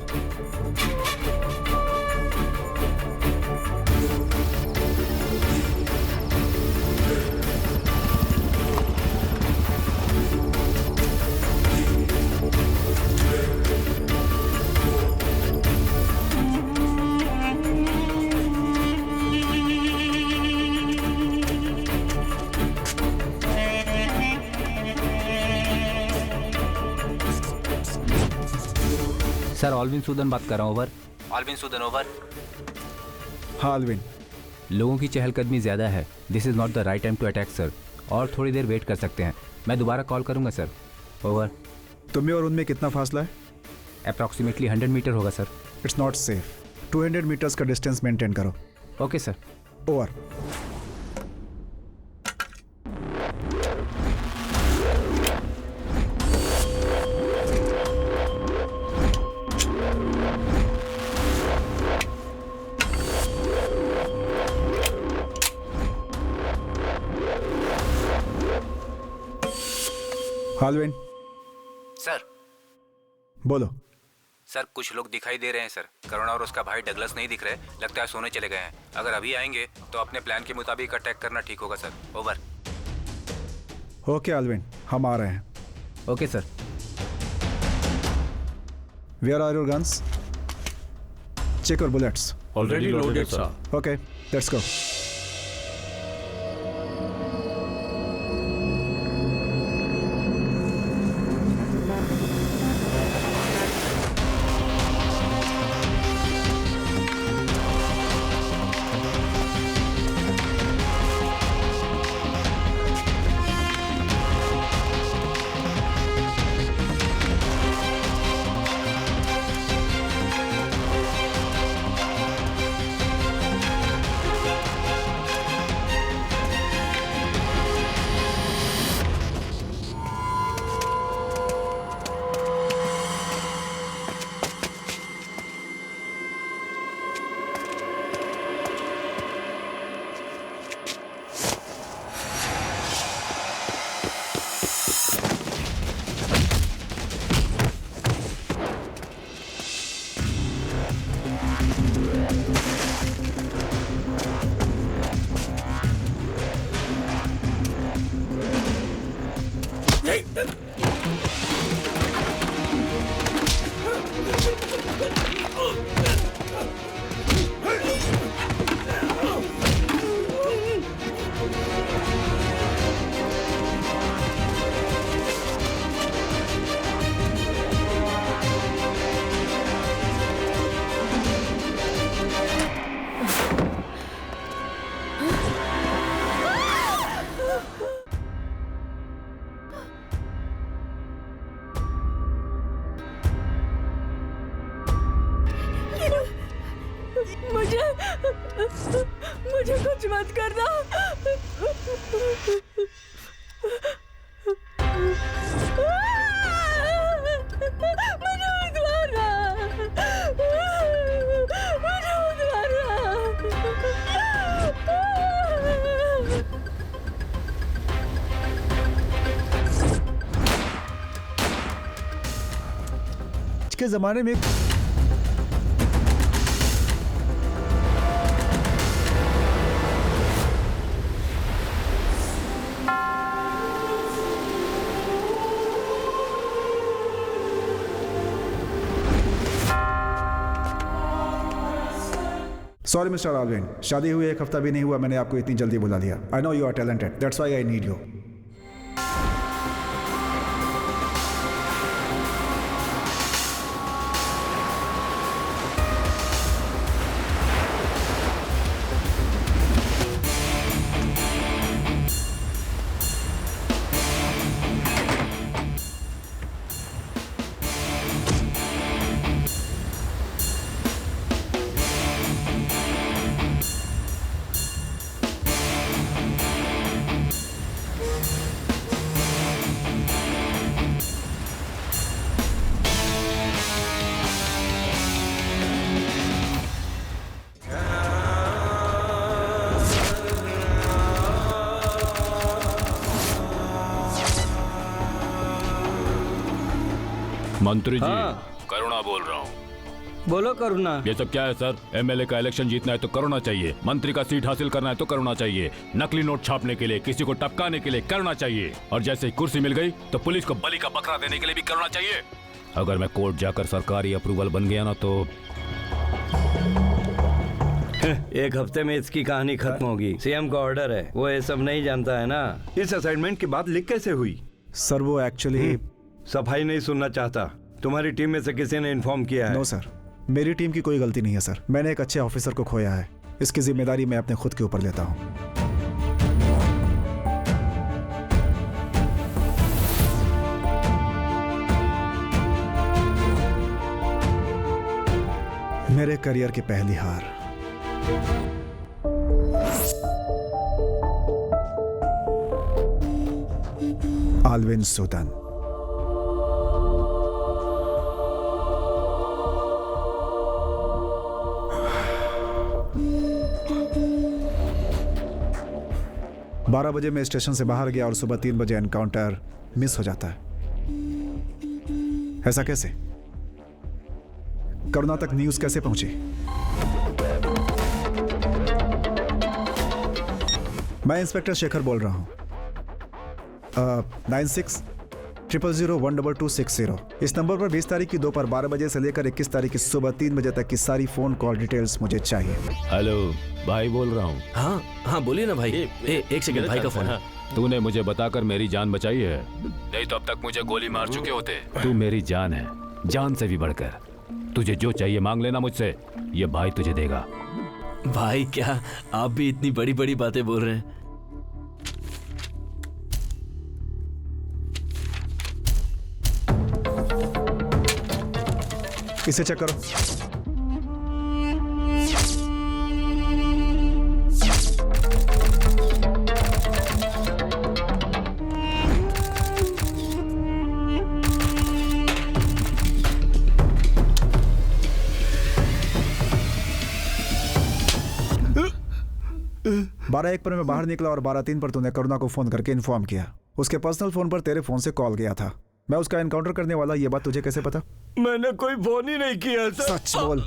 Sir, Alwin Sudan बात कर रहा हूँ, ओवर। ऑलविन सूदन, ओवर। हाँ अल्विन। लोगों की चहलकदमी ज़्यादा है, this is not the right time to attack sir, और थोड़ी देर वेट कर सकते हैं, मैं दोबारा कॉल करूँगा सर, ओवर। तुम्हें और उनमें कितना फासला है? अप्रॉक्सीमेटली 100 मीटर होगा सर। इट्स नॉट सेफ, 200 मीटर्स का डिस्टेंस मेंटेन करो। Okay sir, over. हालविन। सर। बोलो। सर, कुछ लोग दिखाई दे रहे हैं सर, करुणा और उसका भाई डगलस नहीं दिख रहे, लगता है सोने चले गए हैं, अगर अभी आएंगे तो अपने प्लान के मुताबिक अटैक करना ठीक होगा सर, ओवर। ओके अल्विन, हम आ रहे हैं। Okay sir. Where are your guns? Check your bullets. Already loaded sir. Okay, let's go. मुझे कुछ मत करना। मुझे मत मारना। मुझे मत मारना। आज के जमाने में सॉरी मिस्टर आलविन, शादी हुई 1 हफ्ता भी नहीं हुआ, मैंने आपको इतनी जल्दी बुला लिया। I know you are talented, that's why I need you. मंत्री जी, हाँ। करुणा बोल रहा हूँ। बोलो करुणा। ये सब क्या है सर? एमएलए का इलेक्शन जीतना है तो करुणा चाहिए, मंत्री का सीट हासिल करना है तो करुणा चाहिए, नकली नोट छापने के लिए, किसी को टपकाने के लिए करुणा चाहिए, और जैसे ही कुर्सी मिल गई तो पुलिस को बलि का बकरा देने के लिए भी करुणा चाहिए। अगर मैं कोर्ट जाकर सरकारी अप्रूवल बन गया ना तो 1 हफ्ते में इसकी कहानी खत्म होगी। सीएम का ऑर्डर है, वो ये सब नहीं जानता है ना। इस असाइनमेंट की बात लीक कैसे हुई? सर वो एक्चुअली सफाई नहीं सुनना चाहता। तुम्हारी टीम में से किसी ने इन्फॉर्म किया है? नो सर, मेरी टीम की कोई गलती नहीं है सर। मैंने एक अच्छे ऑफिसर को खोया है, इसकी जिम्मेदारी मैं अपने खुद के ऊपर लेता हूँ। मेरे करियर की पहली हार। आलविन सुदन। बारह बजे मैं स्टेशन से बाहर गया और सुबह 3 बजे एनकाउंटर मिस हो जाता है। ऐसा कैसे? करुणा तक न्यूज कैसे पहुंची? मैं इंस्पेक्टर शेखर बोल रहा हूं। 9600012260 इस नंबर पर 20 तारीख की दोपहर 12 बजे से लेकर 21 तारीख की सुबह 3 बजे तक की सारी फोन कॉल डिटेल्स मुझे चाहिए। हेलो भाई बोल रहा हूँ। हाँ हाँ बोलिए ना भाई। एक सेकंड, भाई का फोन है। तूने मुझे बताकर मेरी जान बचाई है, नहीं तो अब तक मुझे गोली मार चुके होते। तू मेरी जान है, जान से भी बढ़कर। तुझे जो चाहिए मांग लेना मुझसे, ये भाई तुझे देगा। भाई क्या आप भी इतनी बड़ी बड़ी बातें बोल रहे हैं? इसे चेक करो। बारह 1 पर मैं बाहर निकला और 12:03 पर तूने करुणा को फोन करके इन्फॉर्म किया। उसके पर्सनल फोन पर तेरे फोन से कॉल गया था। मैं उसका एनकाउंटर करने वाला, ये बात तुझे कैसे पता? मैंने कोई फोन ही नहीं किया सर। सच बोल।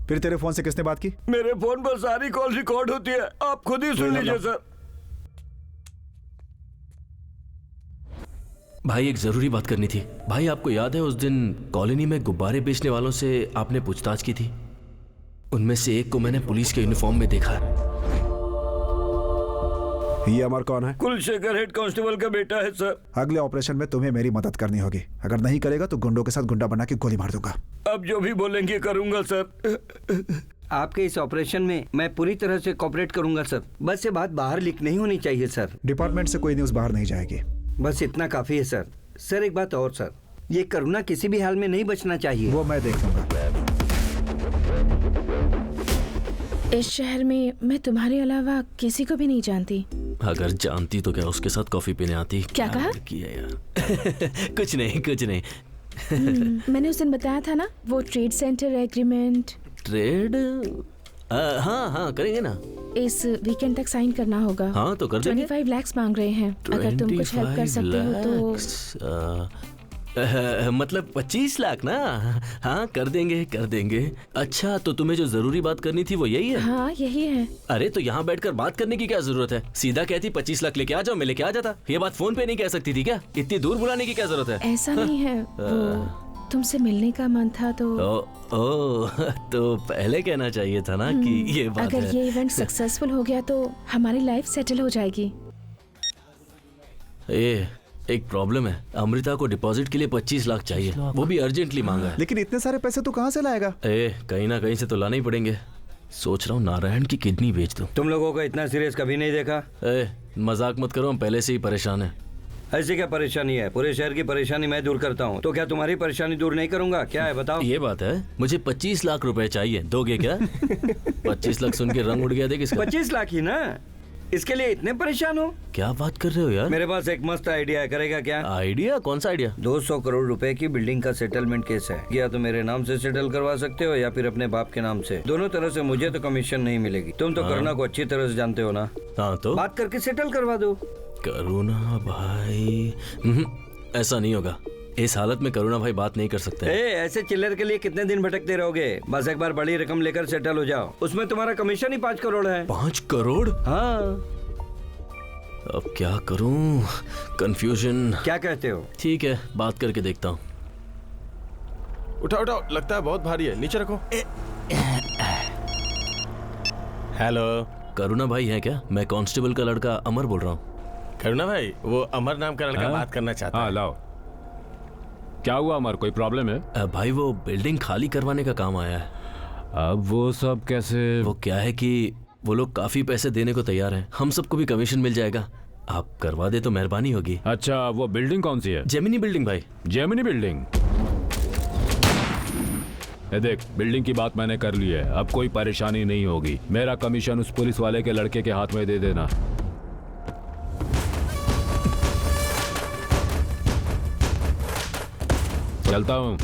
फिर तेरे फोन से किसने बात की? मेरे फोन पर सारी कॉल रिकॉर्ड होती है, आप खुद ही सुन लीजिए सर। भाई एक जरूरी बात करनी थी। भाई आपको याद है उस दिन कॉलोनी में गुब्बारे बेचने वालों से आपने पूछताछ की थी? उनमें से एक को मैंने पुलिस के यूनिफॉर्म में देखा। ये अमर कौन है? कुलशेखर हेड कांस्टेबल का बेटा है सर। अगले ऑपरेशन में तुम्हें मेरी मदद करनी होगी। अगर नहीं करेगा तो गुंडों के साथ गुंडा बना के गोली मार दूंगा। अब जो भी बोलेंगे करूंगा सर। आपके इस ऑपरेशन में मैं पूरी तरह से कोऑपरेट करूंगा सर। बस ये बात बाहर लीक नहीं होनी चाहिए सर। डिपार्टमेंट से कोई न्यूज बाहर नहीं जाएगी। बस इतना काफी है सर। सर एक बात और सर, ये करुणा किसी भी हाल में नहीं बचना चाहिए। वो मैं देख लूंगा। इस शहर में मैं तुम्हारे अलावा किसी को भी नहीं जानती। अगर जानती तो क्या उसके साथ कॉफी पीने आती? क्या कहा? किया यार। कुछ नहीं कुछ नहीं। मैंने उस दिन बताया था ना, वो ट्रेड सेंटर एग्रीमेंट। ट्रेड? हाँ हाँ करेंगे ना। इस वीकेंड तक साइन करना होगा। हाँ तो कर देंगे। 25 लाख मांग रहे हैं। अगर तुम कुछ हेल्प कर सकते हो तो। मतलब 25 लाख ना? हाँ कर देंगे। अच्छा तो तुम्हें जो जरूरी बात करनी थी वो यही है? हाँ यही है। अरे तो यहाँ बैठकर बात करने की क्या जरूरत है? सीधा कहती 25 लाख लेके आ जाओ, मैं लेके आ जाता। ये बात फोन पे नहीं कह सकती थी क्या? इतनी दूर बुलाने की क्या जरूरत है? ऐसा नहीं है। तुमसे मिलने का मन था तो तो पहले कहना चाहिए था ना कि ये बात अगर है। ये इवेंट सक्सेसफुल हो गया तो हमारी लाइफ सेटल हो जाएगी। एक प्रॉब्लम है, अमृता को डिपॉजिट के लिए 25 लाख चाहिए, वो भी अर्जेंटली मांगा है। लेकिन इतने सारे पैसे तू कहाँ से लाएगा? कहीं ना कहीं से तो लाने ही पड़ेंगे। सोच रहा हूँ नारायण की किडनी बेच दूं। तुम लोगों को इतना सीरियस कभी नहीं देखा। मजाक मत करो, हम पहले से ही परेशान हैं। ऐसी क्या परेशानी है? पूरे शहर की परेशानी मैं दूर करता हूँ, तो क्या तुम्हारी परेशानी दूर नहीं करूंगा? क्या है बताओ। ये बात है, मुझे 25 लाख रुपए चाहिए, दोगे क्या? 25 लाख सुन के रंग उड़ गया देख इसका। 25 लाख ही ना, इसके लिए इतने परेशान हो? क्या बात कर रहे हो यार? मेरे पास एक मस्त आइडिया है, करेगा क्या? आइडिया? कौन सा आइडिया? 200 करोड़ रुपए की बिल्डिंग का सेटलमेंट केस है। या तो मेरे नाम से सेटल करवा सकते हो या फिर अपने बाप के नाम से। दोनों तरह से मुझे तो कमीशन नहीं मिलेगी। तुम तो करुणा को अच्छी तरह से जानते हो ना। हाँ तो बात करके सेटल करवा दो। करुणा भाई, ऐसा नहीं होगा। इस हालत में करुणा भाई बात नहीं कर सकते। ऐसे चिल्लर के लिए कितने दिन भटकते रहोगे? बस एक बार बड़ी रकम लेकर सेटल हो जाओ, उसमें तुम्हारा कमीशन ही 5 करोड़ है। 5 करोड़? हाँ। अब क्या करूं? कंफ्यूजन। क्या कहते हो? ठीक है, बात करके देखता हूँ। उठाओ उठाओ, लगता है बहुत भारी है, नीचे रखो। हेलो, करुणा भाई हैं क्या? मैं कांस्टेबल का लड़का अमर बोल रहा हूँ। करुणा भाई, वो अमर नाम का लड़का बात करना चाहता है। हाँ लाओ। क्या हुआ अमर, कोई प्रॉब्लम है? भाई वो बिल्डिंग खाली करवाने का काम आया है। अब वो सब कैसे? वो क्या है कि वो लोग काफी पैसे देने को तैयार हैं, हम सबको भी कमीशन मिल जाएगा। आप करवा दे तो मेहरबानी होगी। अच्छा, वो बिल्डिंग कौन सी है? जेमिनी बिल्डिंग भाई। Gemini building? देख, बिल्डिंग की बात मैंने कर ली है, अब कोई परेशानी नहीं होगी। मेरा कमीशन उस पुलिस वाले के लड़के के हाथ में दे देना। चलता हूँ।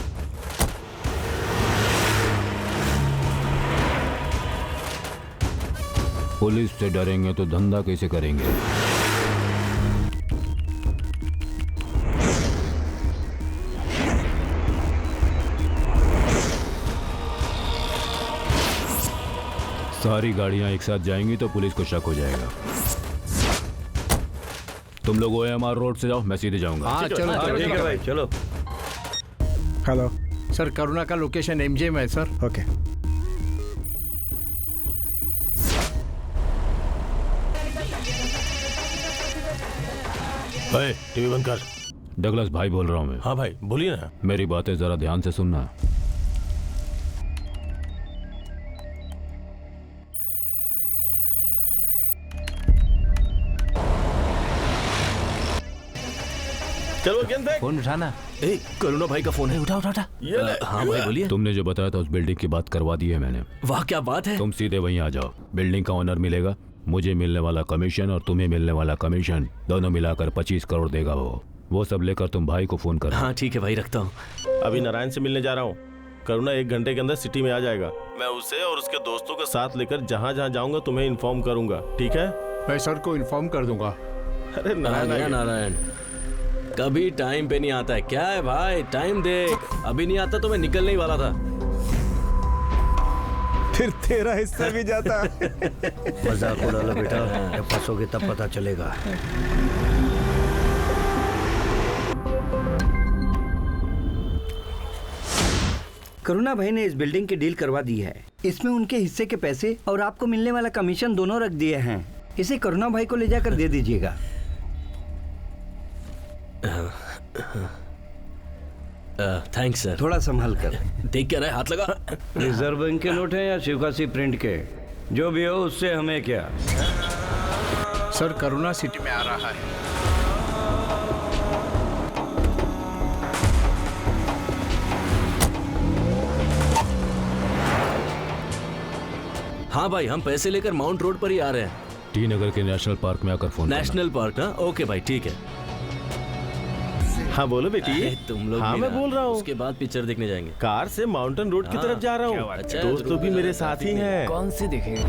पुलिस से डरेंगे तो धंधा कैसे करेंगे? सारी गाड़ियां एक साथ जाएंगी तो पुलिस को शक हो जाएगा। तुम लोग OMR रोड से जाओ, मैं सीधे जाऊंगा। हाँ चलो, ठीक है भाई, चलो। हेलो सर, करुणा का लोकेशन MJ में है सर। ओके। टीवी बंद कर। डगलस भाई बोल रहा हूँ मैं। हाँ भाई बोलिए ना। मेरी बातें जरा ध्यान से सुनना। चलो गेंद फोन उठाना। करुणा भाई का फोन है, उठा उठा उठा। हाँ भाई बोलिए। तुमने जो बताया था उस बिल्डिंग की बात करवा दी है मैंने। वाह क्या बात है। तुम सीधे वहीं आ जाओ। बिल्डिंग का ओनर मिलेगा, मुझे मिलने वाला कमीशन और तुम्हें मिलने वाला कमीशन, दोनों मिलाकर 25 करोड़ देगा वो सब लेकर तुम भाई को फोन कर। हाँ ठीक है भाई, रखता हूँ। अभी नारायण से मिलने जा रहा हूँ। करुणा 1 घंटे के अंदर सिटी में आ जाएगा। मैं उसे और उसके दोस्तों के साथ लेकर जहाँ जहाँ जाऊंगा तुम्हें इन्फॉर्म करूंगा, ठीक है? मैं सर को इन्फॉर्म कर दूंगा। अरे नारायण कभी टाइम पे नहीं आता है। क्या है भाई, टाइम देख। अभी नहीं आता तो मैं निकलने ही वाला था। फिर तेरा हिस्सा भी जाता। मजाक उड़ा लो बेटा, जब फंसोगे तब पता चलेगा। करुणा भाई ने इस बिल्डिंग की डील करवा दी है। इसमें उनके हिस्से के पैसे और आपको मिलने वाला कमीशन दोनों रख दिए हैं। इसे करुणा भाई को ले जाकर दे दीजिएगा। Thanks sir. थोड़ा संभाल कर। देख क्या रहा है, हाथ लगा। रिजर्व बैंक के नोट हैं या शिवकाशी प्रिंट के? जो भी हो उससे हमें क्या। सर करुणा सिटी में आ रहा है। हाँ भाई, हम पैसे लेकर माउंट रोड पर ही आ रहे हैं। टी नगर के नेशनल पार्क में आकर फोन। नेशनल पार्क ना? ओके भाई ठीक है। हाँ बोलो बेटी। तुम लोग। हाँ मैं बोल रहा हूँ। उसके बाद पिक्चर देखने जाएंगे। कार से माउंटेन रोड की तरफ जा रहा हूँ। अच्छा, दोस्त भी मेरे साथ ही हैं। कौन सी दिखेगी?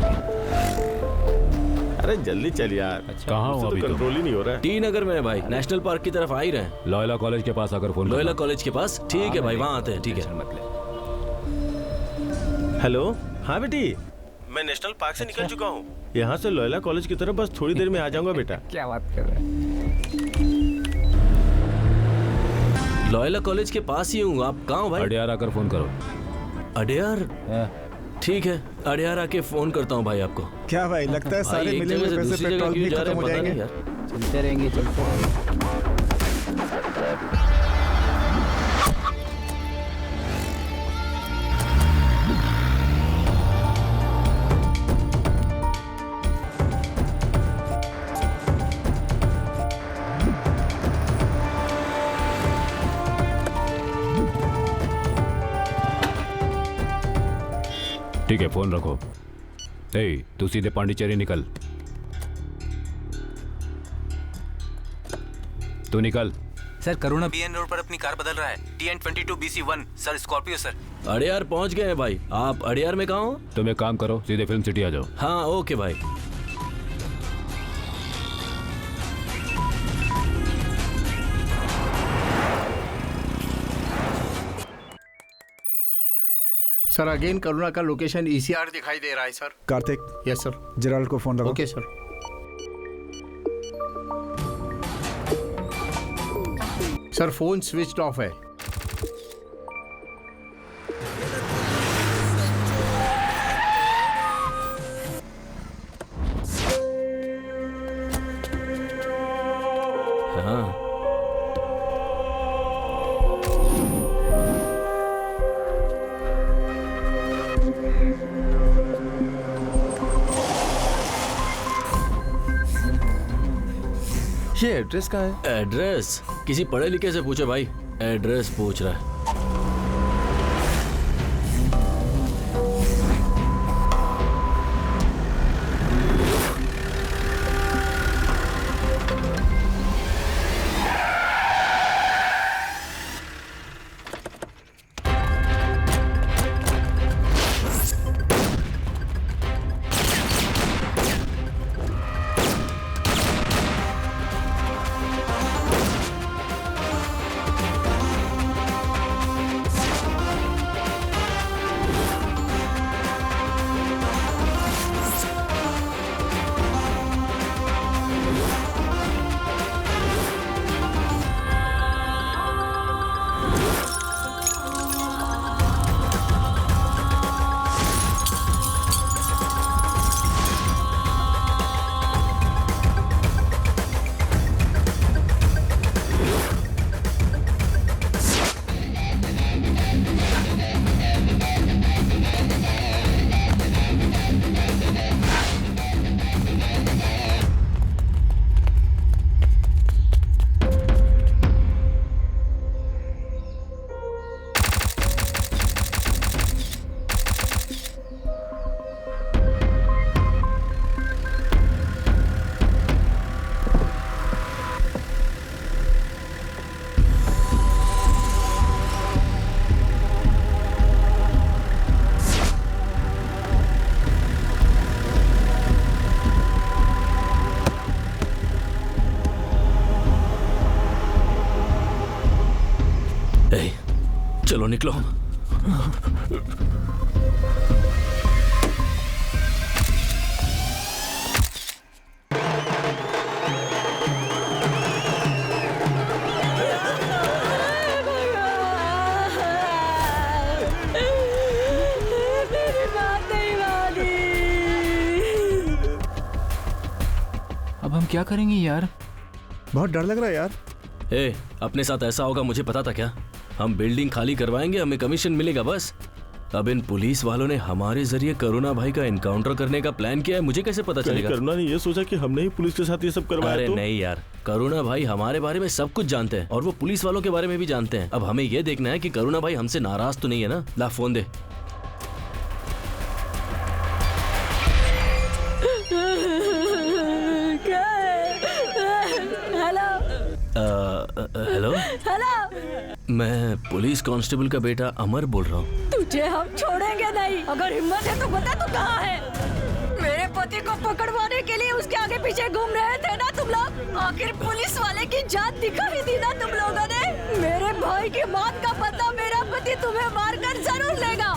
अरे जल्दी चल यार। कहाँ हो अभी? कंट्रोल ही नहीं हो रहा है। टी नगर में भाई, नेशनल पार्क की तरफ आ ही रहे हैं। लॉयला कॉलेज के पास आकर फोन। लॉयला कॉलेज के पास? ठीक है भाई, वहाँ आते हैं। ठीक है। हेलो। हाँ बेटी, मैं नेशनल पार्क से निकल चुका हूँ। यहाँ से लॉयला कॉलेज की तरफ बस थोड़ी देर में आ जाऊंगा बेटा। क्या बात कर रहे हैं? लॉयला कॉलेज के पास ही हूँ। आप कहाँ हो भाई? अडियार आकर फोन करो। अडियार? ठीक है, अडियार आके फोन करता हूँ भाई आपको। क्या भाई, लगता है सारे मिले हुए पैसे पेट्रोल भी खत्म हो जाएंगे। चलते रहेंगे, चलते रहेंगे। ठीक है, फोन रखो। ए, तू सीधे पांडिचेरी निकल। तू निकल। सर, करुणा बीएन रोड पर अपनी कार बदल रहा है। TN22 BC1 sir, Scorpio sir. Adyar पहुंच गए हैं भाई। आप अडियार में कहाँ हो? तुम एक काम करो, सीधे फिल्म सिटी आ जाओ। हाँ ओके भाई। सर अगेन करुणा का लोकेशन ECR दिखाई दे रहा है sir. Kartik. Yes sir. Gerald को फोन लगाओ। Okay sir. Sir phone switched off है। हाँ ये एड्रेस कहाँ है? एड्रेस किसी पढ़े लिखे से पूछो भाई। एड्रेस पूछ रहा है। चलो निकलो। अब हम क्या करेंगे यार? बहुत डर लग रहा है यार। ए, अपने साथ ऐसा होगा मुझे पता था क्या? हम बिल्डिंग खाली करवाएंगे, हमें कमीशन मिलेगा बस। अब इन पुलिस वालों ने हमारे जरिए करुणा भाई का एनकाउंटर करने का प्लान किया है, मुझे कैसे पता चलेगा? करुणा ने ये सोचा कि हमने ही पुलिस के साथ ये सब करवाया? अरे नहीं यार, करुणा भाई हमारे बारे में सब कुछ जानते हैं और वो पुलिस वालों के बारे में भी जानते हैं। अब हमें ये देखना है कि करुणा भाई हमसे नाराज तो नहीं है ना। ला फोन दे। हेलो हेलो, मैं पुलिस कांस्टेबल का बेटा अमर बोल रहा हूँ। तुझे हम छोड़ेंगे नहीं। अगर हिम्मत है तो बता तू कहाँ है। मेरे पति को पकड़वाने के लिए उसके आगे पीछे घूम रहे थे ना तुम लोग। आखिर पुलिस वाले की जान दिखा ही दी ना तुम लोगों ने। मेरे भाई की मौत का पता मेरा पति तुम्हें मारकर जरूर लेगा।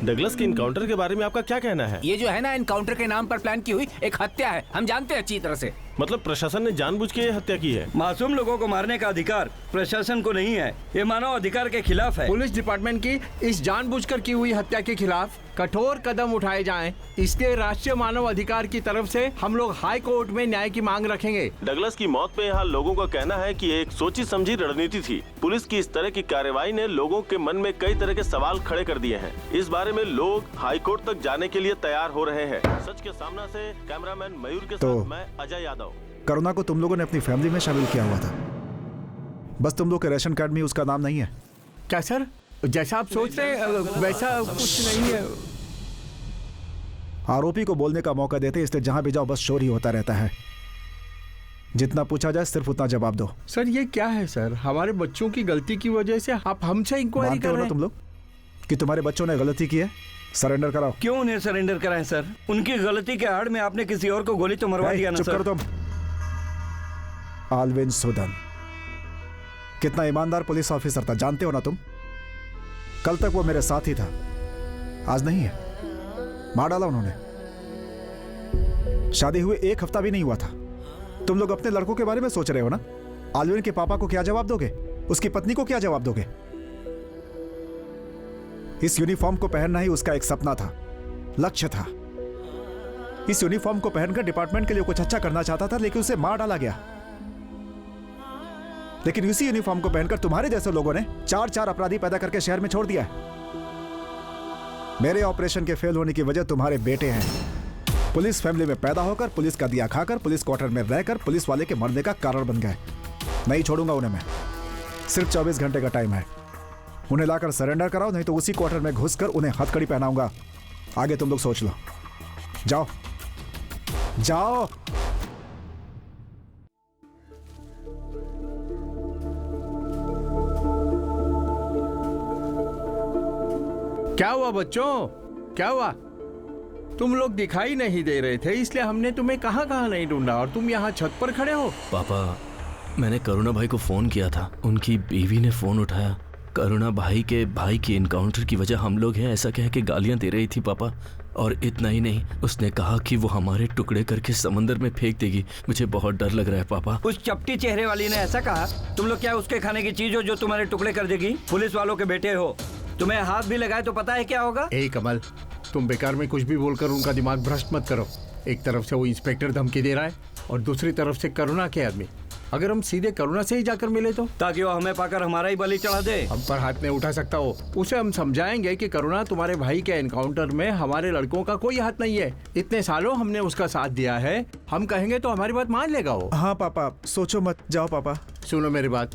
डगलस के इनकाउंटर के बारे में आपका क्या कहना है? ये जो है ना, इनकाउंटर के नाम पर प्लान की हुई एक हत्या है। हम जानते हैं अच्छी तरह से। मतलब प्रशासन ने जानबूझ के ये हत्या की है? मासूम लोगों को मारने का अधिकार प्रशासन को नहीं है, ये मानव अधिकार के खिलाफ है। पुलिस डिपार्टमेंट की इस जानबूझकर की हुई हत्या के खिलाफ कठोर कदम उठाए जाएं। इसलिए राष्ट्रीय मानव अधिकार की तरफ से हम लोग हाई कोर्ट में न्याय की मांग रखेंगे। डगलस की मौत पे यहाँ लोगों का कहना है कि एक सोची समझी रणनीति थी। पुलिस की इस तरह की कार्रवाई ने लोगों के मन में कई तरह के सवाल खड़े कर दिए हैं। इस बारे में लोग हाई कोर्ट तक जाने के लिए तैयार हो रहे हैं। सच के सामने से कैमरामैन मयूर के साथ मैं अजय यादव। करुणा को तुम लोगों ने अपनी फैमिली में शामिल किया हुआ था, बस तुम लोग के रेशन कार्ड में उसका नाम नहीं है क्या सर? जैसा आप सोच रहे हैं वैसा कुछ नहीं है। आरोपी को बोलने का मौका देते, इसलिए जहां भी जाओ बस शोर ही होता रहता है। जितना पूछा जाए सिर्फ उतना जवाब दो। सर ये क्या है सर? हमारे बच्चों की गलती की वजह से आप हमसे इंक्वायरी कर रहे हैं? तुम लोग कि तुम्हारे बच्चों ने गलती की है? सरेंडर कराओ। क्यों उन्हें सरेंडर कराएं सर? उनकी गलती के आड़ में आपने किसी और को गोली तो मरवा दिया ना सर। चुप करो तुम। आल्विन सुदन कितना ईमानदार पुलिस ऑफिसर था जानते हो ना तुम? कल तक वो मेरे साथ ही था, आज नहीं है। मार डाला उन्होंने। शादी हुए 1 हफ्ता भी नहीं हुआ था। तुम लोग अपने लड़कों के बारे में सोच रहे हो ना? आल्विन के पापा को क्या जवाब दोगे? उसकी पत्नी को क्या जवाब दोगे? इस यूनिफॉर्म को पहनना ही उसका एक सपना था, लक्ष्य था। इस यूनिफॉर्म को पहनकर डिपार्टमेंट के लिए कुछ अच्छा करना चाहता था, लेकिन उसे मार डाला गया। लेकिन इसी यूनिफॉर्म को पहनकर तुम्हारे जैसे लोगों ने 4 अपराधी पैदा करके शहर में छोड़ दिया है। मेरे ऑपरेशन के फेल होने की वजह तुम्हारे बेटे हैं। पुलिस फैमिली में पैदा होकर, पुलिस का दिया खाकर, पुलिस क्वार्टर में रहकर पुलिस वाले के मरने का कारण बन गए। नहीं छोड़ूंगा उन्हें मैं। सिर्फ 24 घंटे का टाइम है। उन्हें लाकर सरेंडर कराओ, नहीं तो उसी क्वार्टर में घुसकर उन्हें हथकड़ी पहनाऊंगा। आगे तुम लोग सोच लो। जाओ जाओ। क्या हुआ बच्चों? क्या हुआ? तुम लोग दिखाई नहीं दे रहे थे, इसलिए हमने तुम्हें कहां कहां नहीं ढूंढा और तुम यहाँ छत पर खड़े हो। पापा, मैंने करुणा भाई को फोन किया था, उनकी बीवी ने फोन उठाया। करुणा भाई के भाई की एनकाउंटर की वजह हम लोग हैं ऐसा कह के गालियां दे रही थी पापा। और इतना ही नहीं, उसने कहा कि वो हमारे टुकड़े करके समंदर में फेंक देगी। मुझे बहुत डर लग रहा है पापा। उस चपटी चेहरे वाली ने ऐसा कहा? तुम लोग क्या उसके खाने की चीज हो जो तुम्हारे टुकड़े कर देगी? पुलिस वालों के बेटे हो, तुम्हें हाथ भी लगाए तो पता है क्या होगा? ए कमल, तुम बेकार में कुछ भी बोलकर उनका दिमाग भ्रष्ट मत करो। एक तरफ से वो इंस्पेक्टर धमकी दे रहा है और दूसरी तरफ से करुणा के आदमी। अगर हम सीधे करुणा से ही जाकर मिले तो? ताकि वो हमें पाकर हमारा ही बलि चढ़ा दे। हम पर हाथ नहीं उठा सकता हो। उसे हम समझाएंगे कि करुणा, तुम्हारे भाई के एनकाउंटर में हमारे लड़कों का कोई हाथ नहीं है। इतने सालों हमने उसका साथ दिया है, हम कहेंगे तो हमारी बात मान लेगा वो। हाँ पापा, सोचो मत। जाओ पापा। सुनो मेरी बात,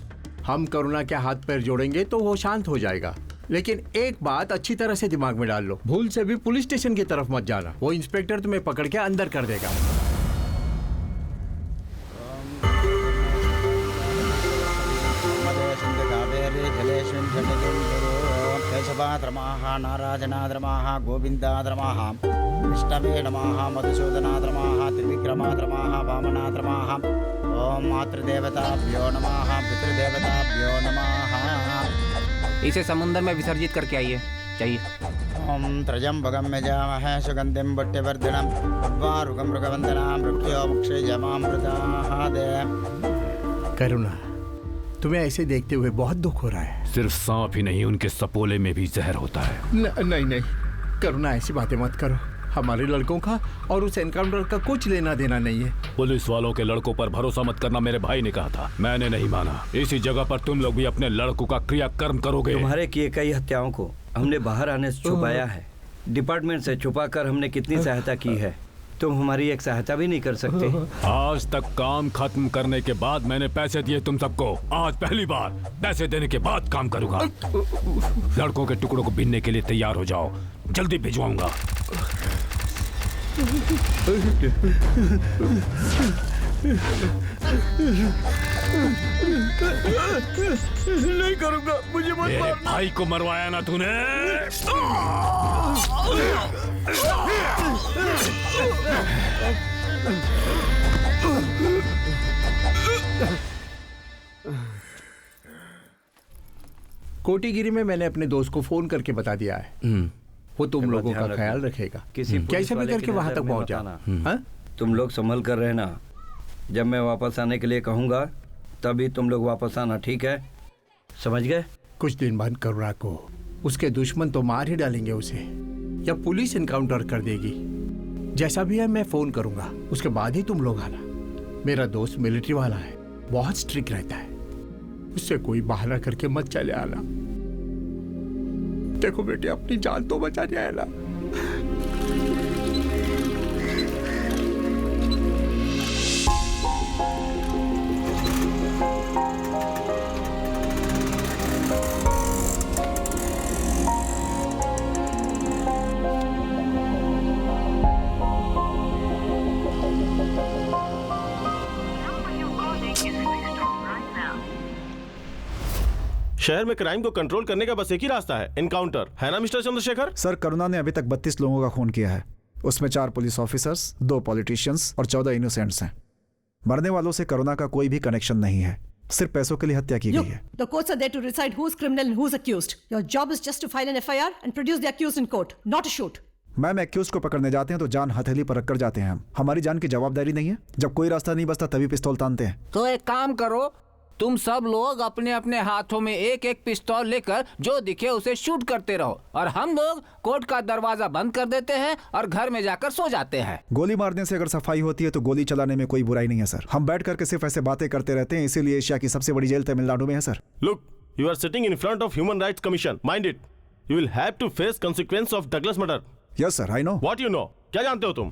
हम करुणा के हाथ पैर जोड़ेंगे तो वो शांत हो जाएगा। लेकिन एक बात अच्छी तरह से दिमाग में डाल लो, भूल से भी पुलिस स्टेशन की तरफ मत जाना। वो इंस्पेक्टर तुम्हें पकड़ के अंदर कर देगा। नाराजनाद्रमाः गोविन्दाद्रमाः विष्णवे नमः मधुसूदनाद्रमाः त्रिविक्रमाद्रमाः वामनाद्रमाः ओम मातृदेवताभ्यो नमः पितृदेवताभ्यो नमः। इसे समुद्र में विसर्जित करके आइए। चाहिए। ओम त्रयंबकं यजामहे सुगंधिं पुष्टिवर्धनम् उर्वारुकं मृगवन्दनां मृत्यो मुक्षयमामृताहादे। करुणा, तुम्हें ऐसे देखते हुए बहुत दुख हो रहा है। सिर्फ सांप ही नहीं, उनके सपोले में भी जहर होता है। नहीं नहीं करुणा, ऐसी बातें मत करो। हमारे लड़कों का और उस एनकाउंटर का कुछ लेना देना नहीं है। पुलिस वालों के लड़कों पर भरोसा मत करना, मेरे भाई ने कहा था, मैंने नहीं माना। इसी जगह पर तुम लोग भी अपने लड़कों का क्रियाकर्म करोगे। तुम्हारे किए कई हत्याओं को हमने बाहर आने से छुपाया है। डिपार्टमेंट से छुपाकर हमने कितनी सहायता की है, तुम हमारी एक सहायता भी नहीं कर सकते। आज तक काम खत्म करने के बाद मैंने पैसे दिए तुम सबको। आज पहली बार पैसे देने के बाद काम करूंगा। लड़कों के टुकड़ों को बीनने के लिए तैयार हो जाओ, जल्दी भिजवाऊंगा। नहीं करूंगा, मुझे मत मेरे मारना। भाई को मरवाया ना तूने। कोटिगिरी में मैंने अपने दोस्त को फोन करके बता दिया है। वो तुम लोगों का ख्याल रखेगा। किसी कैसे भी करके वहां तक पहुंच जाना। तुम लोग संभल कर रहना, जब मैं वापस आने के लिए कहूँगा तभी तुम लोग वापस आना, ठीक है? समझ गए? कुछ दिन बाद करुणा को उसके दुश्मन तो मार ही डालेंगे उसे, या पुलिस इनकाउंटर कर देगी। जैसा भी है मैं फोन करूंगा, उसके बाद ही तुम लोग आना। मेरा दोस्त मिलिट्री वाला है, बहुत स्ट्रिक्ट रहता है, उससे कोई बहाना करके मत चले आना। देखो बेटे, अपनी जान तो बचा जाए ना। शहर में क्राइम को कंट्रोल करने का बस एक ही रास्ता है, एनकाउंटर, है ना मिस्टर चंद्रशेखर? सर, करुणा ने अभी तक 32 लोगों का खून किया है। उसमें 4 पुलिस ऑफिसर्स, 2 पॉलिटिशियंस और 14 इनोसेंट्स हैं। मरने वालों से करुणा का कोई भी कनेक्शन नहीं है, सिर्फ पैसों के लिए हत्या की गई है। The courts are there to decide who's criminal and who's accused. Your job is just to file an FIR and produce the accused in court, not to shoot. Ma'am, accused को पकड़ने जाते हैं तो जान हथेली पर रखकर जाते हैं हम। हमारी जान की जवाबदारी नहीं है। जब कोई रास्ता नहीं बचता तभी पिस्तौल तानते हैं। तो एक काम करो, तुम सब लोग अपने अपने हाथों में एक एक पिस्तौल लेकर जो दिखे उसे शूट करते रहो, और हम लोग कोर्ट का दरवाजा बंद कर देते हैं और घर में जाकर सो जाते हैं। गोली मारने से अगर सफाई होती है तो गोली चलाने में कोई बुराई नहीं है सर। हम बैठ करके सिर्फ ऐसे बातें करते रहते हैं, इसीलिए एशिया की सबसे बड़ी जेल तमिलनाडु में है sir. Look, you are sitting in front of human rights commission, mind it. You will have to face consequence of Douglas murder. Yes sir, I know. What you know? क्या जानते हो तुम?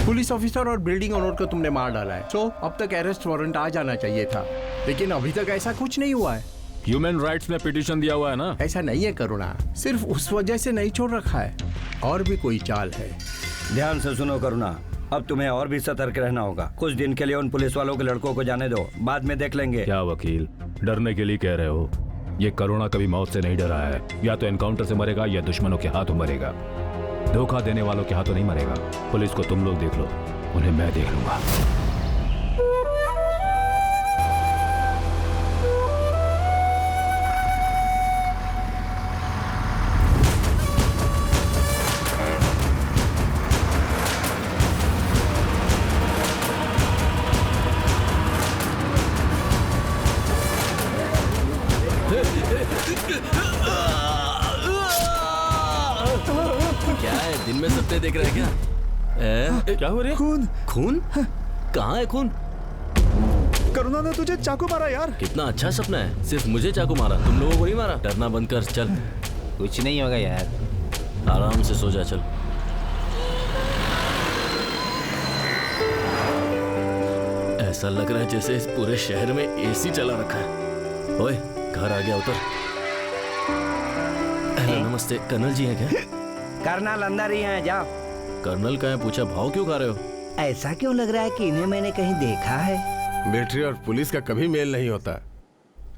Police officer और building owner को तुमने मार डाला है, तो अब तक अरेस्ट वारंट आ जाना चाहिए था, लेकिन अभी तक ऐसा कुछ नहीं हुआ है। ह्यूमन राइट्स में पिटीशन दिया हुआ है ना? ऐसा नहीं है करुणा, सिर्फ उस वजह से नहीं छोड़ रखा है, और भी कोई चाल है। ध्यान से सुनो करुणा, अब तुम्हें और भी सतर्क रहना होगा। कुछ दिन के लिए उन पुलिस वालों के लड़कों को जाने दो, बाद में देख लेंगे। क्या वकील, डरने के लिए कह रहे हो? ये करुणा कभी मौत से नहीं डरा है। या तो एनकाउंटर से मरेगा या दुश्मनों के हाथों मरेगा। धोखा देने वालों के हाथों नहीं मरेगा। पुलिस को तुम लोग देख लो, उन्हें मैं देख लूंगा। क्या है, दिन में सपने देख रहा है क्या? क्या हो रहा है? खून। खून? कहाँ है खून? करुणा ने तुझे चाकू मारा यार। कितना अच्छा सपना है, सिर्फ मुझे चाकू मारा, तुम लोगों को नहीं मारा। डरना बंद कर, चल। कुछ नहीं होगा यार, आराम से सो जा, चल। ऐसा लग रहा है जैसे इस पूरे शहर में एसी चला रखा है। ओए, घर आ गया, उतर। हेलो, नमस्ते। कर्नल जी हैं क्या? कर्नल अंदर ही हैं, जाओ। कर्नल का है, पूछा भाव क्यों खा रहे हो? ऐसा क्यों लग रहा है कि इन्हें मैंने कहीं देखा है? मिलिट्री और पुलिस का कभी मेल नहीं होता।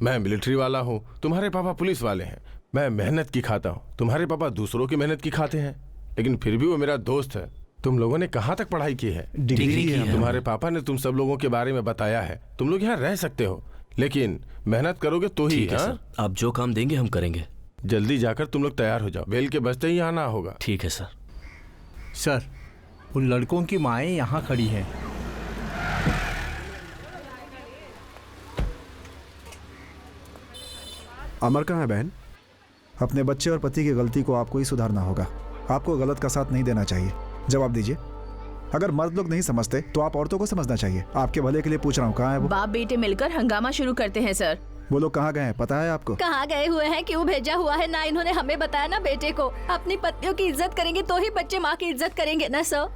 मैं मिलिट्री वाला हूँ, तुम्हारे पापा पुलिस वाले हैं। मैं मेहनत की खाता हूँ, तुम्हारे पापा दूसरों की मेहनत की खाते हैं, लेकिन फिर भी वो मेरा दोस्त है। तुम लोगों ने कहाँ तक पढ़ाई की है? डिग्री की है। तुम्हारे पापा ने तुम सब लोगों के बारे में बताया है। तुम लोग यहाँ रह सकते हो, लेकिन मेहनत करोगे तो ही। ठीक है सर, आप जो काम देंगे हम करेंगे। जल्दी जाकर तुम लोग तैयार हो जाओ, बेल के बजते ही आना होगा। ठीक है सर। सर, उन लड़कों की माएँ यहाँ खड़ी हैं। अमर कहाँ है बहन? अपने बच्चे और पति की गलती को आपको ही सुधारना होगा। आपको गलत का साथ नहीं देना चाहिए। जवाब दीजिए। अगर मर्द लोग नहीं समझते तो आप औरतों को समझना चाहिए। आपके भले के लिए पूछ रहा हूँ, कहाँ है वो? बाप बेटे मिलकर हंगामा शुरू करते हैं सर। वो लोग कहाँ गए हैं पता है आपको? कहाँ गए हुए हैं, क्यों भेजा हुआ है, ना इन्होंने हमें बताया ना बेटे को। अपनी पत्नियों की इज्जत करेंगे तो ही बच्चे माँ की इज्जत करेंगे ना सर।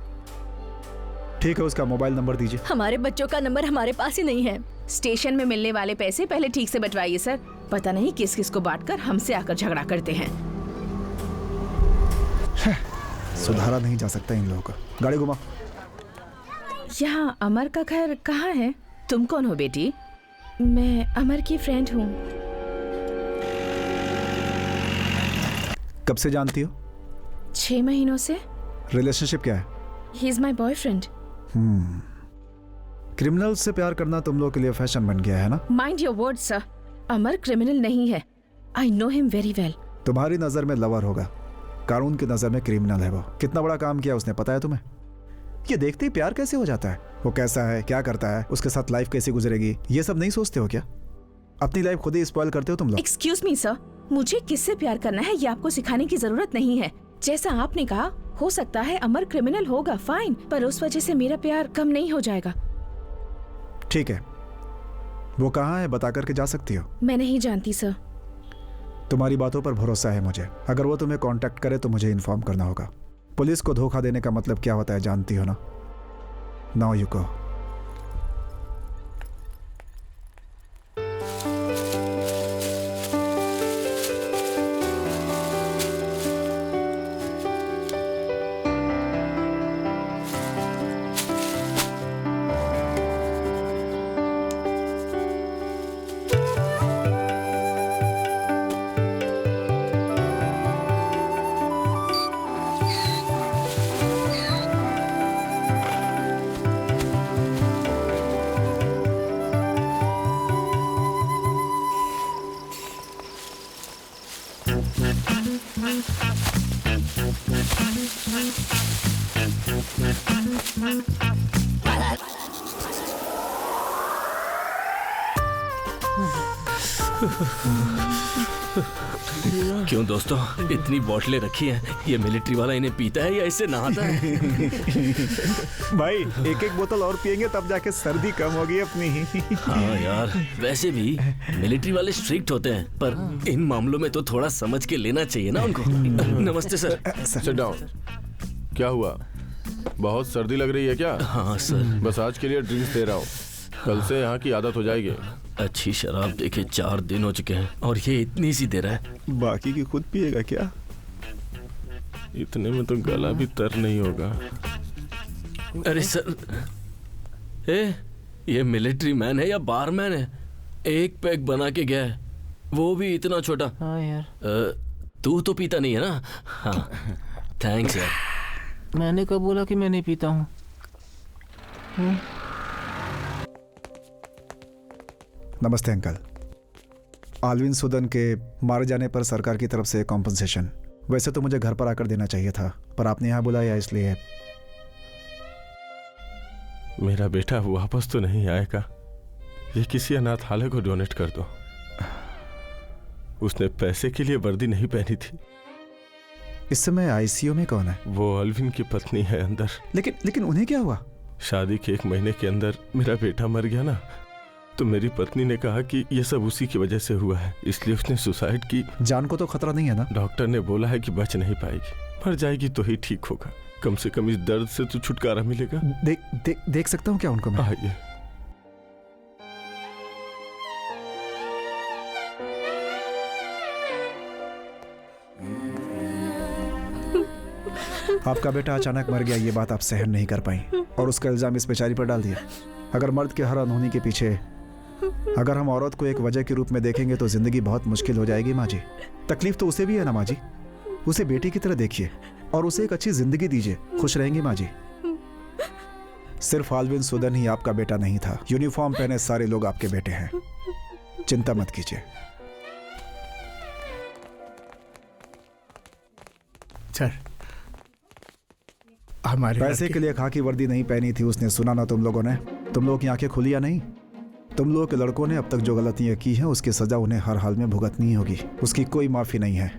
ठीक है, उसका मोबाइल नंबर दीजिए। हमारे बच्चों का नंबर हमारे पास ही नहीं है। स्टेशन में मिलने वाले पैसे पहले ठीक से बंटवाइए सर। पता नहीं किस किस को बांटकर हमसे आकर झगड़ा करते हैं। सुधारा नहीं जा सकता इन लोगों का। गाड़ी घुमा। यहाँ अमर का घर कहाँ है? तुम कौन हो बेटी? मैं अमर की फ्रेंड हूँ। कब से जानती हो? 6 महीनों से। रिलेशनशिप क्या है? He is my boyfriend. Criminal से प्यार करना तुम लोग के लिए फैशन बन गया है ना? Mind your words sir. Amar criminal नहीं है। I know him very well. तुम्हारी नजर में लवर होगा, कानून की नजर में क्रिमिनल है वो। कितना बड़ा काम किया उसने पता है तुम्हें? ये देखते ही प्यार कैसे हो जाता है? वो कैसा है, क्या करता है, उसके साथ लाइफ कैसी गुजरेगी, ये सब नहीं सोचते हो क्या? अपनी लाइफ खुद ही स्पॉइल करते हो तुम लोग। एक्सक्यूज मी सर, मुझे किससे प्यार करना है ये आपको सिखाने की जरूरत नहीं है। जैसा आपने कहा, हो सकता है अमर क्रिमिनल होगा, फाइन, पर उस वजह से मेरा प्यार कम नहीं हो जाएगा। ठीक है, वो कहाँ है बता करके जा सकती हो? मैं नहीं जानती सर। तुम्हारी बातों पर भरोसा है मुझे। अगर वो तुम्हें कांटेक्ट करे तो मुझे इन्फॉर्म करना होगा। पुलिस को धोखा देने का मतलब क्या होता है जानती हो ना? Now you go. क्यों दोस्तों, इतनी बोतलें रखी हैं, ये मिलिट्री वाला इन्हें पीता है या इससे नहाता है? भाई एक एक बोतल और पियेंगे तब जाके सर्दी कम होगी अपनी। हाँ यार, वैसे भी मिलिट्री वाले स्ट्रिक्ट होते हैं, पर इन मामलों में तो थोड़ा समझ के लेना चाहिए ना उनको। नमस्ते सर। Sit down. क्या हुआ, बहुत सर्दी लग रही है क्या? हाँ सर। बस आज के लिए ड्रिंक्स दे रहा हूँ, कल से यहाँ की आदत हो जाएगी। अच्छी शराब देखे 4 दिन हो चुके हैं और ये इतनी सी दे रहा है। बाकी की खुद पिएगा क्या? इतने में तो गला भी तर नहीं होगा। अरे सर, ये मिलिट्री मैन है या बारमैन है? एक पैक बना के गया है, वो भी इतना छोटा। हाँ यार। तू तो पीता नहीं है ना? हाँ थैंक्स यार। मैंने कब बोला कि मैं नहीं पीता हूँ? नमस्ते अंकल। आलविन सुदन के मारे जाने पर सरकार की तरफ से कॉम्पनसेशन वैसे तो मुझे घर पर आकर देना चाहिए था, पर आपने यहाँ बुलाया इसलिए। मेरा बेटा वापस तो नहीं आएगा, ये किसी अनाथालय को डोनेट कर दो। उसने पैसे के लिए वर्दी नहीं पहनी थी। इस समय आईसीयू में कौन है? वो अल्विन की पत्नी है अंदर। लेकिन उन्हें क्या हुआ? शादी के 1 महीने के अंदर मेरा बेटा मर गया ना, तो मेरी पत्नी ने कहा कि ये सब उसी की वजह से हुआ है, इसलिए उसने सुसाइड की। जान को तो खतरा नहीं है ना? डॉक्टर ने बोला है कि बच नहीं पाएगी, मर जाएगी तो ही ठीक होगा। कम से कम इस दर्द से तो छुटकारा मिलेगा। देख सकता हूँ क्या उनको मैं? आइए। आपका बेटा अचानक मर गया, ये बात आप सहन नहीं कर पाई और उसका इल्जाम इस बेचारी पर डाल दिया। अगर मर्द के हर अनहोनी के पीछे अगर हम औरत को एक वजह के रूप में देखेंगे तो जिंदगी बहुत मुश्किल हो जाएगी माँ जी। तकलीफ तो उसे भी है ना माँ जी, उसे बेटी की तरह देखिए और उसे एक अच्छी जिंदगी दीजिए, खुश रहेंगी माँ जी। सिर्फ आलविन सुदन ही आपका बेटा नहीं था, यूनिफॉर्म पहने सारे लोग आपके बेटे हैं, चिंता मत कीजिए। सर, हमारे पैसे के लिए खाकी वर्दी नहीं पहनी थी उसने, सुना ना तुम लोगों ने? तुम लोग की आंखें खुली या नहीं? तुम लोगों के लड़कों ने अब तक जो गलतियां की हैं उसकी सजा उन्हें हर हाल में भुगतनी होगी, उसकी कोई माफी नहीं है।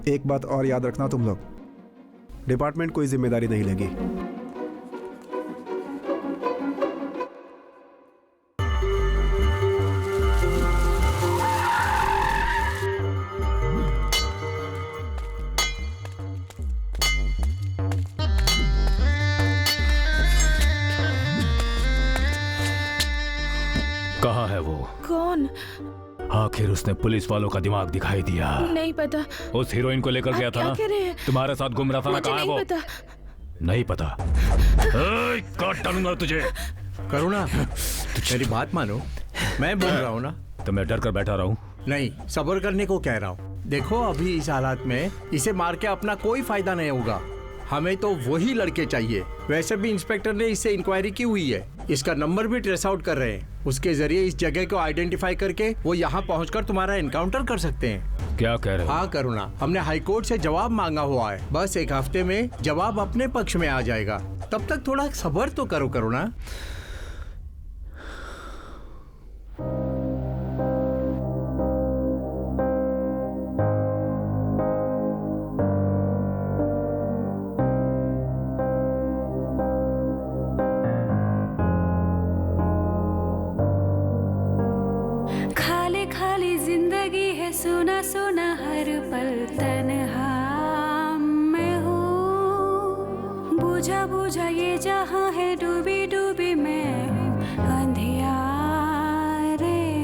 एक बात और याद रखना तुम लोग, डिपार्टमेंट कोई जिम्मेदारी नहीं लेगी। कहाँ है वो? कौन? आखिर उसने पुलिस वालों का दिमाग दिखाई दिया। नहीं पता। उस हीरोइन को लेकर गया था ना, क्या कह रहे हैं? तुम्हारे साथ घूम रहा था ना, कहाँ है वो? पता। नहीं पता। काट डालूंगा तुझे। करुणा, मेरी बात मानो, मैं बोल रहा हूँ ना। तो मैं डर कर बैठा रहा हूँ? नहीं, सब्र करने को कह रहा हूँ। देखो अभी इस हालात में इसे मार के अपना कोई फायदा नहीं होगा, हमें तो वही लड़के चाहिए। वैसे भी इंस्पेक्टर ने इससे इंक्वायरी की हुई है, इसका नंबर भी ट्रेस आउट कर रहे हैं। उसके जरिए इस जगह को आइडेंटिफाई करके वो यहाँ पहुँचकर तुम्हारा एनकाउंटर कर सकते हैं। क्या कह रहे हो? हाँ करुणा, हमने हाई कोर्ट से जवाब मांगा हुआ है। बस एक हफ्ते में जवाब अपने पक्ष में आ जाएगा। तब तक थोड़ा सब्र तो करो करुणा। सुना सुना हर पल तन्हा मैं हूँ, बुझा बुझा ये जहाँ है, डूबी डूबी मैं अंधियारे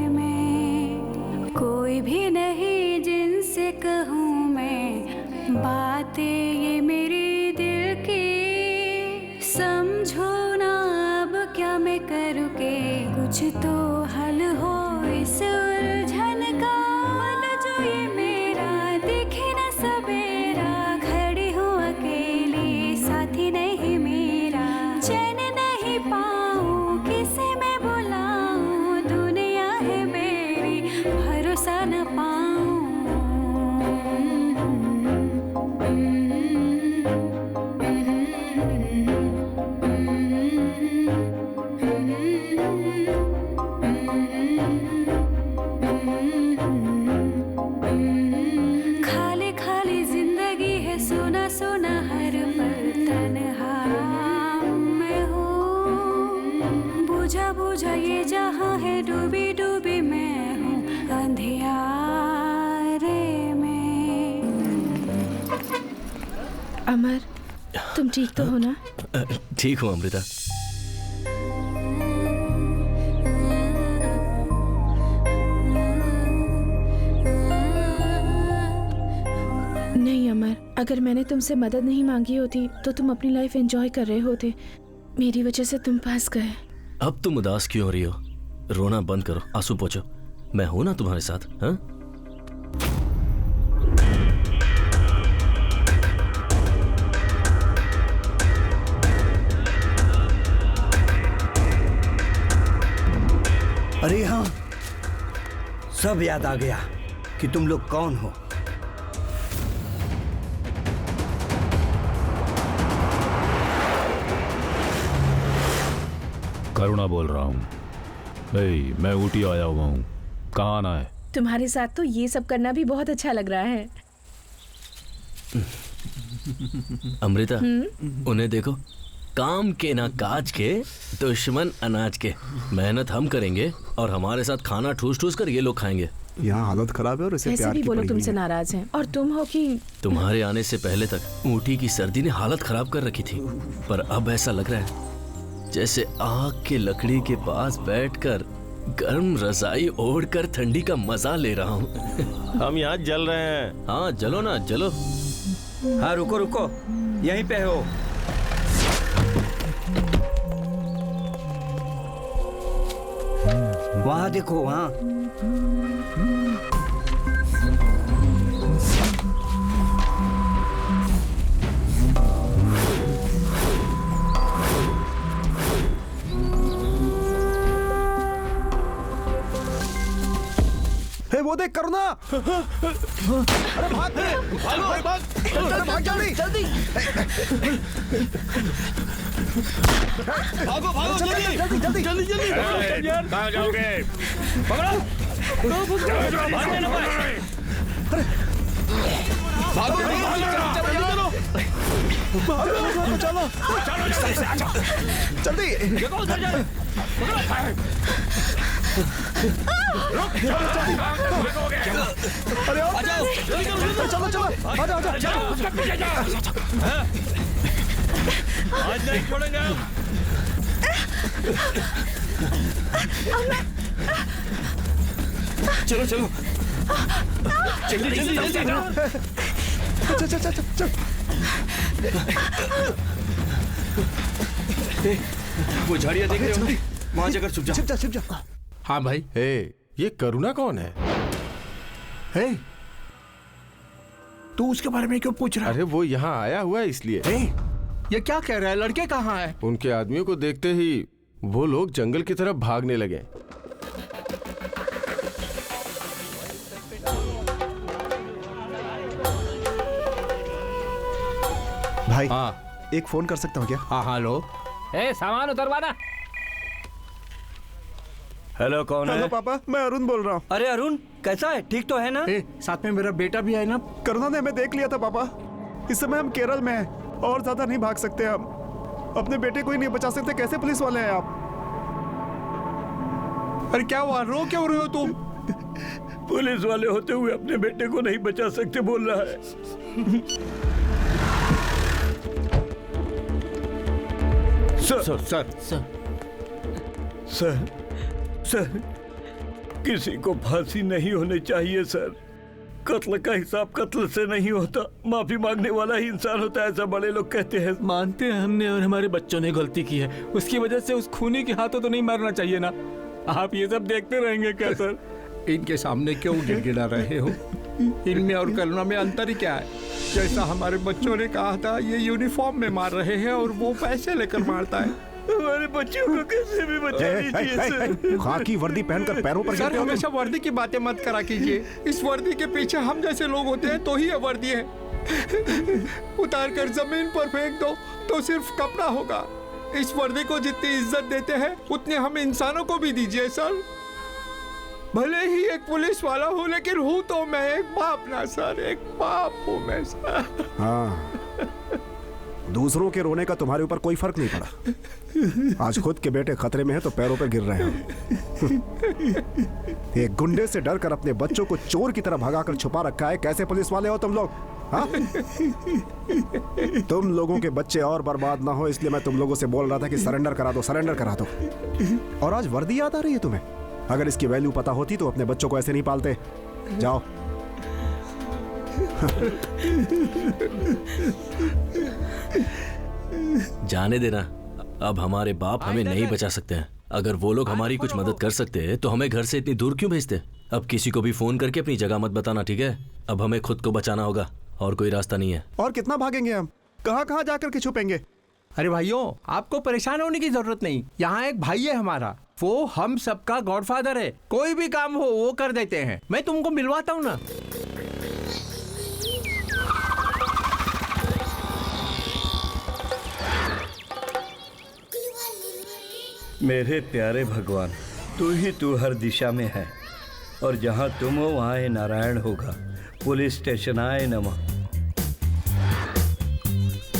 में। कोई भी नहीं जिनसे कहूँ मैं बातें ये मेरी दिल की, समझो ना अब क्या मैं करूँ के कुछ तो हल हो इस उलझन का। ये मेरा दिखे न सवेरा, खड़ी हूँ अकेली, साथी नहीं मेरा, चैन नहीं पाऊँ किसे मैं बुलाऊँ, दुनिया है मेरी भरोसा न पाऊँ। बुझा ये जहाँ है, डूबी डूबी मैं हूँ अंधियारे में। अमर, तुम ठीक तो हो ना? ठीक हूँ अमृता। नहीं अमर, अगर मैंने तुमसे मदद नहीं मांगी होती तो तुम अपनी लाइफ एंजॉय कर रहे होते। मेरी वजह से तुम फंस गए। अब तुम उदास क्यों हो रही हो? रोना बंद करो, आंसू पोंछो। मैं हूं ना तुम्हारे साथ। हाँ? अरे हाँ, सब याद आ गया कि तुम लोग कौन हो। करुणा बोल रहा हूँ। मैं ऊटी आया हुआ हूँ। कहाँ आना है? तुम्हारे साथ तो ये सब करना भी बहुत अच्छा लग रहा है। अमृता, उन्हें देखो, काम के ना काज के, दुश्मन अनाज के। मेहनत हम करेंगे और हमारे साथ खाना ठूस ठूस कर ये लोग खाएंगे। यहाँ हालत खराब है और इसे ऐसे भी वो लोग तुमसे नाराज हैं और तुम हो कि तुम्हारे आने से पहले तक ऊटी की सर्दी ने हालत खराब कर रखी थी, पर अब ऐसा लग रहा है जैसे आग के लकड़ी के पास बैठकर गर्म रजाई ओढ़कर ठंडी का मजा ले रहा हूँ। हम यहाँ जल रहे हैं। हाँ जलो ना, जलो। हाँ रुको रुको, यहीं पे हो। वहाँ देखो, वहाँ। वो देख करुणा। अरे भाग, भागो, भाग, भाग जल्दी जल्दी। भागो भागो जल्दी जल्दी जल्दी जल्दी जल्दी। कहाँ जाओगे? पकड़ो। भागने ना पाए। भागो चलो भागो चलो जल्दी। देखो उधर जाओ। अरे चलो चलो आजा आजा। आज नहीं छोड़ेंगे हम। चलो चलो जल्दी जल्दी जल्दी चल चल चल चल। वो झाड़ियाँ देख रहे हो? वहाँ जाकर छुप जा। छिप जा। हाँ भाई। ये करुणा कौन है? तू उसके बारे में क्यों पूछ रहा है? अरे वो यहाँ आया हुआ है इसलिए। ये क्या कह रहा है? लड़के कहाँ हैं? उनके आदमियों को देखते ही वो लोग जंगल की तरफ भागने लगे। भाई एक फोन कर सकता हूँ क्या? हाँ हेलो। सामान उतरवाना। हेलो कौन है? हेलो पापा, मैं अरुण बोल रहा हूँ। अरे अरुण कैसा है? ठीक तो है ना? साथ में मेरा बेटा भी है ना। करुणा ने हमें देख लिया था पापा। इस समय हम केरल में हैं और ज्यादा नहीं भाग सकते हम। अपने बेटे को ही नहीं बचा सकते। कैसे पुलिस वाले हैं आप? अरे क्या हुआ, रो क्यों रहे हो तुम? पुलिस वाले होते हुए अपने बेटे को नहीं बचा सकते बोल रहा है। सर, किसी को फांसी नहीं होनी चाहिए सर। कत्ल का हिसाब कत्ल से नहीं होता, माफी मांगने वाला ही इंसान होता है, ऐसा बड़े लोग कहते हैं। मानते हैं हमने और हमारे बच्चों ने गलती की है, उसकी वजह से उस खूनी के हाथों तो नहीं मारना चाहिए ना। आप ये सब देखते रहेंगे क्या सर? इनके सामने क्यों गिड़गिड़ा रहे हो? इनमें और करुणा में अंतर ही क्या है? जैसा हमारे बच्चों ने कहा था, ये यूनिफॉर्म में मार रहे हैं और वो पैसे लेकर मारता है। हमारे बच्चों को कैसे भी बचा दीजिए सर। खाकी वर्दी पहनकर पैरों पर सर हमेशा वर्दी की बातें मत करा कीजिए। इस वर्दी के पीछे हम जैसे लोग होते हैं तो ही ये वर्दी है। उतार कर जमीन पर फेंक दो तो सिर्फ कपड़ा होगा। इस वर्दी को जितनी इज्जत देते हैं उतनी हम इंसानों को भी दीजिए सर। भले ही एक पुलिस वाला हूँ लेकिन हूँ तो मैं एक बाप ना सर, एक बाप हूँ मैं सर। हाँ, दूसरों के रोने का तुम्हारे ऊपर कोई फर्क नहीं पड़ा। आज खुद के बेटे खतरे में हैं तो पैरों पे गिर रहे हो। एक गुंडे से डर कर अपने बच्चों को चोर की तरह भगाकर छुपा रखा है। कैसे पुलिस वाले हो तुम लोग? हाँ? तुम लोगों के बच्चे और बर्बाद ना हो इसलिए मैं तुम लोगों से बोल रहा था कि सरेंडर करा दो, सरेंडर करा दो। और आज वर्दी याद आ रही है तुम्हें? अगर इसकी वैल्यू पता होती तो अपने बच्चों को ऐसे नहीं पालते। जाओ। जाने देना, अब हमारे बाप हमें नहीं बचा सकते हैं। अगर वो लोग हमारी कुछ मदद कर सकते हैं तो हमें घर से इतनी दूर क्यों भेजते? अब किसी को भी फोन करके अपनी जगह मत बताना, ठीक है? अब हमें खुद को बचाना होगा और कोई रास्ता नहीं है। और कितना भागेंगे हम? कहाँ जाकर के छुपेंगे? अरे भाइयों, आपको परेशान होने की जरूरत नहीं। यहाँ एक भाई है हमारा, वो हम सबका गॉडफादर है। कोई भी काम हो वो कर देते हैं। मैं तुमको मिलवाता हूँ ना। मेरे प्यारे भगवान, तू हर दिशा में है और जहाँ तुम हो वहाँ ये नारायण होगा। पुलिस स्टेशन आए नमः।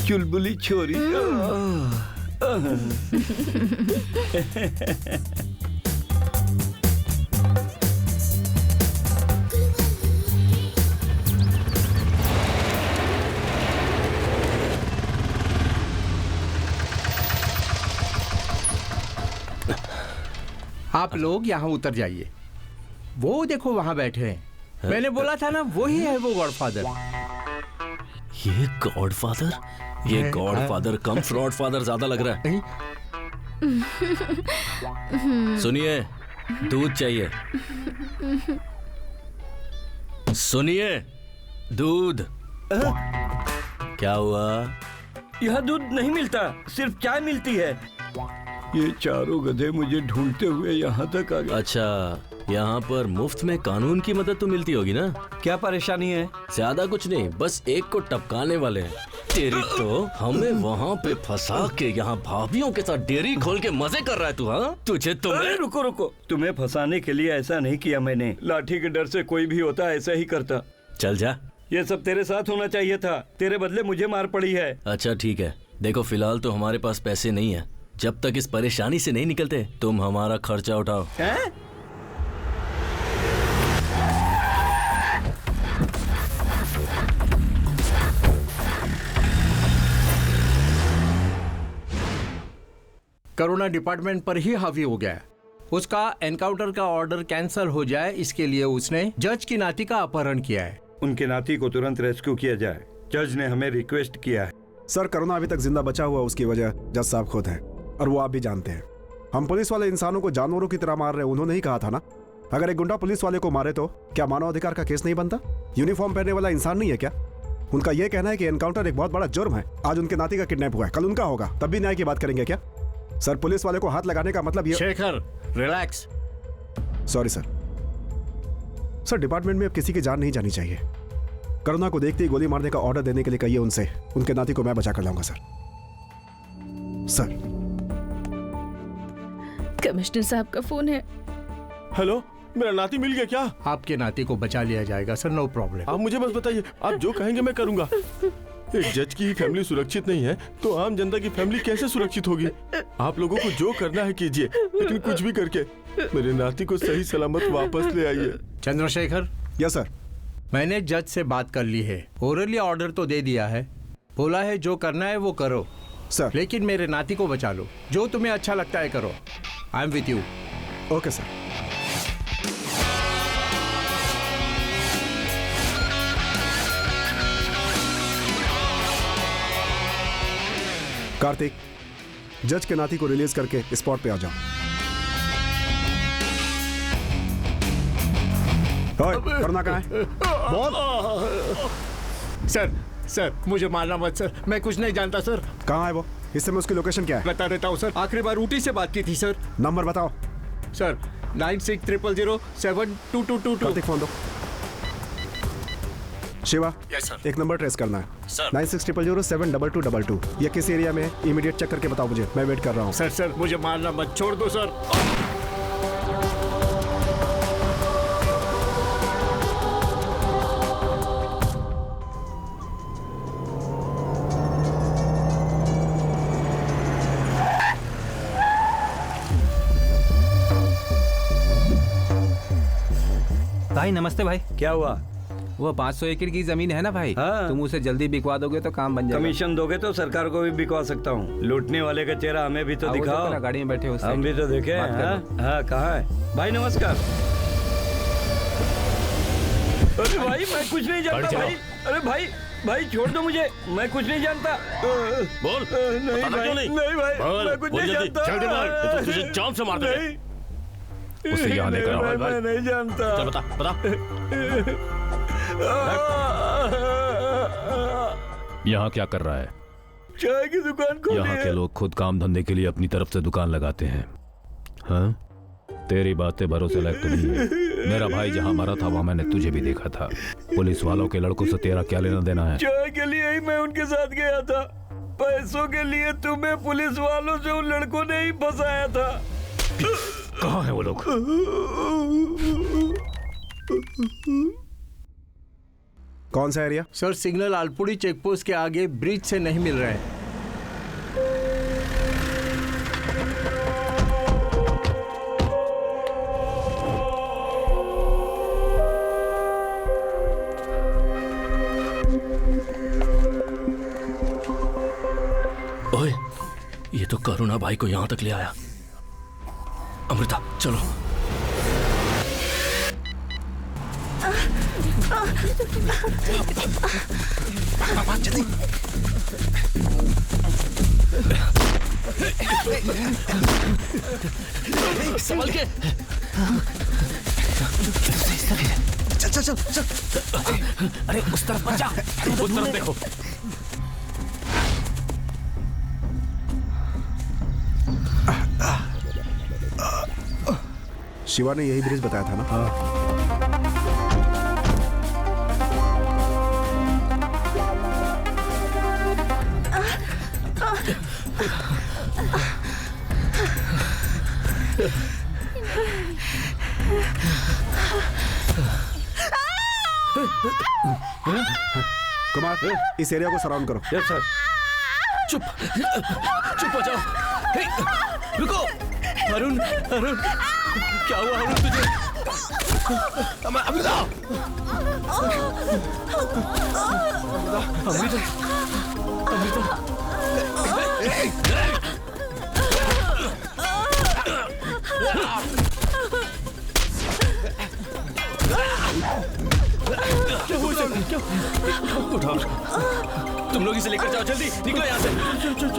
चुलबुली छोरी। आप लोग यहाँ उतर जाइए। वो देखो वहाँ बैठे हैं। मैंने बोला था ना, वही है वो गॉडफादर। ये गॉडफादर? ये गॉडफादर कम फ्रॉड फादर ज्यादा लग रहा है। सुनिए, दूध चाहिए। सुनिए, दूध। क्या हुआ? यहाँ दूध नहीं मिलता, सिर्फ चाय मिलती है। ये चारों गधे मुझे ढूंढते हुए यहाँ तक आ गए। अच्छा, यहाँ पर मुफ्त में कानून की मदद तो मिलती होगी ना? क्या परेशानी है? ज्यादा कुछ नहीं, बस एक को टपकाने वाले हैं। तेरी तो हमें वहाँ पे फंसा के यहाँ भाभियों के साथ डेयरी खोल के मजे कर रहा है तू। हाँ, तुझे तो रुको, तुम्हें फंसाने के लिए ऐसा नहीं किया मैंने। लाठी के डर से कोई भी होता ऐसा ही करता। चल जा। ये सब तेरे साथ होना चाहिए था। तेरे बदले मुझे मार पड़ी है। अच्छा ठीक है, देखो फिलहाल तो हमारे पास पैसे नहीं है। जब तक इस परेशानी से नहीं निकलते तुम हमारा खर्चा उठाओ। हैं? करुणा डिपार्टमेंट पर ही हावी हो गया। उसका एनकाउंटर का ऑर्डर कैंसिल हो जाए, इसके लिए उसने जज की नाती का अपहरण किया है। उनके नाती को तुरंत रेस्क्यू किया जाए। जज ने हमें रिक्वेस्ट किया है। सर, करुणा अभी तक जिंदा बचा हुआ उसकी वजह जज साहब खुद है और वो आप भी जानते हैं। हम पुलिस वाले इंसानों को जानवरों की तरह मार रहे हैं। उन्होंने ही कहा था ना, अगर एक गुंडा पुलिस वाले को मारे तो क्या मानवाधिकार का केस नहीं बनता? यूनिफॉर्म पहनने वाला इंसान नहीं है क्या? उनका यह कहना है कि एनकाउंटर एक बहुत बड़ा जुर्म है। आज उनके नाती का किडनैप हुआ है, कल उनका होगा, तब भी न्याय की बात करेंगे क्या? सर पुलिस वाले को हाथ लगाने का मतलब ये। Shekhar relax. Sorry sir. Sir department में अब किसी की जान नहीं जानी चाहिए। करुणा को देखते ही गोली मारने का ऑर्डर देने के लिए कहिए उनसे। उनके नाती को मैं बचा कर लाऊंगा सर। सर कमिश्नर साहब का फोन है। हेलो, मेरा नाती मिल गया क्या? आपके नाती को बचा लिया जाएगा सर, नो प्रॉब्लम। आप मुझे बस बताइए, आप जो कहेंगे मैं करूंगा। एक जज की ही फैमिली सुरक्षित नहीं है तो आम जनता की फैमिली कैसे सुरक्षित होगी? आप लोगों को जो करना है कीजिए, लेकिन कुछ भी करके मेरे नाती को सही सलामत वापस ले आइए। चंद्रशेखर। Yes sir. मैंने जज से बात कर ली है, ओरली ऑर्डर तो दे दिया है, बोला है जो करना है वो करो सर, लेकिन मेरे नाती को बचा लो। जो तुम्हें अच्छा लगता है करो। I am with you. Okay sir. Kartik, जज के नाती को रिलीज करके स्पॉट पे आ जाओ। करना कहाँ है? बोल। सर मुझे मारना मत सर, मैं कुछ नहीं जानता सर। कहाँ है वो? इस समय उसकी लोकेशन क्या है? बता देता हूँ सर। आखिरी बार ऊटी से बात की थी सर। नंबर बताओ सर। 9600072222। कार्तिक फोन दो। Shiva, yes sir. एक नंबर ट्रेस करना है सर। 9600072222। ये किस एरिया में है? इमीडिएट चेक करके बताओ मुझे, मैं वेट कर रहा हूँ। सर मुझे मारना मत, छोड़ दो सर। भाई नमस्ते भाई। क्या हुआ? वो 500 एकड़ की जमीन है ना भाई। हाँ। तुम उसे जल्दी बिकवा दोगे तो काम बन जाएगा। कमीशन दोगे तो सरकार को भी बिकवा सकता हूँ। लूटने वाले का चेहरा हमें भी तो दिखाओ। गाड़ी में बैठे हो, हम भी तो देखे। हाँ कहाँ है भाई? नमस्कार। अरे भाई मैं कुछ नहीं जानता भाई। अरे भाई छोड़ दो मुझे, मैं कुछ नहीं जानता। बोल। नहीं भाई, नहीं भाई, मैं कुछ नहीं जानता। जल्दी बोल, तो तुझे जान से मार देंगे। उसे यहाँ लेकर आओ। मैं नहीं जानता। चल बता। यहाँ क्या कर रहा है? चाय की दुकान खोली यहाँ है। के लोग खुद काम धंधे के लिए अपनी तरफ से दुकान लगाते हैं। हाँ, तेरी बातें भरोसे लायक तो नहीं है। मेरा भाई जहाँ मरा था वहाँ मैंने तुझे भी देखा था। पुलिस वालों के लड़कों से तेरा क्या लेना देना है? चाय के लिए ही मैं उनके साथ गया था। पैसों के लिए तुम्हें पुलिस वालों से उन लड़कों ने ही फंसाया था। कहाँ है वो लोग? कौन सा एरिया? सर सिग्नल आलपुड़ी चेकपोस्ट के आगे ब्रिज से नहीं मिल रहे हैं। ओए, ये तो करुणा भाई को यहाँ तक ले आया। अमृता चलो। जल्दी। संभल के। चल। अरे उस तरफ मत जा, उस तरफ देखो। शिवा ने यही ब्रिज बताया था ना? हाँ। कुमार, इस एरिया को सराउंड करो। Yes sir. चुप हो जाओ। हे, रुको। अरुण क्या हुआ अरुण तुझे? अमृता। उठाओ, तुम लोग इसे लेकर जाओ, जल्दी निकलो यहाँ से। चल।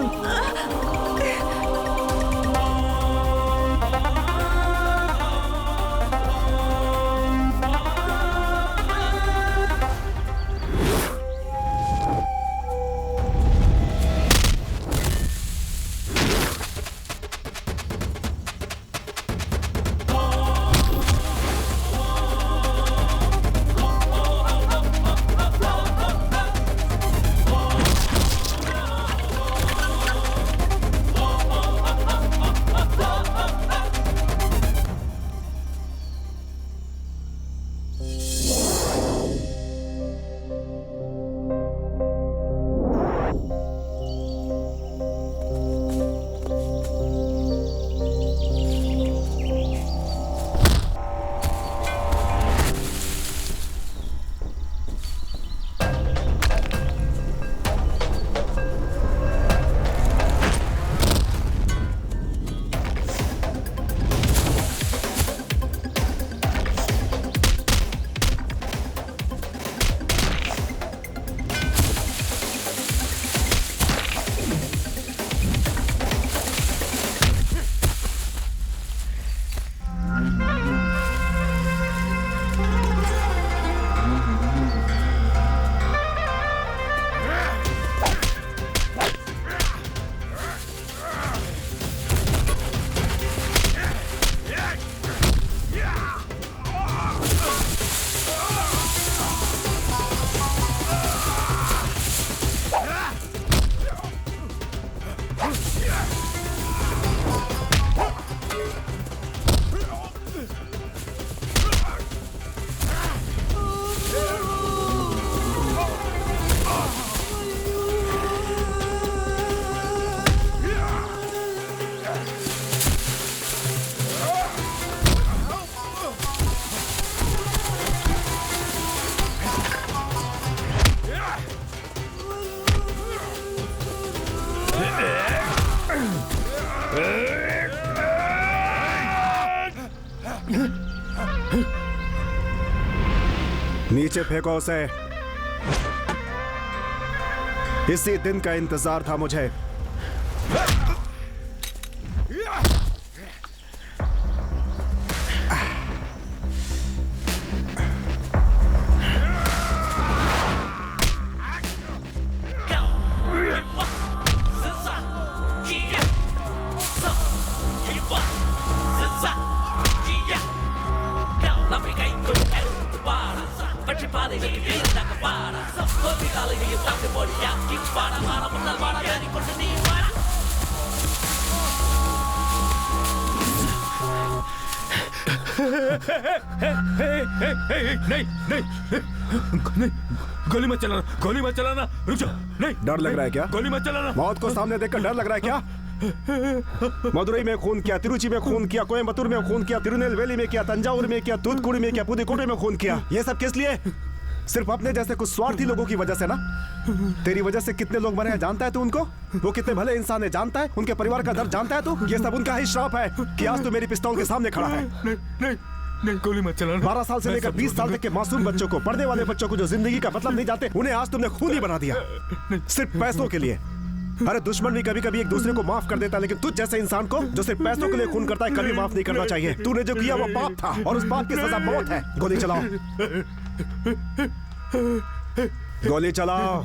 नीचे फेंको उसे। इसी दिन का इंतजार था मुझे। नहीं, गोली मत चलाना, गोली मत चलाना, रुक जाओ। नहीं, डर लग रहा है क्या? गोली मत चलाना। मौत को सामने देखकर डर लग रहा है क्या? मदुरई में खून किया, तिरुचि में खून किया, कोयम्बतूर में खून किया, तिरुनेलवेली में किया, तंजावुर में किया, तूतुकुड़ी में किया, पुदुकोट्टई में खून किया। ये सब किस लिए? सिर्फ अपने जैसे कुछ स्वार्थी लोगों की वजह से ना। तेरी वजह से कितने लोग मरे हैं जानता है तू उनको? वो कितने भले इंसान है जानता है? उनके परिवार का दर्द जानता है तू? ये सब उनका ही श्राप है कि आज तू मेरी पिस्तौल के सामने खड़ा है। नहीं, गोली मत चलाना। 12 साल से लेकर 20 साल तक के मासूम बच्चों को, पढ़ने वाले बच्चों को जो जिंदगी का मतलब नहीं जानते, उन्हें आज तुमने खूनी बना दिया सिर्फ पैसों के लिए। अरे दुश्मन भी कभी कभी एक दूसरे को माफ कर देता है, लेकिन तुझ जैसे इंसान को जो सिर्फ पैसों के लिए खून करता है कभी माफ नहीं करना चाहिए। तूने जो किया वो पाप था और उस पाप की सजा मौत है। गोली चलाओ, गोली चलाओ।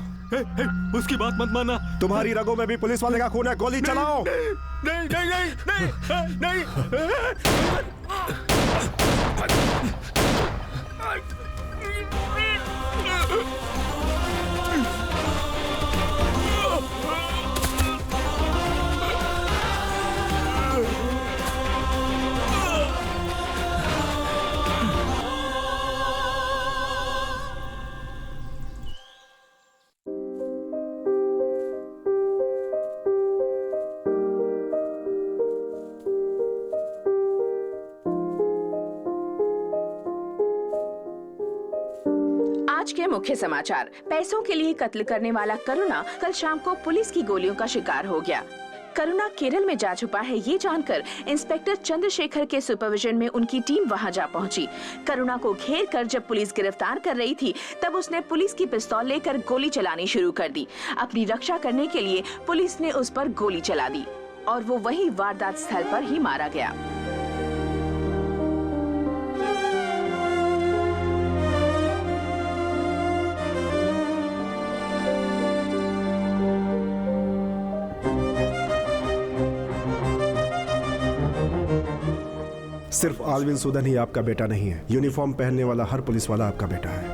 उसकी बात मत मानना। तुम्हारी रगों में भी पुलिस वाले का खून है। गोली चलाओ। नहीं, नहीं, नहीं, नहीं, नहीं। आज के मुख्य समाचार। पैसों के लिए कत्ल करने वाला करुणा कल शाम को पुलिस की गोलियों का शिकार हो गया। करुणा केरल में जा छुपा है, ये जानकर इंस्पेक्टर चंद्रशेखर के सुपरविजन में उनकी टीम वहां जा पहुंची। करुणा को घेर कर जब पुलिस गिरफ्तार कर रही थी, तब उसने पुलिस की पिस्तौल लेकर गोली चलानी शुरू कर दी। अपनी रक्षा करने के लिए पुलिस ने उस पर गोली चला दी और वो वही वारदात स्थल पर ही मारा गया। सिर्फ आलविन सुदन ही आपका बेटा नहीं है, यूनिफॉर्म पहनने वाला हर पुलिस वाला आपका बेटा है।